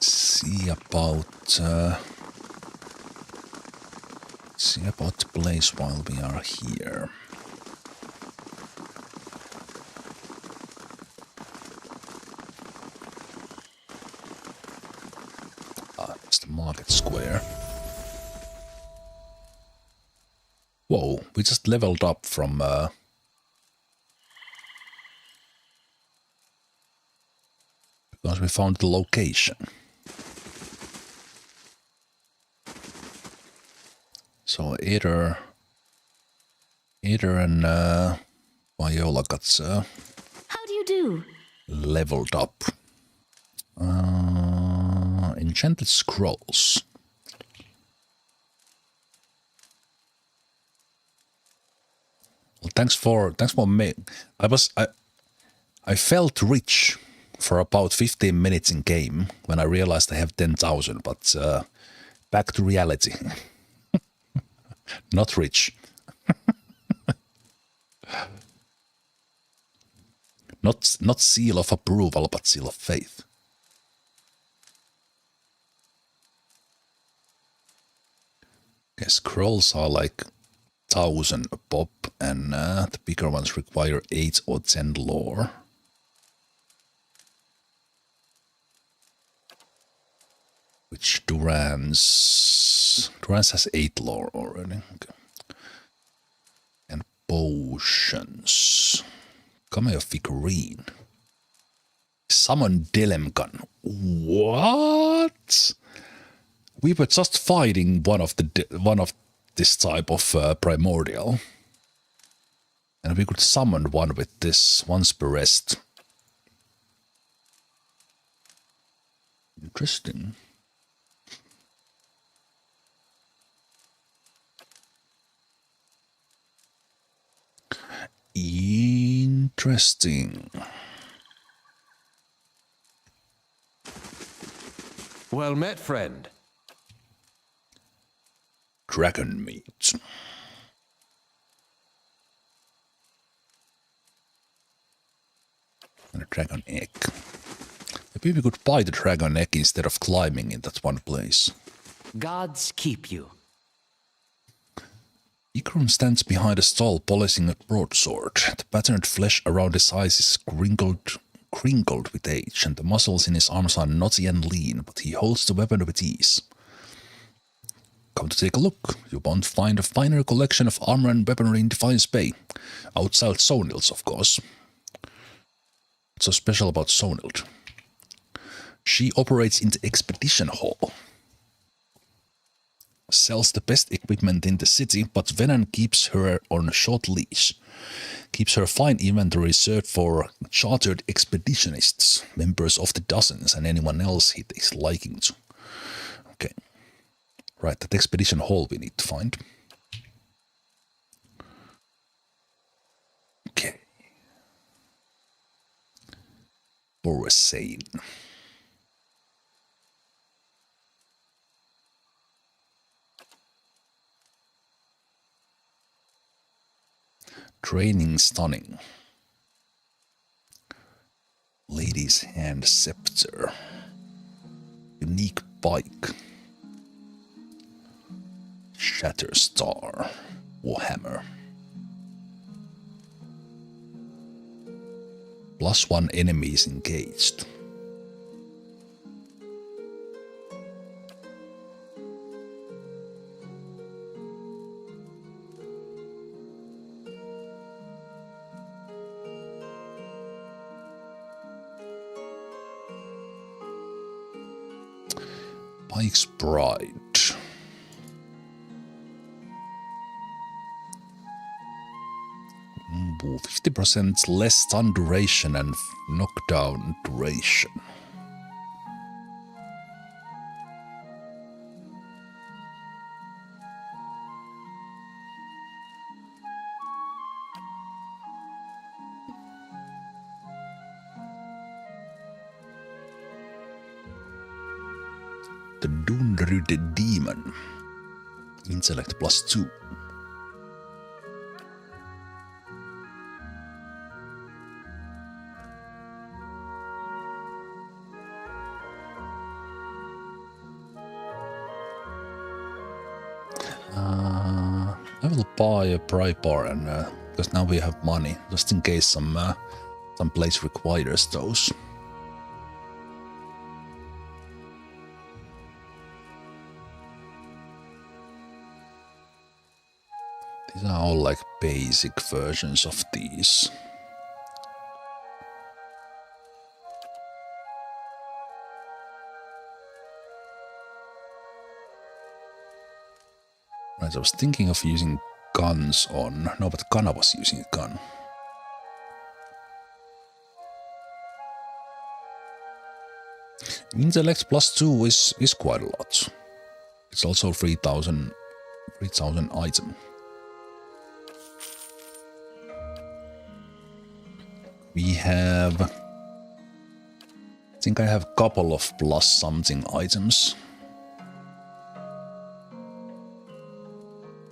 see about the place while we are here. It's the market square. Whoa, we just leveled up from because we found the location. So either and Viola got How do you do? leveled up. Enchanted scrolls. Well, thanks for me. I felt rich for about 15 minutes in game when I realized I have 10,000, but back to reality. Not rich. Not seal of approval, but seal of faith. Okay, scrolls are like 1,000 a pop, and the bigger ones require 8 or 10 lore. Which Durance has 8 lore already. Okay. And potions. Cameo figurine. Summon Delemgan. What? We were just fighting one of this type of primordial, and we could summon one with this once per rest. Interesting. Interesting. Well met, friend. Dragon meat. And a dragon egg. Maybe we could buy the dragon egg instead of climbing in that one place. Gods keep you. Ikron stands behind a stall polishing a broadsword. The patterned flesh around his eyes is crinkled with age, and the muscles in his arms are knotty and lean, but he holds the weapon with ease. Come to take a look. You won't find a finer collection of armor and weaponry in Defiance Bay. Outside Sonild's, of course. What's so special about Sonild? She operates in the Expedition Hall. Sells the best equipment in the city, but Venan keeps her on a short leash. Keeps her fine inventory reserved for chartered expeditionists, members of the dozens, and anyone else he takes liking to. Okay. Right, that expedition hall we need to find. Okay. Borisane. Training stunning. Lady's hand scepter. Unique bike. Shatterstar. Warhammer. +1 enemies engaged. Pike's Bride. 50% less stun duration and knockdown duration. The Dunrud Demon. Intellect +2. I will buy a pry bar, and because now we have money, just in case some place requires those. These are all like basic versions of these. Right, I was thinking of using guns on... No, but Kana was using a gun. Intellect +2 is quite a lot. It's also 3,000 item. We have... I think I have a couple of +something items.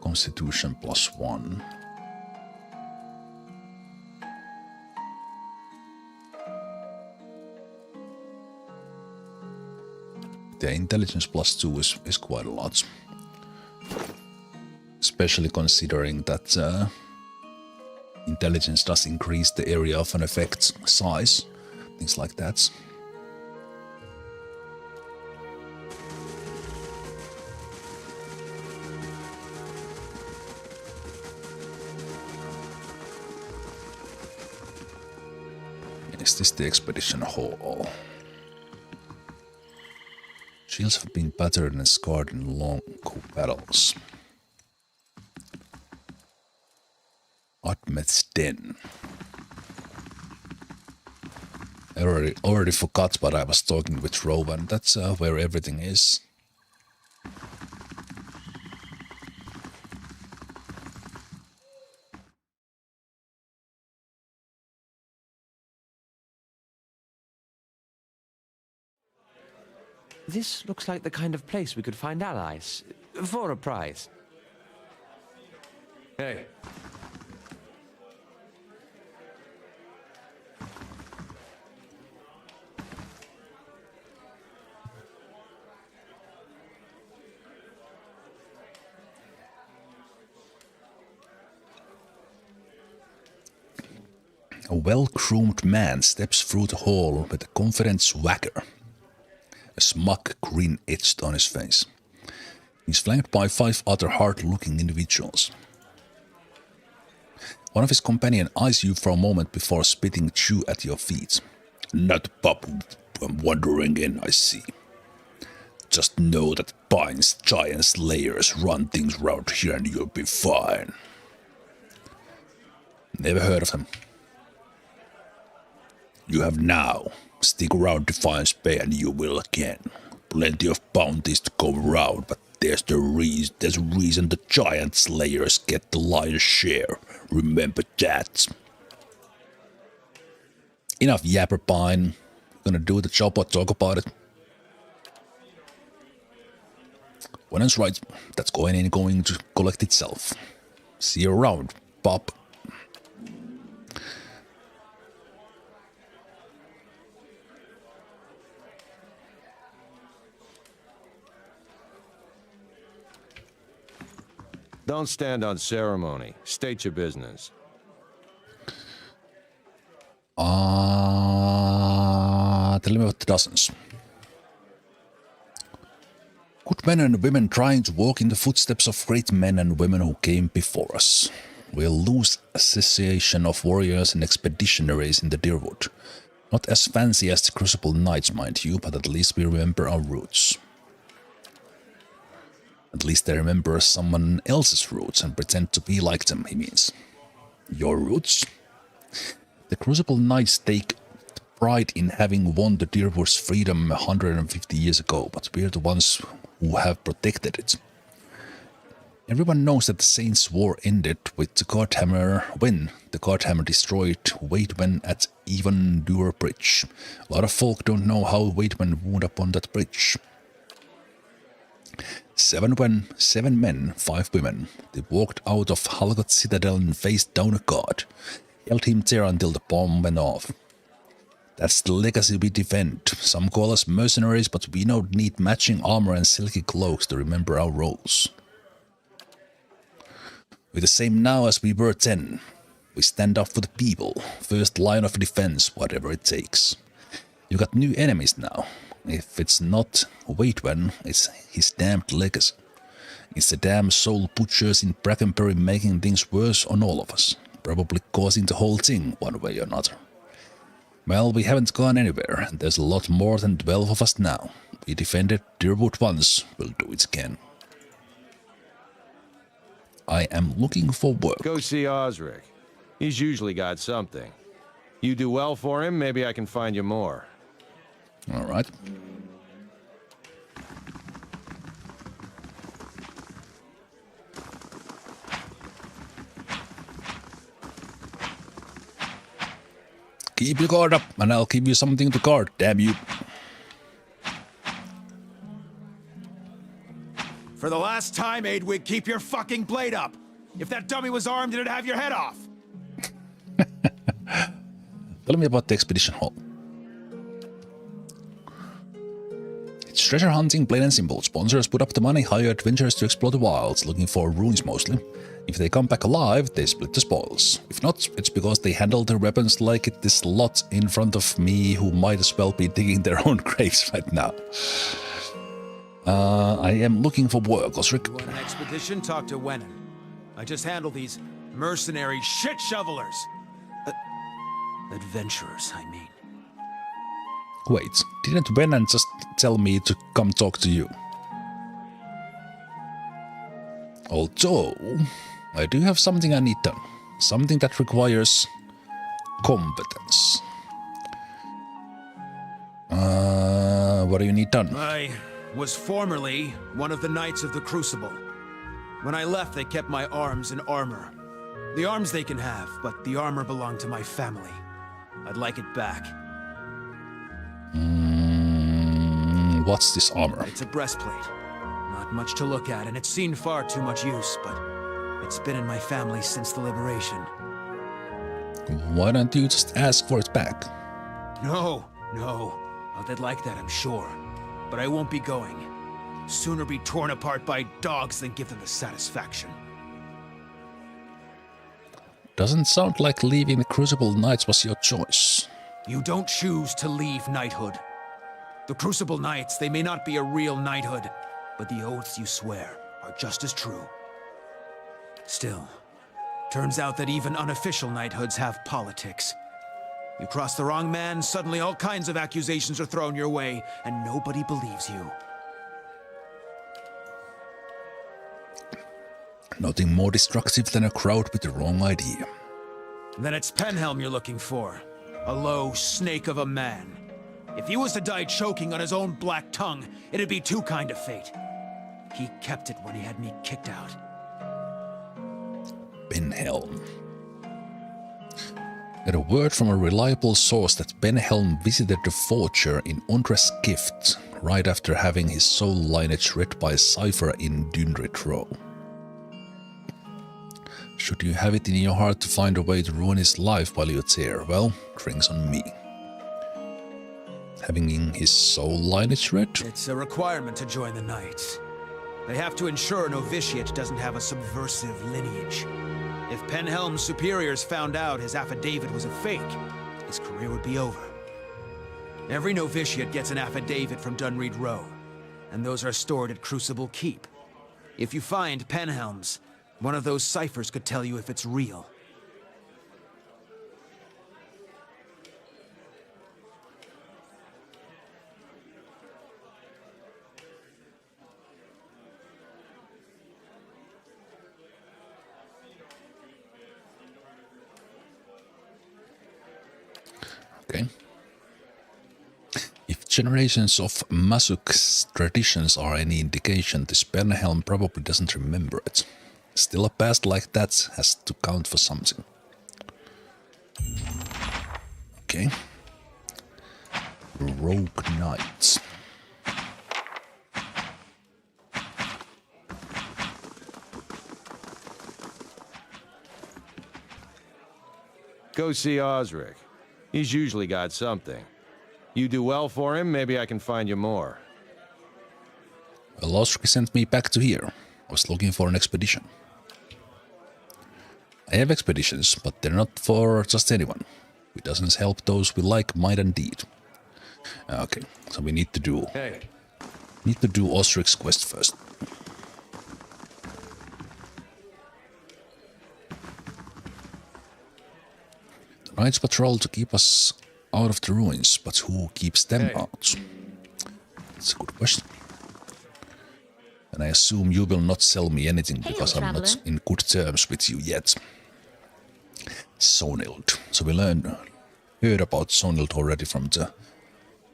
Constitution +1. The intelligence +2 is quite a lot. especially considering that intelligence does increase the area of an effect's size, things like that. Is this the expedition hall? Shields have been battered and scarred in long battles. Admet's Den. I already forgot, but I was talking with Rowan. That's where everything is. This looks like the kind of place we could find allies. For a prize. Hey. A well-groomed man steps through the hall with a confident swagger, a smug grin etched on his face. He's flanked by 5 other hard-looking individuals. One of his companions eyes you for a moment before spitting chew at your feet. Not pop I'm wandering in, I see. Just know that Pine's giant slayers run things round here and you'll be fine. Never heard of them. You have now. Stick around Defiance Bay and you will again. Plenty of bounties to go around, but there's a reason the giant slayers get the lion's share. Remember that. Enough yapper, Pine. Gonna do the job or talk about it? When it's right, that's going to collect itself. See you around, Bob. Don't stand on ceremony. State your business. Tell me about the dozens. Good men and women trying to walk in the footsteps of great men and women who came before us. We'll lose association of warriors and expeditionaries in the Deerwood. Not as fancy as the Crucible Knights, mind you, but at least we remember our roots. At least they remember someone else's roots and pretend to be like them, he means. Your roots? The Crucible Knights take pride in having won the Deerwood's freedom 150 years ago, but we're the ones who have protected it. Everyone knows that the Saints' War ended with the Godhammer when the Godhammer destroyed Waitwen at Even-Dure Bridge. A lot of folk don't know how Waitwen wound up on that bridge. 7 men, 5 women. They walked out of Halgot Citadel and faced down a god. Held him there until the bomb went off. That's the legacy we defend. Some call us mercenaries, but we don't need matching armor and silky cloaks to remember our roles. We're the same now as we were then. We stand up for the people. First line of defense, whatever it takes. You got new enemies now. If it's not Waitwen, it's his damned legacy. It's the damn soul butchers in Brackenbury making things worse on all of us. Probably causing the whole thing one way or another. Well, we haven't gone anywhere, and there's a lot more than 12 of us now. We defended Deerwood once, we'll do it again. I am looking for work. Go see Osric. He's usually got something. You do well for him, maybe I can find you more. All right. Keep your guard up, and I'll give you something to guard, damn you. For the last time, Aidwig, keep your fucking blade up! If that dummy was armed, it'd have your head off! Tell me about the expedition hall. It's It's treasure hunting, plain and simple. Sponsors put up the money, hire adventurers to explore the wilds, looking for ruins mostly. If they come back alive, they split the spoils. If not, it's because they handle their weapons like it is lot in front of me who might as well be digging their own graves right now. I am looking for work, Osric. You want an expedition? Talk to Wennen. I just handle these mercenary shit shovelers. Adventurers, I mean. Wait, didn't Wennen just tell me to come talk to you? Although, I do have something I need done. Something that requires competence. What do you need done? I was formerly one of the Knights of the Crucible. When I left, they kept my arms and armor. The arms they can have, but the armor belonged to my family. I'd like it back. What's this armor? It's a breastplate. Not much to look at, and it's seen far too much use, but it's been in my family since the liberation. Why don't you just ask for it back? No. Oh, they'd like that, I'm sure. But I won't be going. Sooner be torn apart by dogs than give them the satisfaction. Doesn't sound like leaving the Crucible Knights was your choice. You don't choose to leave knighthood. The Crucible Knights, they may not be a real knighthood, but the oaths you swear are just as true. Still, turns out that even unofficial knighthoods have politics. You cross the wrong man, suddenly all kinds of accusations are thrown your way, and nobody believes you. Nothing more destructive than a crowd with the wrong idea. Then it's Penhelm you're looking for. A low snake of a man. If he was to die choking on his own black tongue, it'd be too kind of fate. He kept it when he had me kicked out. Penhelm. Got a word from a reliable source that Penhelm visited the Forger in Undre's Gift, right after having his soul lineage read by Cypher in Dunrit Row. Should you have it in your heart to find a way to ruin his life while you're there, well, drinks on me. Having his soul lineage read? It's a requirement to join the Knights. They have to ensure a novitiate doesn't have a subversive lineage. If Penhelm's superiors found out his affidavit was a fake, his career would be over. Every novitiate gets an affidavit from Dunreed Row, and those are stored at Crucible Keep. If you find Penhelm's, one of those ciphers could tell you if it's real. Okay. If generations of Masuk's traditions are any indication, this Penhelm probably doesn't remember it. Still, a past like that has to count for something. Okay. Rogue Knights. Go see Osric. He's usually got something. You do well for him, maybe I can find you more. Well, Osric sent me back to here. I was looking for an expedition. I have expeditions, but they're not for just anyone. We doesn't help those we like might and deed. Okay, so we need to do Osric's quest first. The Knights patrol to keep us out of the ruins, but who keeps them out? That's a good question. And I assume you will not sell me anything because I'm not in good terms with you yet. Sonild. So we heard about Sonild already from the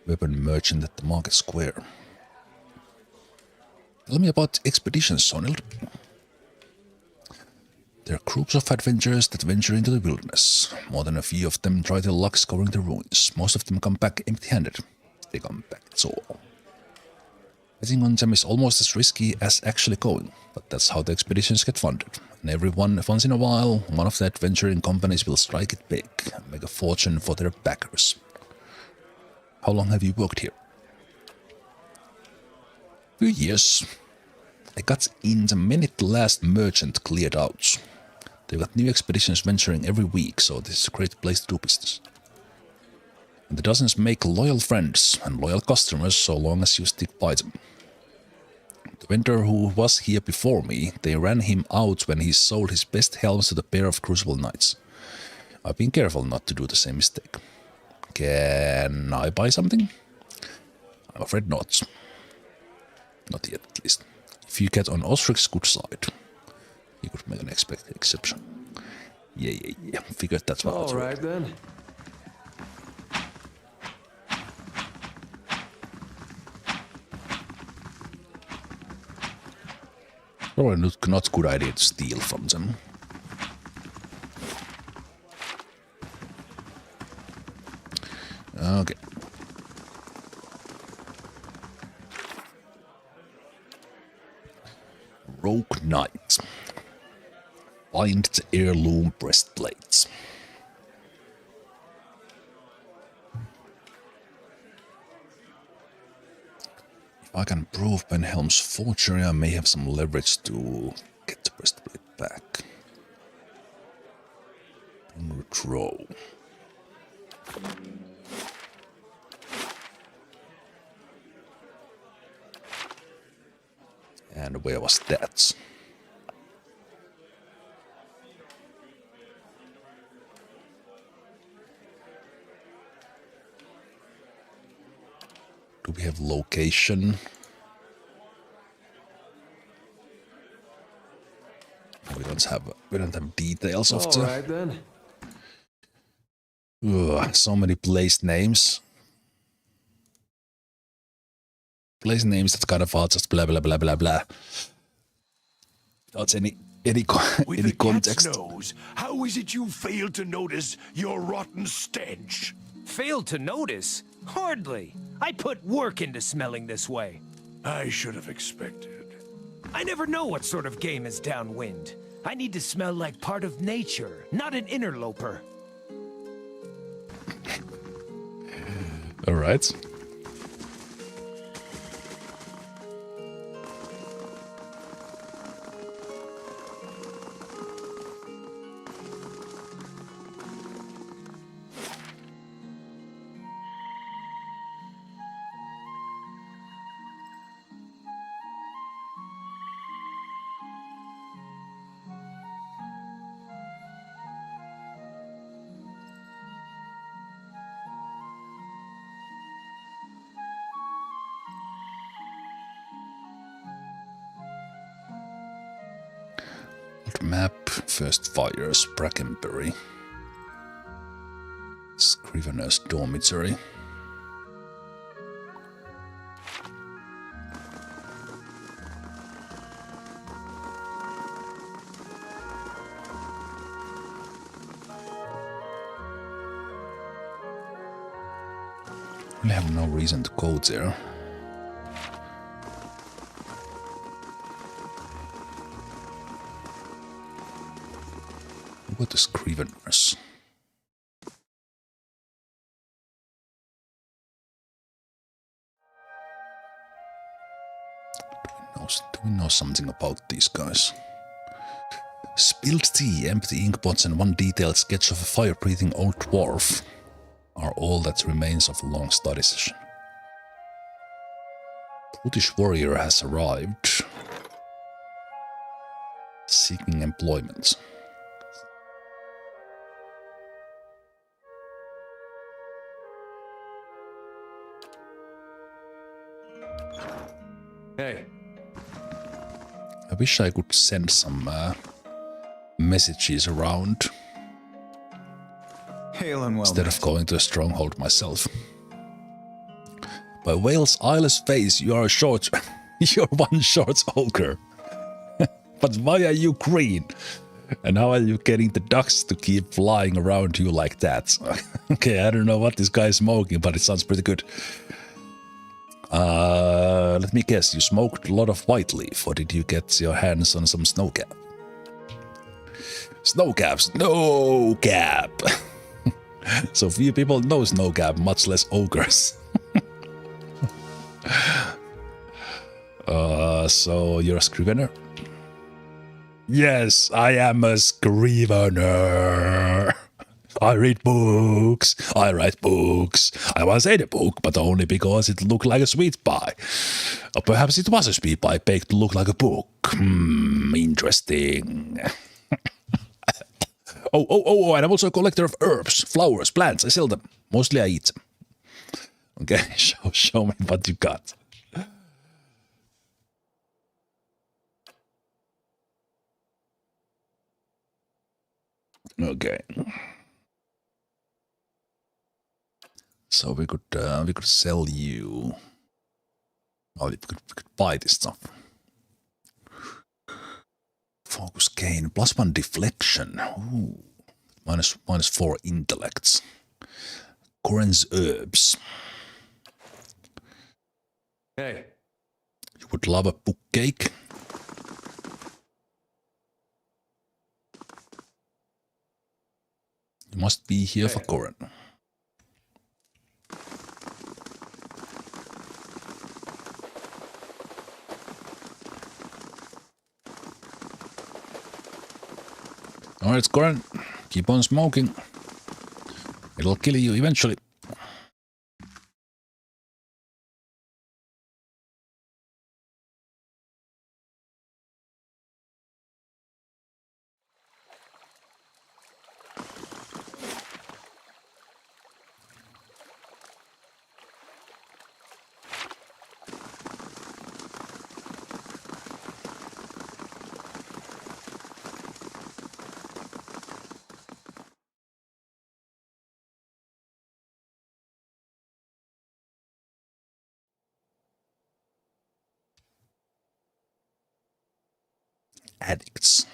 weapon merchant at the market square. Tell me about expeditions, Sonild. There are groups of adventurers that venture into the wilderness. More than a few of them try their luck scouring the ruins. Most of them come back empty-handed. They come back, that's all. Betting on them is almost as risky as actually going, but that's how the expeditions get funded. And once in a while, one of the adventuring companies will strike it big and make a fortune for their backers. How long have you worked here? few years, I got in the minute the last merchant cleared out. They've got new expeditions venturing every week, so this is a great place to do business. And the dozens make loyal friends and loyal customers so long as you stick by them. The vendor who was here before me, they ran him out when he sold his best helms to the pair of Crucible Knights. I've been careful not to do the same mistake. Can I buy something? I'm afraid not. Not yet, at least. If you get on Osric's good side, you could make an exception. Yeah. Figured that's what All right, then. Probably not good idea to steal from them. Okay. Rogue Knight. Find the heirloom breastplates. If I can prove Penhelm's forgery, I may have some leverage to get the breastplate back. Draw. And where was that? Do we have location? We don't have details of the. All right then. Ugh, so many place names. Place names that kind of are just blah blah blah blah blah. Without any With context. cat's nose, how is it you failed to notice your rotten stench? Failed to notice? Hardly. I put work into smelling this way. I should have expected. I never know what sort of game is downwind. I need to smell like part of nature, not an interloper. All right. Map, first fires, Brackenbury. Scrivener's dormitory. We have no reason to go there. What is Scriveners? Do we know something about these guys? Spilled tea, empty inkpots, and one detailed sketch of a fire-breathing old dwarf are all that remains of a long study session. Brutish warrior has arrived, seeking employment. Hey. I wish I could send some messages around Hail and well instead of going to a stronghold myself. By Wales' eyeless face, you are you're one short ogre. But why are you green? And how are you getting the ducks to keep flying around you like that? Okay, I don't know what this guy is smoking, but it sounds pretty good. Let me guess, you smoked a lot of white leaf, or did you get your hands on some snowcap? Snowcaps, no cap! So few people know snowcap, much less ogres. So you're a scrivener? Yes, I am a scrivener. I read books. I write books. I once ate a book, but only because it looked like a sweet pie. Or perhaps it was a sweet pie baked to look like a book. Interesting. Oh, and I'm also a collector of herbs, flowers, plants. I sell them. Mostly I eat them. Okay, show me what you got. Okay. So we could sell you. Oh, we could buy this stuff. Focus gain +1 deflection. Ooh. -4 intellects. Corin's herbs. Hey. You would love a book cake. You must be here for Corin. Alright, Corin. Keep on smoking. It'll kill you eventually. Addicts.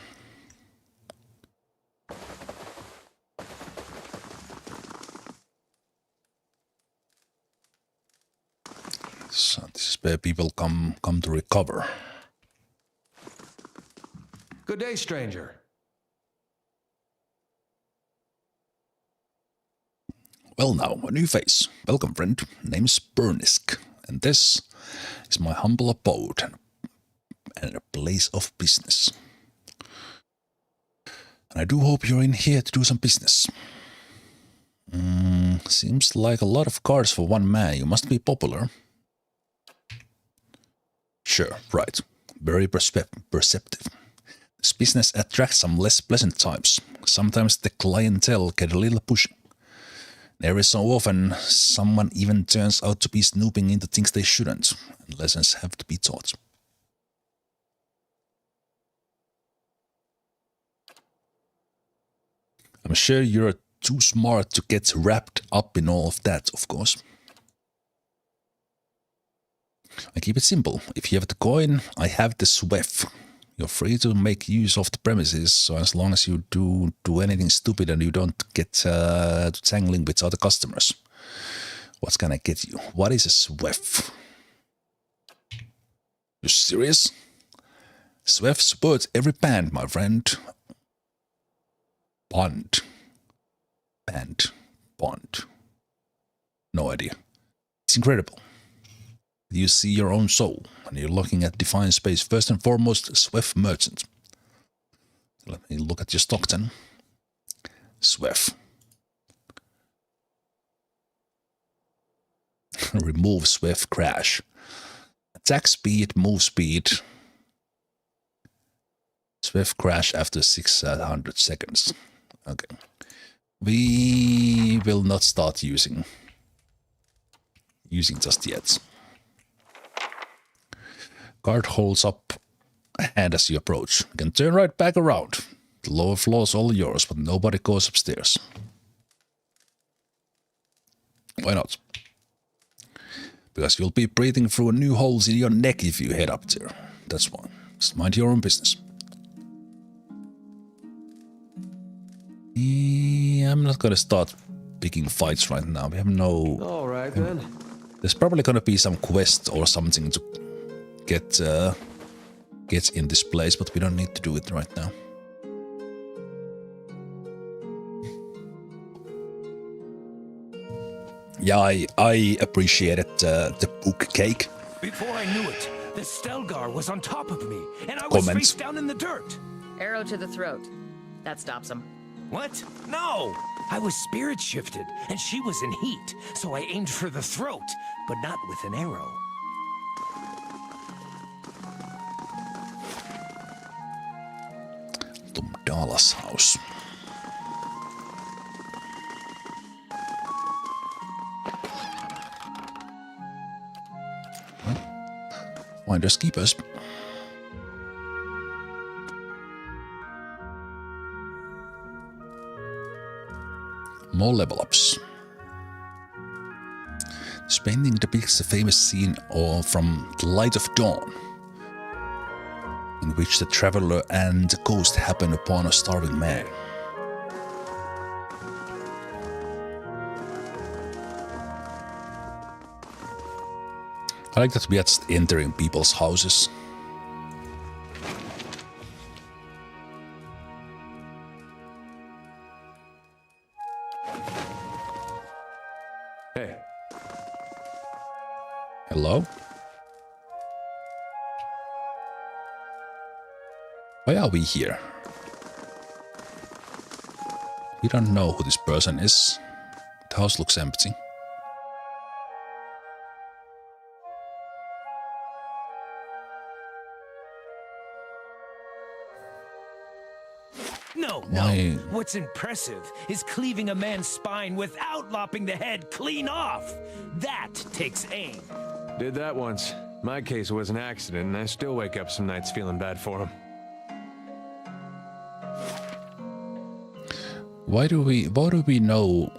So this is where people come to recover. Good day, stranger. Well now, a new face. Welcome, friend. Name's Burnisk, and this is my humble abode and a place of business. And I do hope you're in here to do some business. Seems like a lot of cars for one man. You must be popular. Sure, right. Very perceptive. This business attracts some less pleasant types. Sometimes the clientele get a little pushy. Every so often, someone even turns out to be snooping into things they shouldn't, and lessons have to be taught. I'm sure you're too smart to get wrapped up in all of that, of course. I keep it simple. If you have the coin, I have the SWEF. You're free to make use of the premises, so as long as you do anything stupid and you don't get tangling with other customers. What's gonna get you? What is a SWEF? You serious? SWEF supports every band, my friend. Bond. No idea. It's incredible. You see your own soul, and you're looking at Defiance Bay's first and foremost SWEF merchant. Let me look at your stock then. SWEF. Remove SWEF crash. Attack speed, move speed. SWEF crash after 600 seconds. Okay. We will not start using just yet. Guard holds up a hand as you approach. You can turn right back around. The lower floor is all yours, but nobody goes upstairs. Why not? Because you'll be breathing through new holes in your neck if you head up there. That's why. Just mind your own business. I'm not gonna start picking fights right now. We have no... Alright then. There's probably gonna be some quest or something to get in this place, but we don't need to do it right now. Yeah, I appreciated the book cake. Before I knew it, The Stelgar was on top of me, and I was face down in the dirt. Arrow to the throat. That stops him. What? No! I was spirit shifted, and she was in heat, so I aimed for the throat, but not with an arrow. Dallas house. Finders keepers. More level ups. This painting depicts a famous scene from The Light of Dawn, in which the traveler and the ghost happen upon a starving man. I like that we are just entering people's houses. Hey. Hello? Why are we here? We don't know who this person is. The house looks empty. No. What's impressive is cleaving a man's spine without lopping the head clean off. That takes aim. Did that once. My case was an accident, and I still wake up some nights feeling bad for him. Why do we know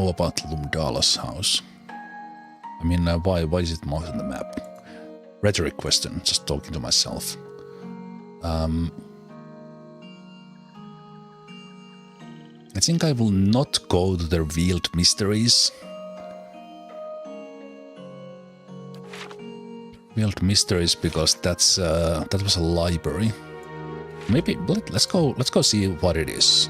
about Lumdala's house? I mean, why is it marked on the map? Rhetoric question, just talking to myself. I think I will not go to the revealed mysteries. Revealed mysteries because that was a library. Maybe let's go see what it is.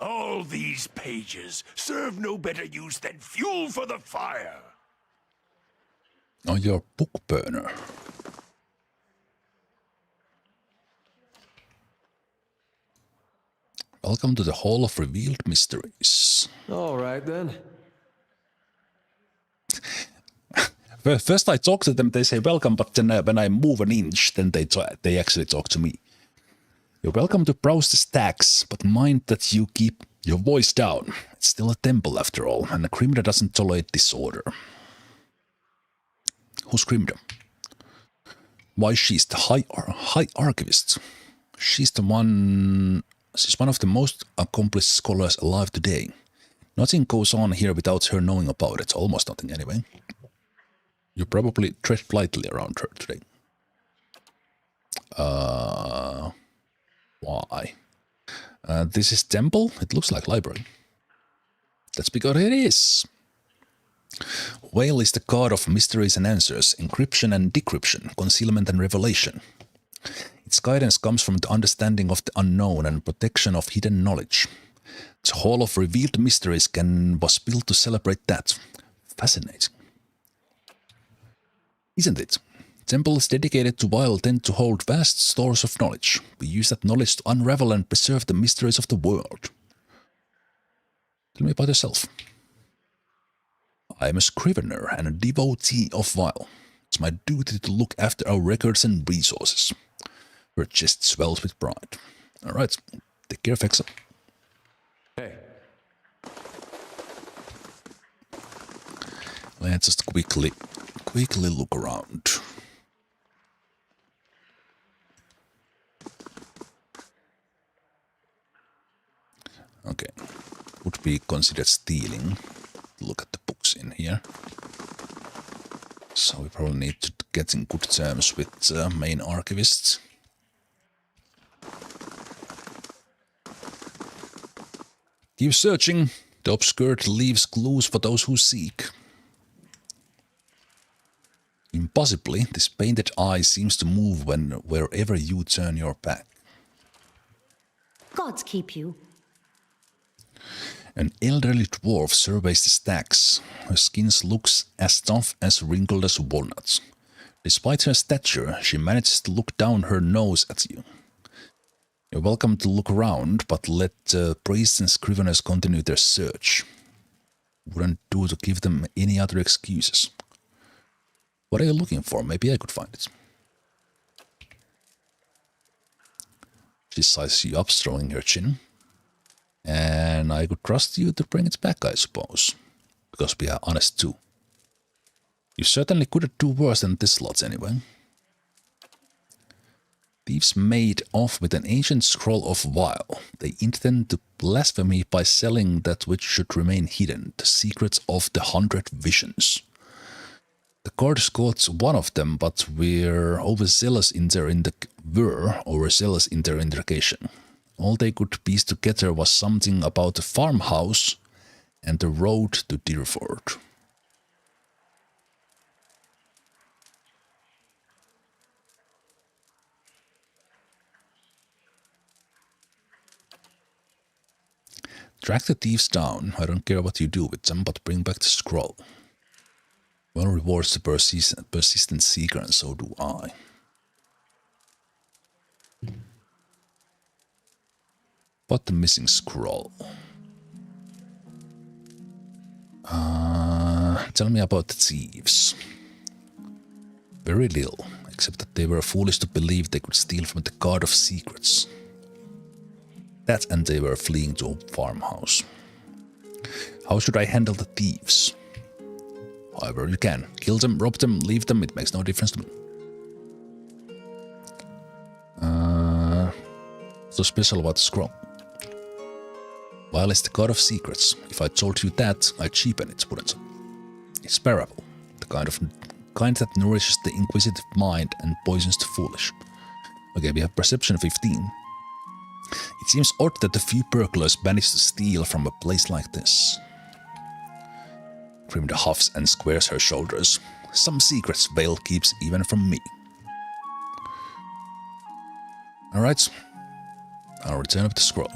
All these pages serve no better use than fuel for the fire. On your book burner. Welcome to the Hall of Revealed Mysteries. All right, then. First I talk to them, they say welcome, but then when I move an inch, then they actually talk to me. You're welcome to browse the stacks, but mind that you keep your voice down. It's still a temple after all, and a Grimda doesn't tolerate disorder. Who's Grimda? Why, she's the High Archivist. She's one of the most accomplished scholars alive today. Nothing goes on here without her knowing about it, almost nothing anyway. You probably tread lightly around her today. Why? This is temple? It looks like library. That's because it is. Whale is the god of mysteries and answers, encryption and decryption, concealment and revelation. Its guidance comes from the understanding of the unknown and protection of hidden knowledge. The Hall of Revealed Mysteries was built to celebrate that. Fascinating. Isn't it? Temples dedicated to Vile tend to hold vast stores of knowledge. We use that knowledge to unravel and preserve the mysteries of the world. Tell me about yourself. I am a scrivener and a devotee of Vile. It's my duty to look after our records and resources. Her chest swells with pride. Alright, take care, Fexa. Hey. Let's just quickly look around. Okay, would be considered stealing. Look at the books in here. So we probably need to get in good terms with the main archivists. Keep searching. The obscured leaves clues for those who seek. Impossibly, this painted eye seems to move wherever you turn your back. Gods keep you. An elderly dwarf surveys the stacks. Her skin looks as tough as wrinkled as walnuts. Despite her stature, she manages to look down her nose at you. You're welcome to look around, but let priests and scriveners continue their search. Wouldn't do to give them any other excuses. What are you looking for? Maybe I could find it. She sizes you up, stroking her chin. And I could trust you to bring it back, I suppose. Because we are honest too. You certainly couldn't do worse than this lot anyway. Thieves made off with an ancient scroll of Vile. They intend to blaspheme by selling that which should remain hidden, the secrets of the 100 Visions. The guards got one of them, but were overzealous in their interrogation. All they could piece together was something about the farmhouse and the road to Deerford. Track the thieves down. I don't care what you do with them, but bring back the scroll. One rewards the persistent seeker, and so do I. But the missing scroll. Tell me about the thieves. Very little, except that they were foolish to believe they could steal from the God of Secrets. That and they were fleeing to a farmhouse. How should I handle the thieves? However you can. Kill them, rob them, leave them, it makes no difference to me. So special about the scroll. Vile is the God of Secrets. If I told you that, I'd cheapen it, wouldn't I? It's parable. The kind that nourishes the inquisitive mind and poisons the foolish. Okay, we have perception 15. It seems odd that a few burglars manage to steal from a place like this. Grimda huffs and squares her shoulders. Some secrets Vale keeps even from me. Alright, I'll return with the scroll.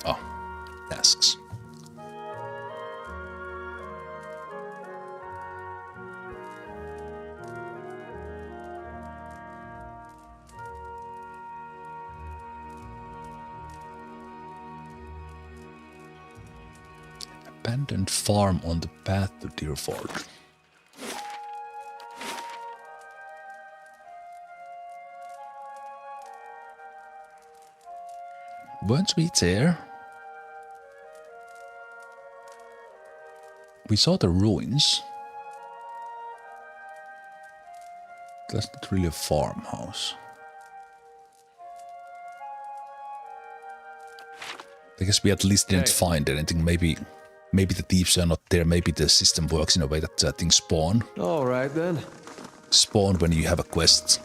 Oh, tasks. Abandoned farm on the path to Deerford. Weren't we there? We saw the ruins. That's not really a farmhouse. I guess we at least didn't find anything. Maybe the thieves are not there. Maybe the system works in a way that things spawn. All right then. Spawn when you have a quest.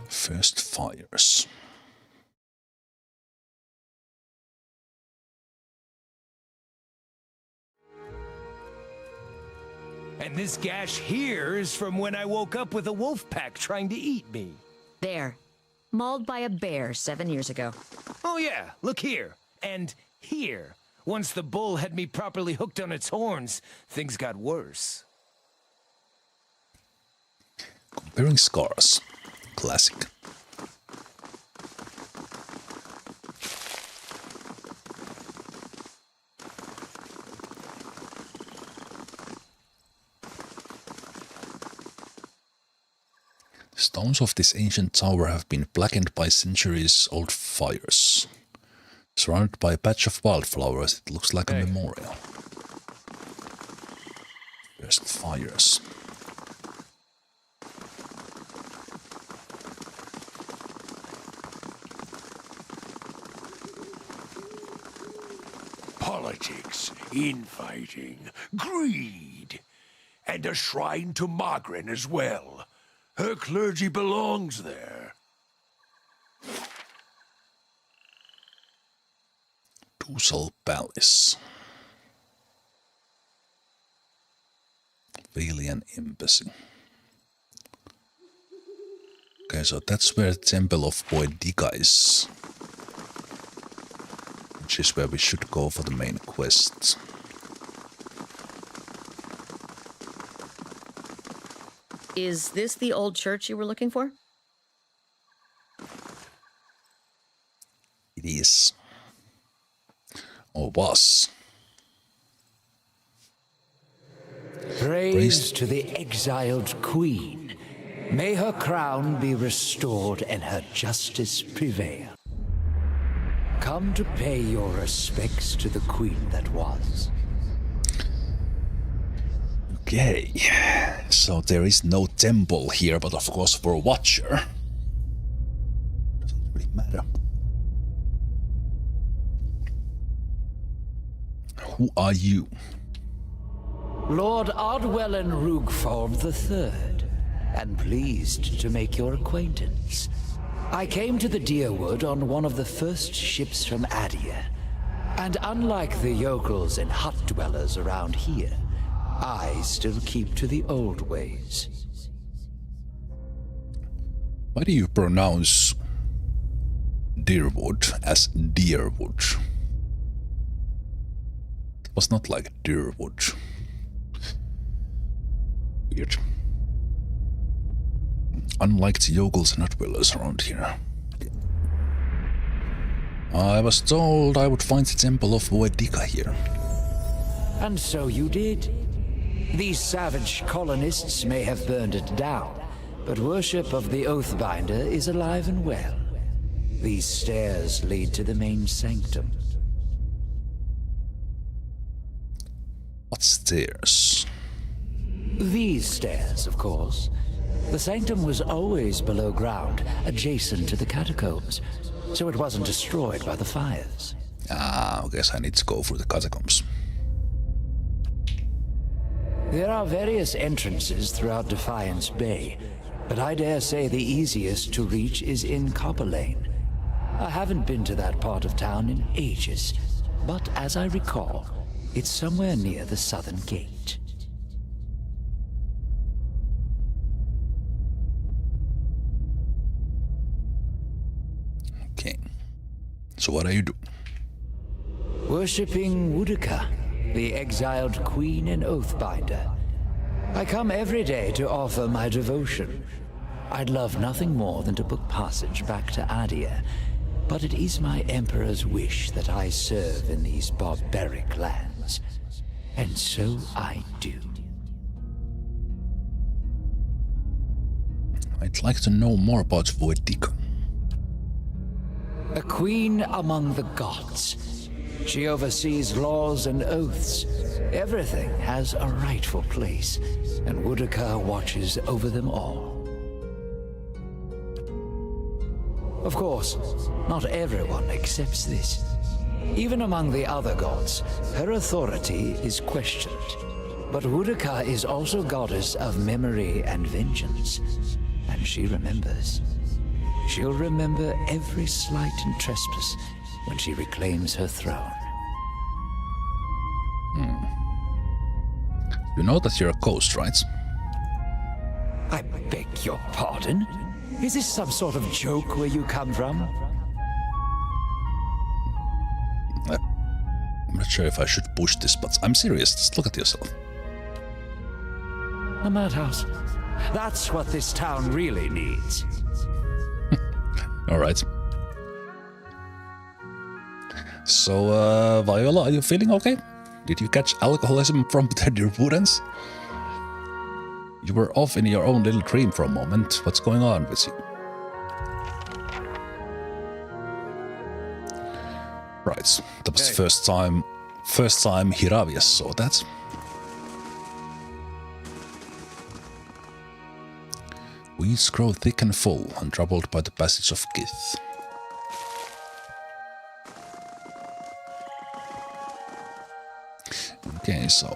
First fires. And this gash here is from when I woke up with a wolf pack trying to eat me. There. Mauled by a bear 7 years ago. Oh yeah, look here. And here. Once the bull had me properly hooked on its horns, things got worse. Comparing scars. Classic. Stones of this ancient tower have been blackened by centuries-old fires. Surrounded by a patch of wildflowers, it looks like a memorial. First fires. Politics, infighting, greed, and a shrine to Margaret as well. Her clergy belongs there. Gilded Palace. Valian Embassy. Okay, so that's where the Temple of Boedica is. Which is where we should go for the main quest. Is this the old church you were looking for? It is. Or was. Praise to the exiled queen. May her crown be restored and her justice prevail. Come to pay your respects to the queen that was. Okay, so there is no temple here, but of course for a watcher. Doesn't really matter. Who are you? Lord Ardwellen Rugfold III, and pleased to make your acquaintance. I came to the Deerwood on one of the first ships from Adia, and unlike the yokels and hut dwellers around here, I still keep to the old ways. Why do you pronounce Deerwood as Deerwood? It was not like Deerwood. Weird. Unlike the yokels and hut dwellers around here. I was told I would find the Temple of Boedica here. And so you did. These savage colonists may have burned it down, but worship of the Oathbinder is alive and well. These stairs lead to the main sanctum. What stairs? These stairs, of course. The sanctum was always below ground, adjacent to the catacombs, so it wasn't destroyed by the fires. I guess I need to go through the catacombs. There are various entrances throughout Defiance Bay, but I dare say the easiest to reach is in Copper Lane. I haven't been to that part of town in ages, but as I recall, it's somewhere near the southern gate. Okay. So what are you doing? Worshipping Boudica, the exiled queen and oathbinder. I come every day to offer my devotion. I'd love nothing more than to book passage back to Adia, but it is my emperor's wish that I serve in these barbaric lands. And so I do. I'd like to know more about Boedica. A queen among the gods. She oversees laws and oaths. Everything has a rightful place, and Boudica watches over them all. Of course, not everyone accepts this. Even among the other gods, her authority is questioned. But Boudica is also goddess of memory and vengeance, and she remembers. She'll remember every slight and trespass when she reclaims her throne. You know that you're a ghost, right? I beg your pardon? Is this some sort of joke where you come from? I'm not sure if I should push this, but I'm serious. Just look at yourself. A madhouse. That's what this town really needs. Alright. So, Viola, are you feeling okay? Did you catch alcoholism from the Derwoodens? You were off in your own little dream for a moment. What's going on with you? Right, that was the first time Hiravias saw that. Weeds grow thick and full, untroubled by the passage of Gith. Okay, so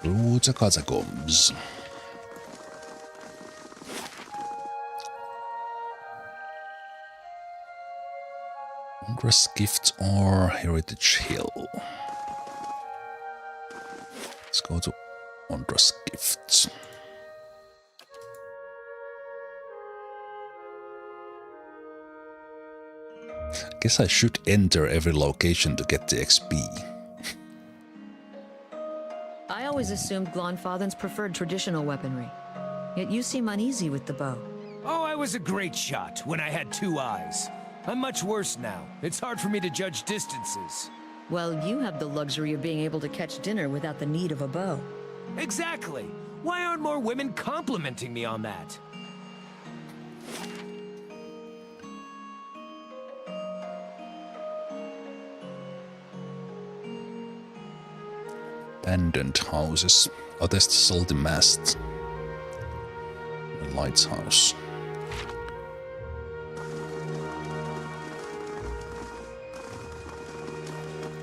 through the catacombs. Wondrous Gift or Heritage Hill? Let's go to Wondrous Gifts. Guess I should enter every location to get the XP. I always assumed Glonfathen's preferred traditional weaponry. Yet you seem uneasy with the bow. Oh, I was a great shot when I had 2 eyes. I'm much worse now. It's hard for me to judge distances. Well, you have the luxury of being able to catch dinner without the need of a bow. Exactly. Why aren't more women complimenting me on that? Abandoned houses. Oh, there's the salty mast. The lighthouse.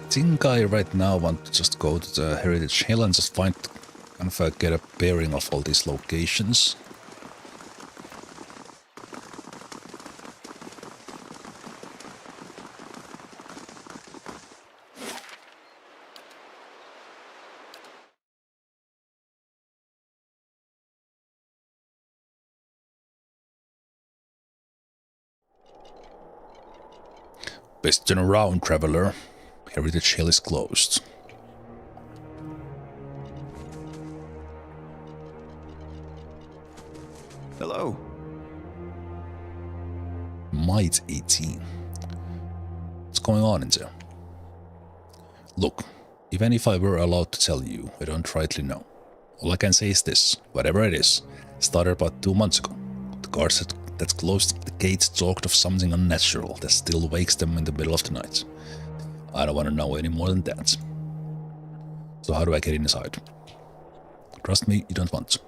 I think I right now want to just go to the Heritage Hill and just find, kind of get a bearing of all these locations. Best turn around, traveler. Heritage Hill is closed. Hello. Might 18. What's going on in there? Look, even if I were allowed to tell you, I don't rightly know. All I can say is this, whatever it is, started about 2 months ago. The guards that closed the gates talked of something unnatural that still wakes them in the middle of the night. I don't want to know any more than that. So how do I get inside? Trust me, you don't want to.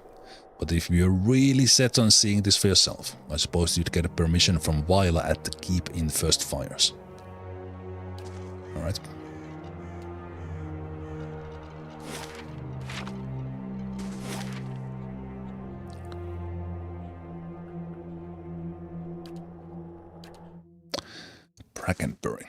But if you're really set on seeing this for yourself, I suppose you'd get a permission from Viola at the keep in First Fires. Alright. Brackenbury.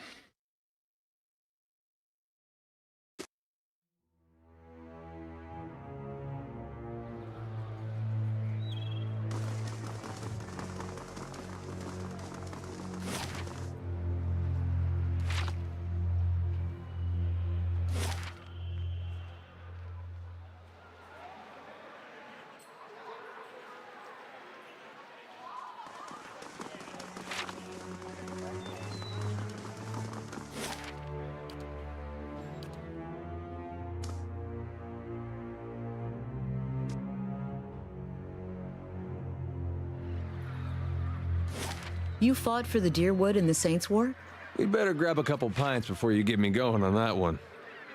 You fought for the Deerwood in the Saints' War? We'd better grab a couple pints before you get me going on that one.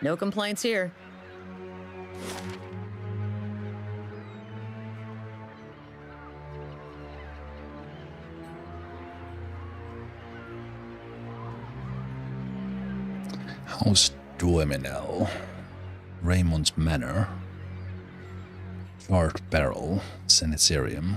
No complaints here. House Dueminel, Raymond's Manor, Charred Barrel, Sanitarium.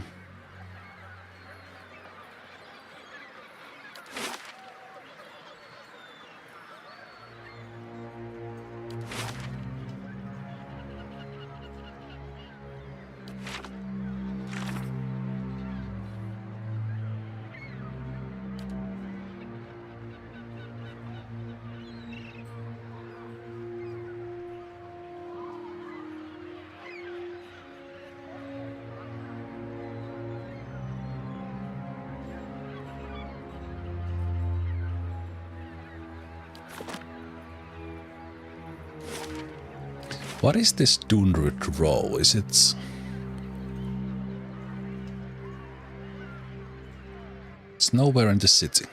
What is this Dunrid Row? Is it... It's nowhere in the city.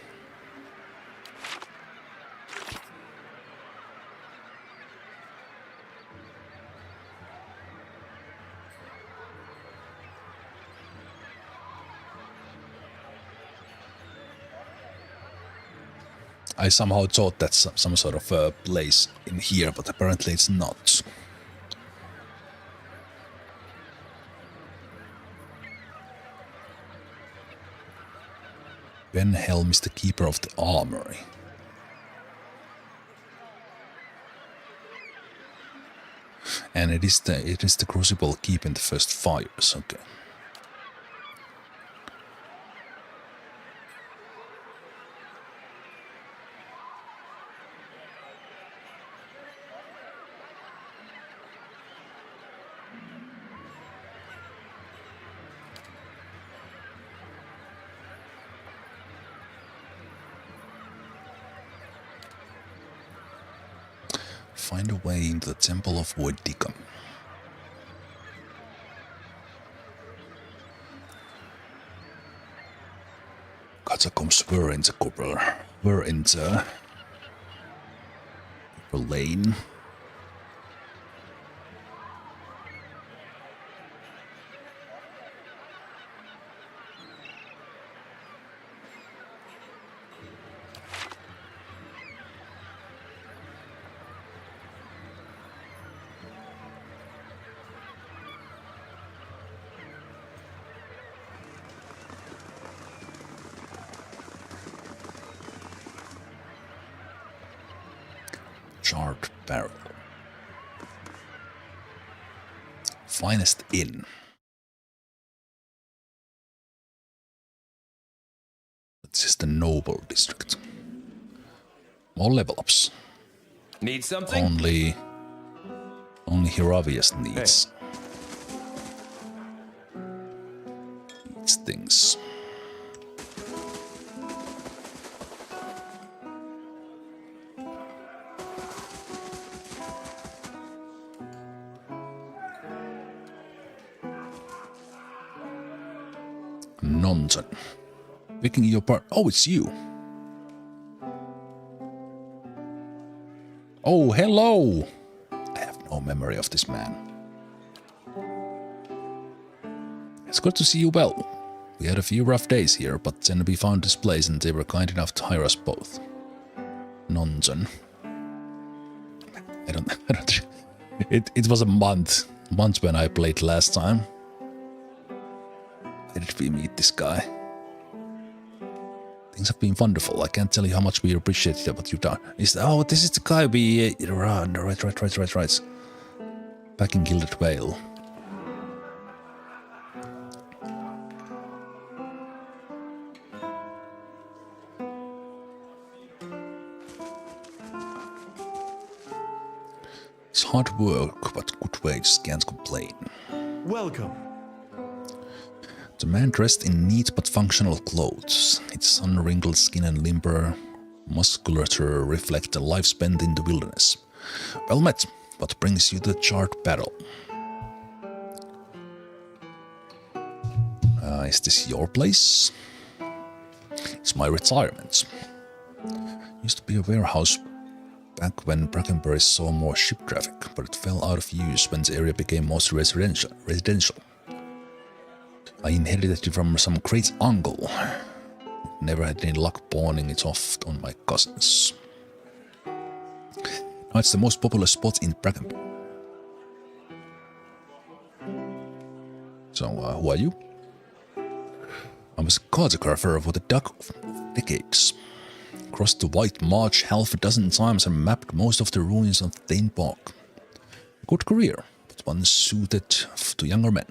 I somehow thought that's some sort of a place in here, but apparently it's not. Penhelm is the keeper of the armory. And it is the crucible keeping the first fires, okay. Find a way into the Temple of Voidicum. Catacombs were in the Copper Lane. Charred Barrel. Finest Inn. This is the Noble District. More level ups. Need something? Only Hiravius needs things. Nonsen. Picking your part. Oh, it's you. Oh, hello. I have no memory of this man. It's good to see you well. We had a few rough days here, but then we found this place and they were kind enough to hire us both. Nonsen. I don't. It was a month when I played last time. Where did we meet this guy? Things have been wonderful. I can't tell you how much we appreciate what you've done. This is the guy we... Right. Back in Gilded Vale. It's hard work, but good wages, can't complain. Welcome. The man dressed in neat but functional clothes, its unwrinkled skin and limber musculature reflect the life spent in the wilderness. Well met. What brings you to the Charred Battle? Is this your place? It's my retirement. Used to be a warehouse back when Brackenbury saw more ship traffic, but it fell out of use when the area became mostly residential. I inherited it from some great uncle. Never had any luck pawning it off on my cousins. Now it's the most popular spot in Brackenbury. So, who are you? I was a cartographer for the Duck of decades. Crossed the White March half a dozen times and mapped most of the ruins of Thane Park. Good career, but one suited to younger men.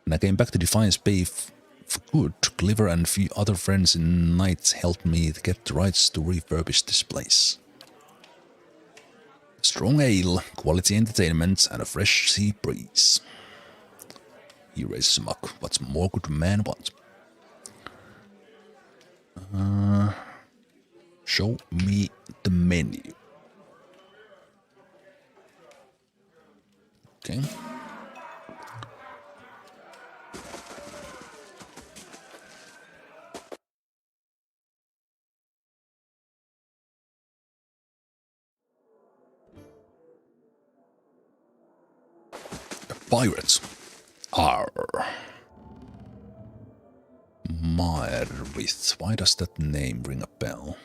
When I came back to Defiance Bay for good, Cliver and a few other friends in Knights helped me to get the rights to refurbish this place. Strong ale, quality entertainment, and a fresh sea breeze. Here is Smuck. What more could a man want? Show me the menu. Okay. Pirates. Arr. Maerwith. Why does that name ring a bell?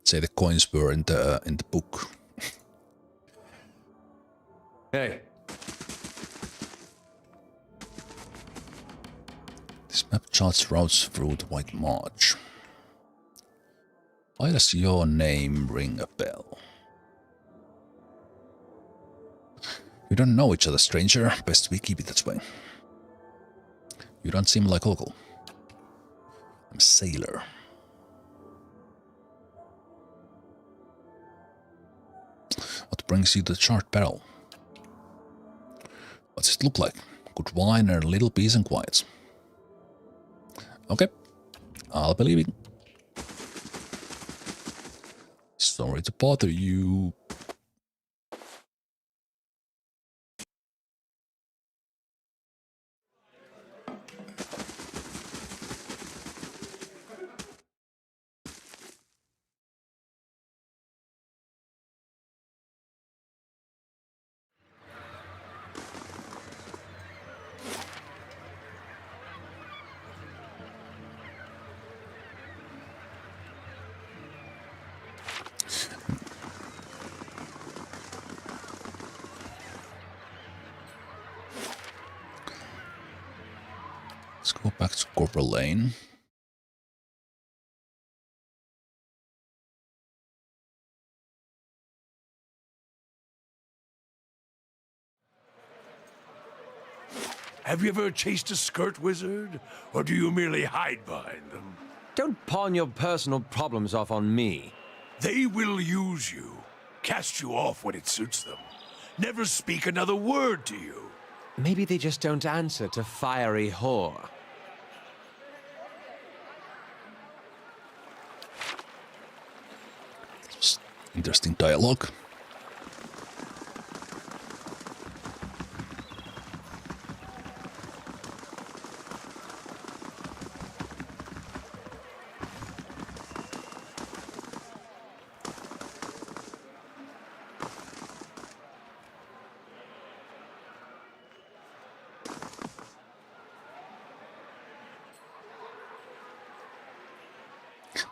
Say the coins were in the book. Hey. This map charts routes through the White March. Why does your name ring a bell? We don't know each other, stranger. Best we keep it that way. You don't seem like local. I'm a sailor. What brings you to the Charred Barrel? What's it look like? Good wine and a little peace and quiet. Okay, I'll believe it. Sorry to bother you. Let's go back to Corporal Lane. Have you ever chased a skirt wizard? Or do you merely hide behind them? Don't pawn your personal problems off on me. They will use you, cast you off when it suits them. Never speak another word to you. Maybe they just don't answer to fiery whore. Interesting dialogue.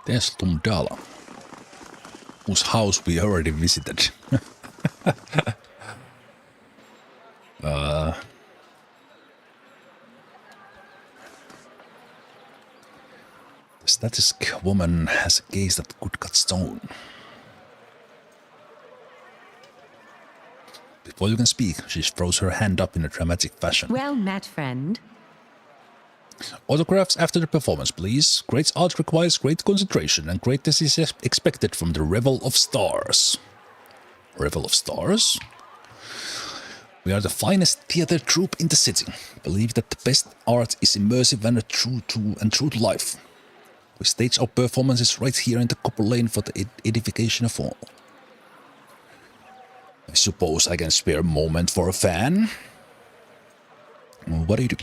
There's Lumdala, whose house we already visited. The statisk woman has a gaze that could cut stone. Before you can speak, she throws her hand up in a dramatic fashion. Well met, friend. Autographs after the performance, please. Great art requires great concentration, and greatness is expected from the Revel of Stars. Revel of Stars? We are the finest theater troupe in the city. Believe that the best art is immersive and true to life. We stage our performances right here in the Copper Lane for the edification of all. I suppose I can spare a moment for a fan. What do you do?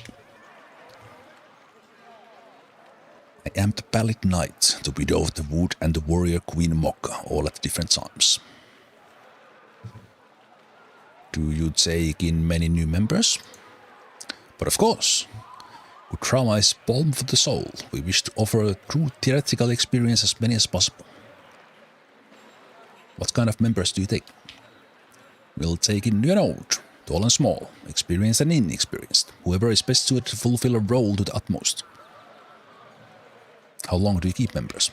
I am the Pallid Knight, the Widow of the Wood and the Warrior Queen Mokka, all at different times. Do you take in many new members? But of course, good trauma is balm for the soul. We wish to offer a true theatrical experience as many as possible. What kind of members do you take? We'll take in new and old, tall and small, experienced and inexperienced, whoever is best suited to fulfill a role to the utmost. How long do you keep members?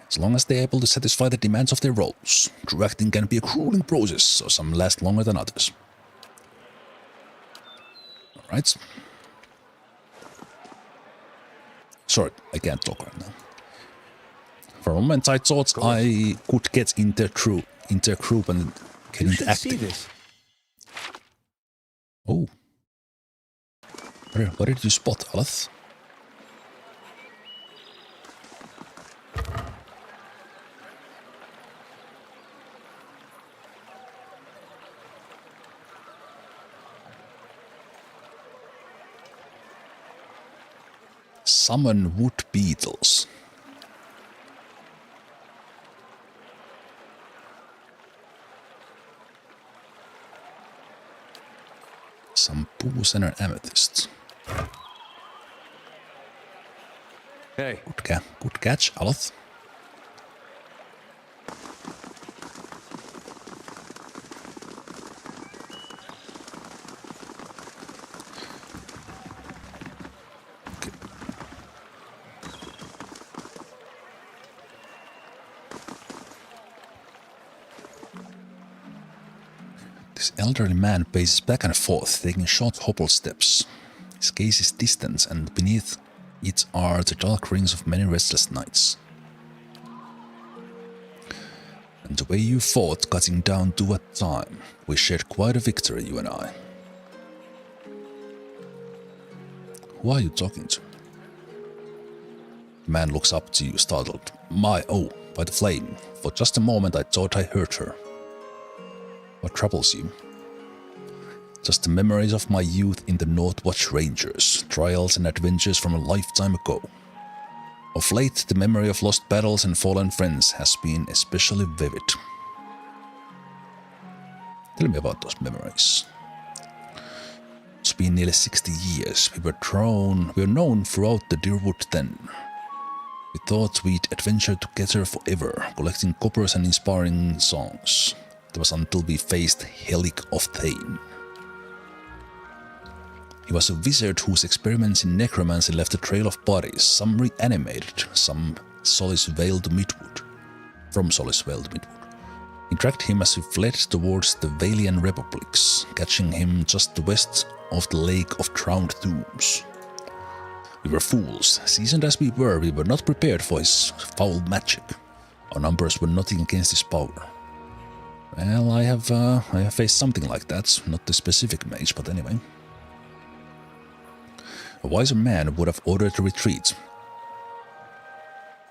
As long as they are able to satisfy the demands of their roles. True acting can be a grueling process, so some last longer than others. Alright. Sorry, I can't talk right now. For a moment I thought I could get into a group and get into acting. See this. Oh. What did you spot, Aleth? Summon wood beetles. Some pools and an amethyst. Hey. Good catch, Aleth. This elderly man paces back and forth, taking short hobble steps. His gaze is distant, and beneath it are the dark rings of many restless nights. And the way you fought, cutting down two at a time, we shared quite a victory, you and I. Who are you talking to? The man looks up to you, startled. By the flame. For just a moment I thought I heard her. What troubles you? Just the memories of my youth in the Northwatch Rangers, trials and adventures from a lifetime ago. Of late, the memory of lost battles and fallen friends has been especially vivid. Tell me about those memories. It's been nearly 60 years. We were known throughout the Deerwood then. We thought we'd adventure together forever, collecting coppers and inspiring songs. That was until we faced Helic of Thane. He was a wizard whose experiments in necromancy left a trail of bodies, some reanimated, some from Solace Vale to Midwood. He tracked him as he fled towards the Valian Republics, catching him just west of the Lake of Drowned Tombs. We were fools. Seasoned as we were not prepared for his foul magic. Our numbers were nothing against his power. Well, I have faced something like that, not the specific mage, but anyway. A wiser man would have ordered a retreat.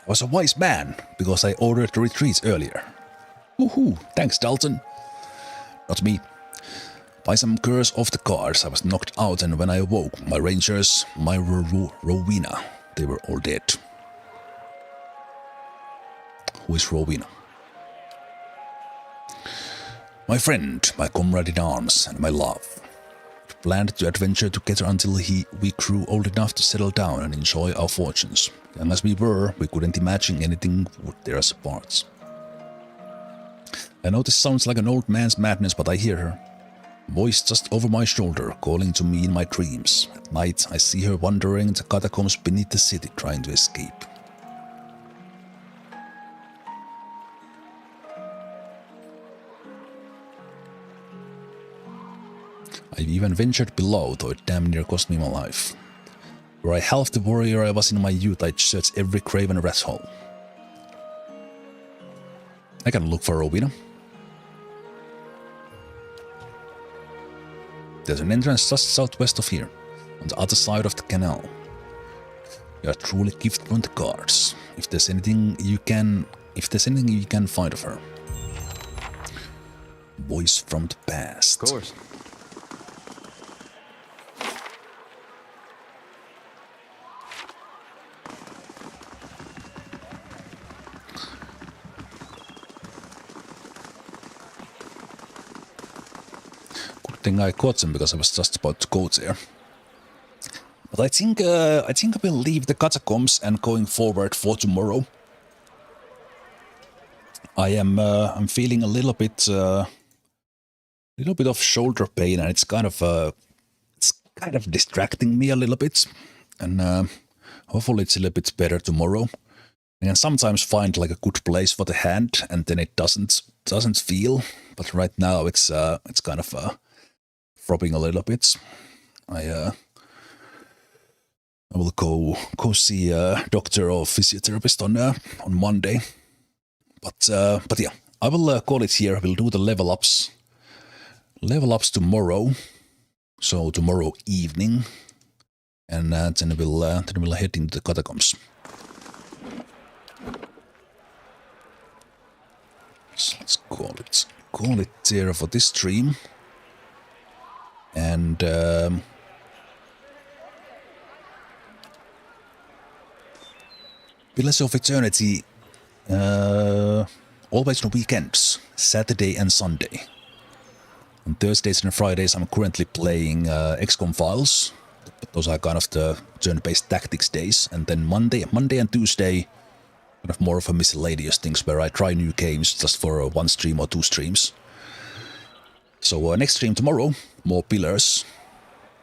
I was a wise man, because I ordered the retreat earlier. Woohoo, thanks Dalton. Not me. By some curse of the cards, I was knocked out, and when I awoke, my rangers, my Rowena, they were all dead. Who is Rowena? My friend, my comrade in arms, and my love. We planned to adventure together until we grew old enough to settle down and enjoy our fortunes. Young as we were, we couldn't imagine anything would tear us apart. I know this sounds like an old man's madness, but I hear her. Voice just over my shoulder, calling to me in my dreams. At night, I see her wandering the catacombs beneath the city, trying to escape. I've even ventured below, though it damn near cost me my life. Were I half the warrior I was in my youth, I'd search every grave and rat hole. I can look for Rowena. There's an entrance just southwest of here, on the other side of the canal. You are truly gifted from the gods. If there's anything you can find of her. Voice from the past. Of course. Thing I caught them because I was just about to go there. But I think I will leave the catacombs and going forward for tomorrow. I'm feeling a little bit of shoulder pain, and it's kind of distracting me a little bit. And hopefully it's a little bit better tomorrow. I can sometimes find like a good place for the hand, and then it doesn't feel. But right now it's kind of throbbing a little bit. I will go see a doctor or physiotherapist on Monday. But yeah, I will call it here. We'll do the level ups tomorrow. So tomorrow evening, And then we'll head into the catacombs. So let's call it there for this stream. And Pillars of Eternity always on weekends, Saturday and Sunday. On Thursdays and Fridays I'm currently playing XCOM Files. Those are kind of the turn-based tactics days. And then Monday and Tuesday, kind of more of a miscellaneous things where I try new games just for one stream or two streams. So next stream tomorrow, more Pillars.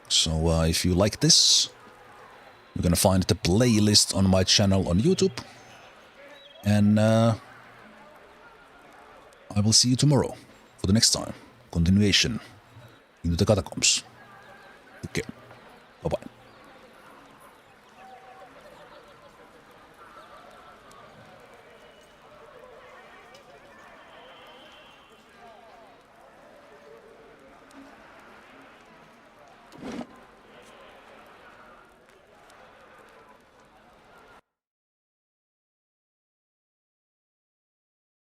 So if you like this, you're gonna find the playlist on my channel on YouTube. And I will see you tomorrow for the next time. Continuation into the catacombs. Take care. Bye-bye.